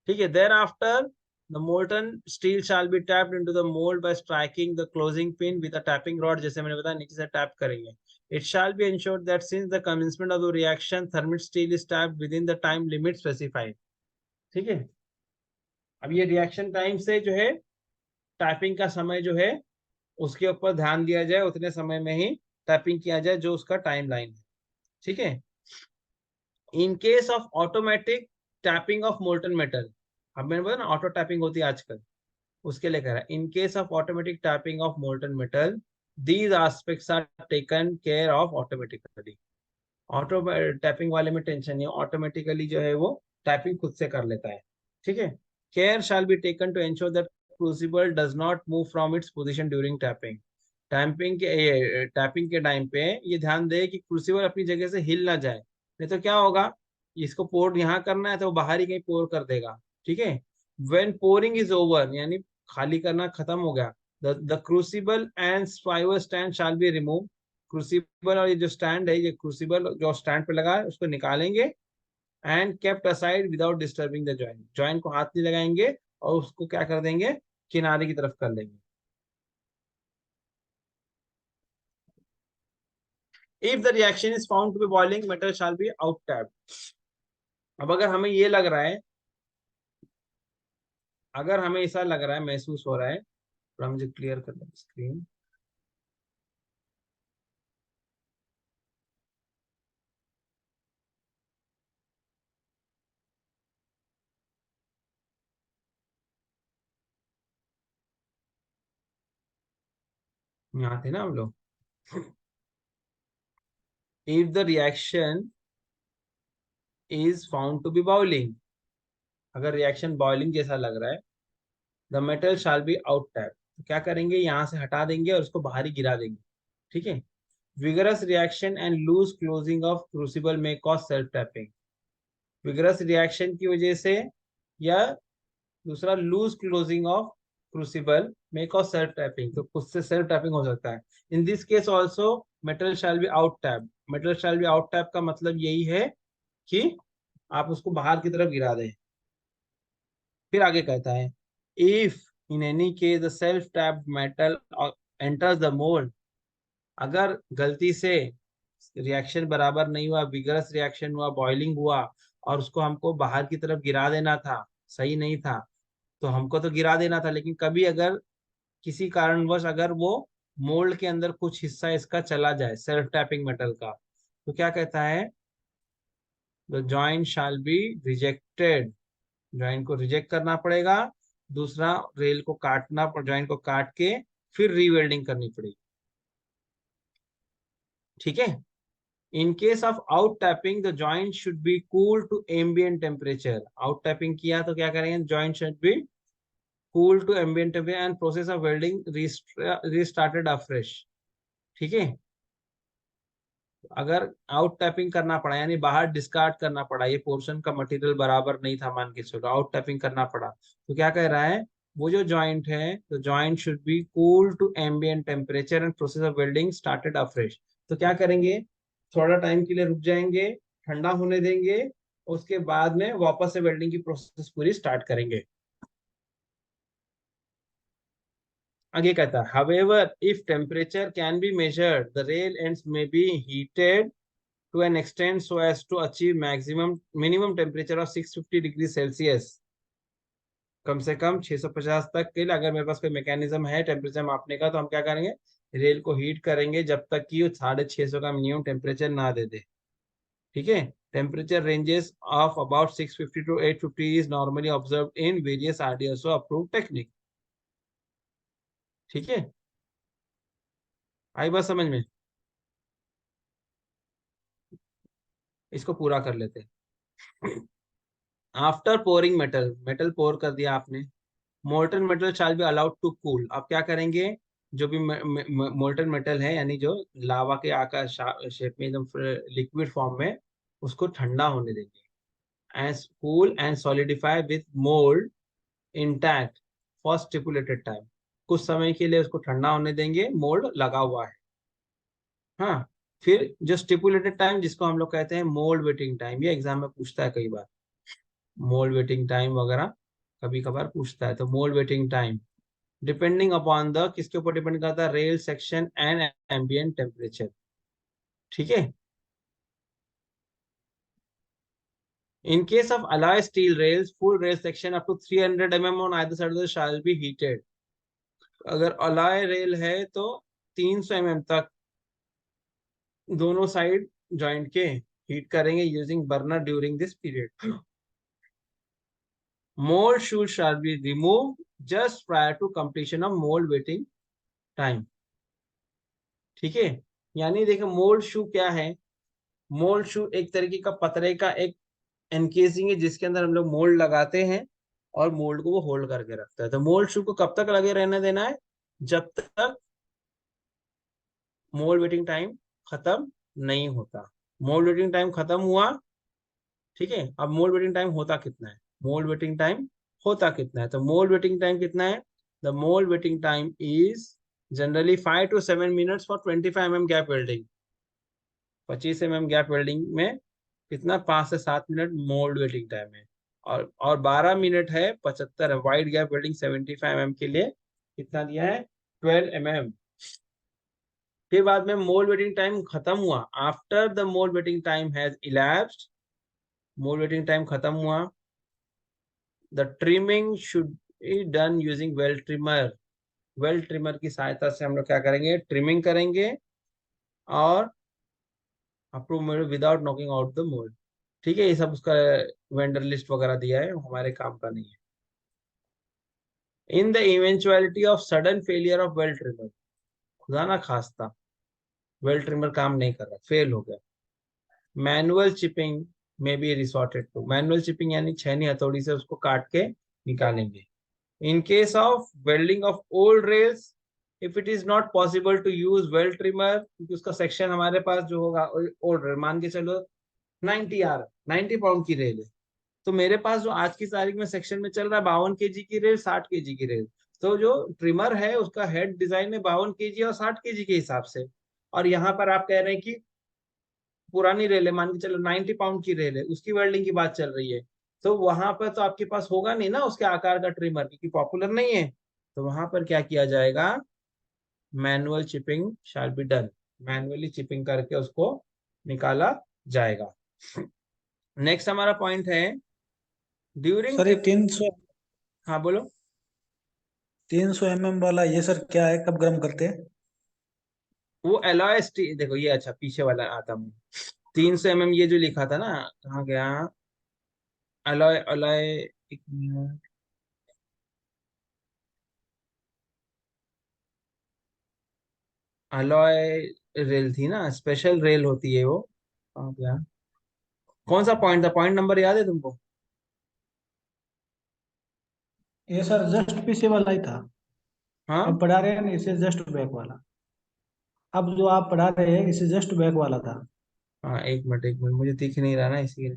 ठीक है, thereafter the molten steel shall be tapped into the mold by striking the closing pin with a tapping rod, जैसे मैंने बताया नीचे से टैप करेंगे। It shall be ensured that since the commencement of the reaction, thermit steel is tapped within the time limit specified। ठीक है, अब ये रिएक्शन टाइम से जो है टैपिंग का समय जो है उसके ऊपर ध्यान दिया जाए, उतने समय में ही टैपिंग किया जाए जो उसका टाइम लाइन है। ठीक है, in case of automatic tapping of molten metal, अब मैंने बोला ना ऑटो टैपिंग होती है आजकल, उसके लिए कह रहा है, in case of automatic tapping of molten metal these aspects are taken care of automatically. Auto tapping वाले में टेंशन नहीं, ऑटोमेटिकली जो है वो टैपिंग खुद से कर लेता है। ठीक है, care shall be taken to ensure that crucible does not move from its position during tapping. Tapping के टाइम पे ये ध्यान दे कि क्रूसिबल अपनी जगह से हिल ना जाए, नहीं तो क्या होगा, इसको पोर यहाँ करना है तो वो बाहर ही कहीं पोर कर देगा। ठीक है, व्हेन पोरिंग इज ओवर, यानी खाली करना खत्म हो गया, the crucible and spiver stand shall be remove. Crucible और ये जो स्टैंड है, ये क्रूसिबल जो स्टैंड पे लगा है उसको निकालेंगे, and kept aside without disturbing the joint, joint को हाथ नहीं लगाएंगे और उसको क्या कर देंगे, किनारे की तरफ कर लेंगे। If the reaction is found to be boiling, metal shall be out tap. अब अगर हमें ये लग रहा है, अगर हमें ऐसा लग रहा है, महसूस हो रहा है, थोड़ा मुझे क्लियर कर दें स्क्रीन। यहाँ थे ना हम लोग। If the reaction is found to be boiling, अगर रिएक्शन बॉइलिंग जैसा लग रहा है, the metal shall be out tap, तो क्या करेंगे, यहाँ से हटा देंगे और उसको बाहर ही गिरा देंगे। ठीक है। Vigorous reaction and loose closing of crucible may cause self tapping, vigorous reaction की वजह से या दूसरा loose closing of crucible may cause self tapping, तो उससे सेल्फ टैपिंग हो सकता है। In this case also metal shall be out tap, metal shall be out tap का मतलब यही है कि आप उसको बाहर की तरफ गिरा दें। फिर आगे कहता है, if in any case the self tap metal enters the mould, अगर गलती से रिएक्शन बराबर नहीं हुआ, विगरस रिएक्शन हुआ, बॉइलिंग हुआ, और उसको हमको बाहर की तरफ गिरा देना था, सही नहीं था, तो हमको तो गिरा देना था, लेकिन कभी अगर किसी कारणवश अगर वो मोल्ड के अंदर कुछ हिस्सा इसका चला जाए सेल्फ टैपिंग मेटल का, तो क्या कहता है, the joint shall be rejected, joint को रिजेक्ट करना पड़ेगा, दूसरा रेल को काटना, जॉइंट को काट के फिर रीवेल्डिंग करनी पड़ेगी। ठीक है। In case of out tapping the joint should be cool to ambient temperature, out tapping किया तो क्या करेंगे, joint should be cool to ambient temperature and process of welding restarted afresh. ठीक है। अगर आउट टैपिंग करना पड़ा यानी बाहर डिस्कार्ड करना पड़ा, ये पोर्शन का मटेरियल बराबर नहीं था मान के चलो, आउट टैपिंग करना पड़ा, तो क्या कह रहा है, वो जो जॉइंट है, तो joint should be cool to ambient temperature and process of welding started afresh. तो क्या करेंगे, थोड़ा टाइम के लिए रुक जाएंगे, ठंडा होने देंगे, उसके बाद में वापस से वेल्डिंग की प्रोसेस पूरी स्टार्ट करेंगे। आगे कहता है, however if temperature can be measured the rail ends may be heated to an extent so as to achieve minimum temperature of 650 degree Celsius, कम से कम 650 तक के लिए। अगर मेरे पास कोई मैकेनिज्म है टेम्परेचर मापने का, तो हम क्या करेंगे, रेल को हीट करेंगे जब तक कि वो 650 का मिनिमम टेम्परेचर ना दे दे। ठीक है। Temperature ranges of about 650 to 850 is normally observe in various RDSO approved technique. ठीक है। आई बात समझ में, इसको पूरा कर लेते हैं। After pouring metal, metal pour कर दिया आपने, molten metal shall be allowed to cool, अब क्या करेंगे, जो भी मोल्टन मेटल है यानी जो लावा के आकार शेप में एकदम लिक्विड फॉर्म में, उसको ठंडा होने देंगे, as cool and solidify with mould intact for stipulated time, कुछ समय के लिए उसको ठंडा होने देंगे, मोल्ड लगा हुआ है। हाँ। फिर जो स्टिपुलेटेड टाइम जिसको हम लोग कहते हैं मोल्ड वेटिंग टाइम, ये एग्जाम में पूछता है कई बार, मोल्ड वेटिंग टाइम वगैरह कभी कभार पूछता है, तो mould waiting time depending upon the, किसके ऊपर डिपेंड करता है, rail section and ambient temperature. ठीक है। In case of alloy steel rails full rail section up to 300 mm on either side shall be heated, अगर alloy रेल है तो 300 mm तक दोनों साइड जॉइंट के हीट करेंगे using burner during this period. Mould shoes shall be remove just prior to completion of mould waiting time. ठीक है। यानी देखो मोल्ड शू क्या है, मोल्ड शू एक तरीके का पतरे का एक एनकेसिंग है जिसके अंदर हम लोग मोल्ड लगाते हैं और मोल्ड को वो होल्ड करके रखता है। तो मोल्ड शू को कब तक लगे रहने देना है, जब तक मोल्ड वेटिंग टाइम खत्म नहीं होता। मोल्ड वेटिंग टाइम खत्म हुआ, ठीक है, अब मोल्ड वेटिंग टाइम होता कितना है, मोल्ड वेटिंग टाइम होता कितना है, तो मोल्ड वेटिंग टाइम कितना है, the mould waiting time is generally 5 to 7 minutes for 25 mm gap welding, 25 mm gap welding में कितना, 5 से 7 मिनट मोल्ड वेटिंग टाइम है, और 12 मिनट है 75 है वाइड गैप वेल्डिंग 75 mm के लिए, कितना दिया है, 12 mm। फिर बाद में मोल्ड वेटिंग टाइम खत्म हुआ, after the mould waiting time has elapsed, mould waiting time खत्म हुआ, the trimming should be done using well trimmer, well trimmer की सहायता से हम लोग क्या करेंगे, ट्रिमिंग करेंगे और approve without knocking out the mould. ठीक है, ये सब उसका वेंडर लिस्ट वगैरह दिया है, हमारे काम का नहीं है। In the eventuality of sudden failure of well trimmer, खुदा ना खास्ता वेल ट्रिमर काम नहीं कर रहा, फेल हो गया, मैनुअल चिपिंग में be resorted to. Manual chipping यानी छेनी हथौड़ी से उसको काट के निकालेंगे। In case of welding of old rails, if it is not possible to use weld trimmer, क्योंकि उसका सेक्शन हमारे पास जो होगा ओल्ड रेल, मान के चलो 90 पाउंड की रेल है, तो मेरे पास जो आज की तारीख में सेक्शन में चल रहा है 52 kg की रेल, 60 kg की रेल, तो जो ट्रिमर है उसका हेड डिजाइन है 52 kg और 60 kg के हिसाब से। और यहाँ पर आप कह रहे हैं कि पुरानी रेल है, मान के चलो 90 पाउंड की रेल है, उसकी वेल्डिंग की बात चल रही है, तो वहां पर तो आपके पास होगा नहीं ना उसके आकार का ट्रिमर, क्योंकि पॉपुलर नहीं है। तो वहां पर क्या किया जाएगा, manual chipping shall be done. Manually chipping करके उसको निकाला जाएगा। नेक्स्ट हमारा पॉइंट है ड्यूरिंग सर ये ट्रिप। 300 हाँ बोलो। 300 mm वाला ये सर क्या है, कब गर्म करते हैं? वो एलॉय स्टील, देखो ये अच्छा पीछे वाला आता हूँ। 300 mm ये जो लिखा था ना, कहाँ गया, एलॉय एलॉय, एक मिनट, अलॉय रेल थी ना, स्पेशल रेल होती है वो। कहाँ गया, कौन सा पॉइंट था, पॉइंट नंबर याद है तुमको? ये सर जस्ट पीछे वाला ही था। हाँ अब पढ़ा रहे हैं ना, इसे जस्ट बैक वाला। अब जो आप पढ़ा रहे हैं इसे जस्ट बैक वाला था। हाँ, एक मिनट मुझे दिख नहीं रहा ना इसीलिए।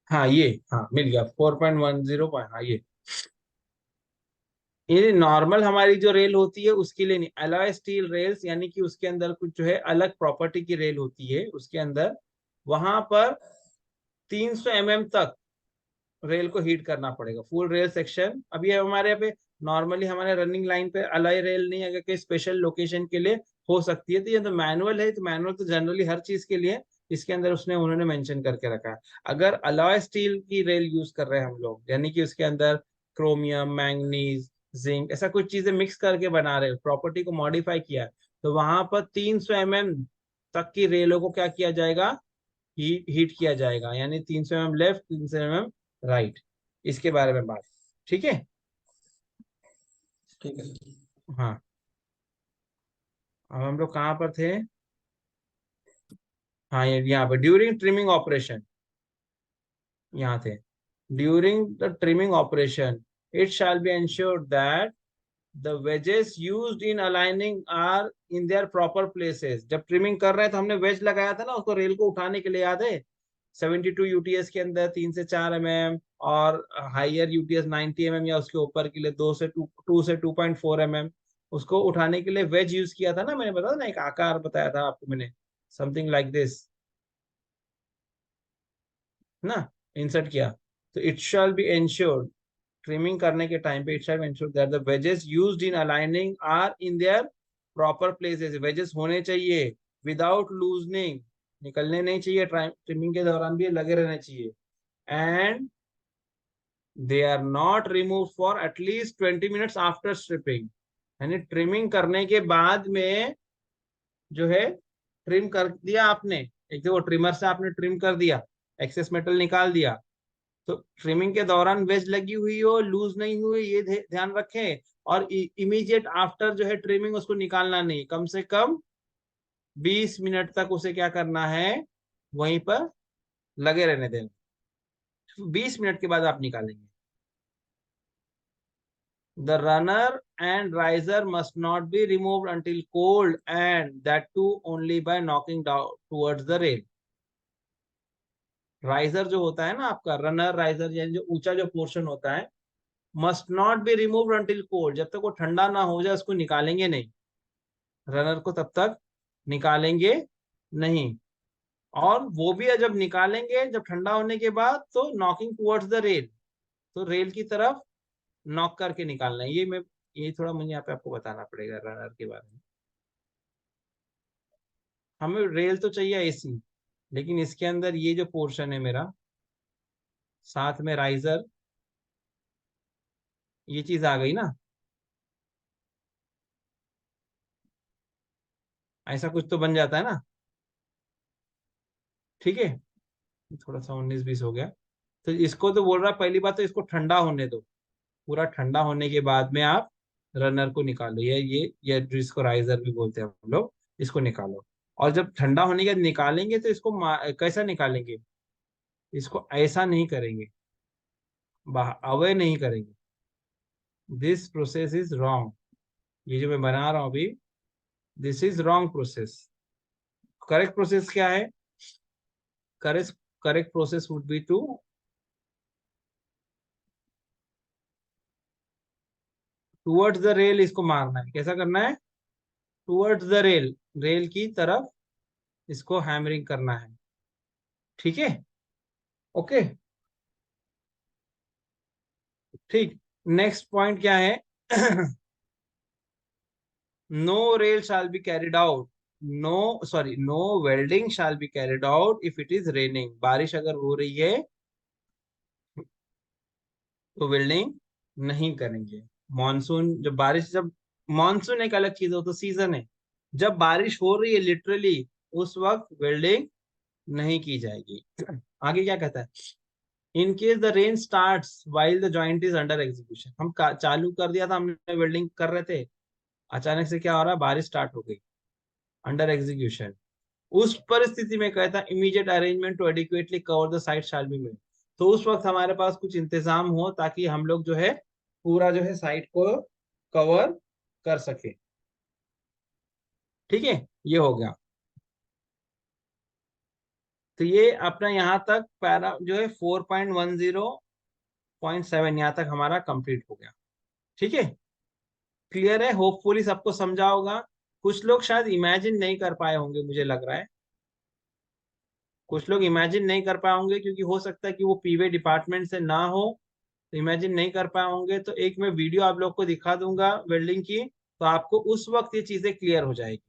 हाँ ये, हाँ मिल गया 4.10 पॉइंट, हाँ ये नॉर्मल हमारी जो रेल होती है उसके लिए नहीं, अलॉय स्टील रेल्स यानी कि उसके अंदर कुछ जो है अलग प्रॉपर्टी की रेल होती है उसके अंदर, वहां पर 300 mm तक रेल को हीट करना पड़ेगा, फुल रेल सेक्शन। अभी हमारे यहाँ पे नॉर्मली हमारे रनिंग लाइन पे अलॉय रेल नहीं, अगर कोई स्पेशल लोकेशन के लिए हो सकती है, तो ये तो मैनुअल है, तो मैनुअल तो जनरली हर चीज के लिए इसके अंदर उसने उन्होंने मेंशन करके रखा है। अगर अलॉय स्टील की रेल यूज कर रहे हैं हम लोग, यानी कि उसके अंदर क्रोमियम, मैंगनीज, जिंक, ऐसा कुछ चीजें मिक्स करके बना रहे हैं, प्रॉपर्टी को मॉडिफाई किया है, तो वहां पर 300 mm तक की रेलों को क्या किया जाएगा, हीट किया जाएगा, यानी 300 mm लेफ्ट, 300 mm राइट, इसके बारे में बात। ठीक है। ठीक है सर। हाँ, अब हम लोग कहाँ पर थे, हाँ ये यहाँ पे ड्यूरिंग ट्रिमिंग ऑपरेशन, यहाँ थे, during the trimming operation it shall be ensured that the wedges used in aligning are in their proper places। जब ट्रिमिंग कर रहे हैं तो हमने वेज लगाया था ना उसको रेल को उठाने के लिए, याद है? 72 यूटीएस के अंदर 3 से 4 mm, और हाइयर यूटीएस 90 mm या उसके ऊपर के लिए 2 से 2.4 mm, उसको उठाने के लिए वेज यूज किया था ना, मैंने बताया ना, एक आकार बताया था आपको मैंने, समथिंग लाइक दिस ना, इंसर्ट किया। तो it shall be ensured, trimming करने के टाइम पे it shall ensure that the wedges used in aligning are in their proper places. Wedges होने चाहिए विदाउट लूजनिंग, निकलने नहीं चाहिए, ट्रिमिंग के दौरान भी लगे रहने चाहिए। And they are not remove for at least 20 minutes after stripping, यानी ट्रिमिंग करने के बाद में जो है, ट्रिम कर दिया आपने, एक तो वो ट्रिमर से आपने ट्रिम कर दिया, एक्सेस मेटल निकाल दिया, तो ट्रिमिंग के दौरान वेज लगी हुई हो, लूज नहीं हुई, ये ध्यान रखें। और इमीडिएट आफ्टर जो है ट्रिमिंग उसको निकालना नहीं, कम से कम 20 मिनट तक उसे क्या करना है, वहीं पर लगे रहने देना, 20 मिनट के बाद आप निकालेंगे। The runner and riser must not be removed until cold, and that too only by knocking down towards the rail. Riser जो होता है ना आपका, रनर राइजर यानी जो ऊंचा जो पोर्शन होता है, must not be removed until cold, जब तक वो ठंडा ना हो जाए उसको निकालेंगे नहीं, रनर को तब तक निकालेंगे नहीं। और वो भी जब निकालेंगे, जब ठंडा होने के बाद, तो नॉकिंग टुवर्ड्स द रेल, तो रेल की तरफ नॉक करके निकालना है। ये थोड़ा मुझे यहाँ पे आपको बताना पड़ेगा रनर के बारे में। हमें रेल तो चाहिए एसी, लेकिन इसके अंदर ये जो पोर्शन है मेरा, साथ में राइजर, ये चीज आ गई ना, ऐसा कुछ तो बन जाता है ना। ठीक है, थोड़ा सा 19-20 हो गया। तो इसको तो बोल रहा, पहली बात तो इसको ठंडा होने दो, पूरा ठंडा होने के बाद में आप रनर को निकालो, ये जिसको राइजर भी बोलते हैं हम लोग, इसको निकालो। और जब ठंडा होने के बाद निकालेंगे तो इसको कैसा निकालेंगे, इसको ऐसा नहीं करेंगे, अवे नहीं करेंगे। This process is wrong. ये जो मैं बना रहा हूं अभी, this is wrong process. Correct process क्या है? Correct correct process would be to, towards the rail इसको मारना है। कैसा करना है? टुवर्ड्स द रेल, रेल की तरफ इसको हैमरिंग करना है। ठीक है, ओके, ठीक। नेक्स्ट पॉइंट क्या है? No rail shall be carried out, no, sorry, no welding shall be carried out if it is raining. बारिश अगर हो रही है तो वेल्डिंग नहीं करेंगे। मानसून, जब बारिश, जब मानसून एक अलग चीज हो तो सीजन है, जब बारिश हो रही है लिटरली उस वक्त वेल्डिंग नहीं की जाएगी। आगे क्या कहता है? In case the rain starts while the joint is under execution. हम चालू कर दिया था, हमने वेल्डिंग कर रहे थे, अचानक से क्या हो रहा है, बारिश स्टार्ट हो गई, अंडर एग्जीक्यूशन। उस परिस्थिति में कहता है immediate arrangement to adequately cover the site shall be made. तो उस वक्त हमारे पास कुछ इंतजाम हो ताकि हम लोग जो है पूरा जो है साइट को कवर कर सके। ठीक है, ये हो गया। तो ये अपना यहाँ तक पैरा जो है 4.10.7 यहाँ तक हमारा कंप्लीट हो गया। ठीक है, क्लियर है? होपफुली सबको समझा होगा। कुछ लोग शायद इमेजिन नहीं कर पाए होंगे, मुझे लग रहा है कुछ लोग इमेजिन नहीं कर पाए होंगे, क्योंकि हो सकता है कि वो पीवे डिपार्टमेंट से ना हो, तो इमेजिन नहीं कर पाए होंगे। तो एक मैं वीडियो आप लोग को दिखा दूंगा वेल्डिंग की, तो आपको उस वक्त ये चीजें क्लियर हो जाएगी।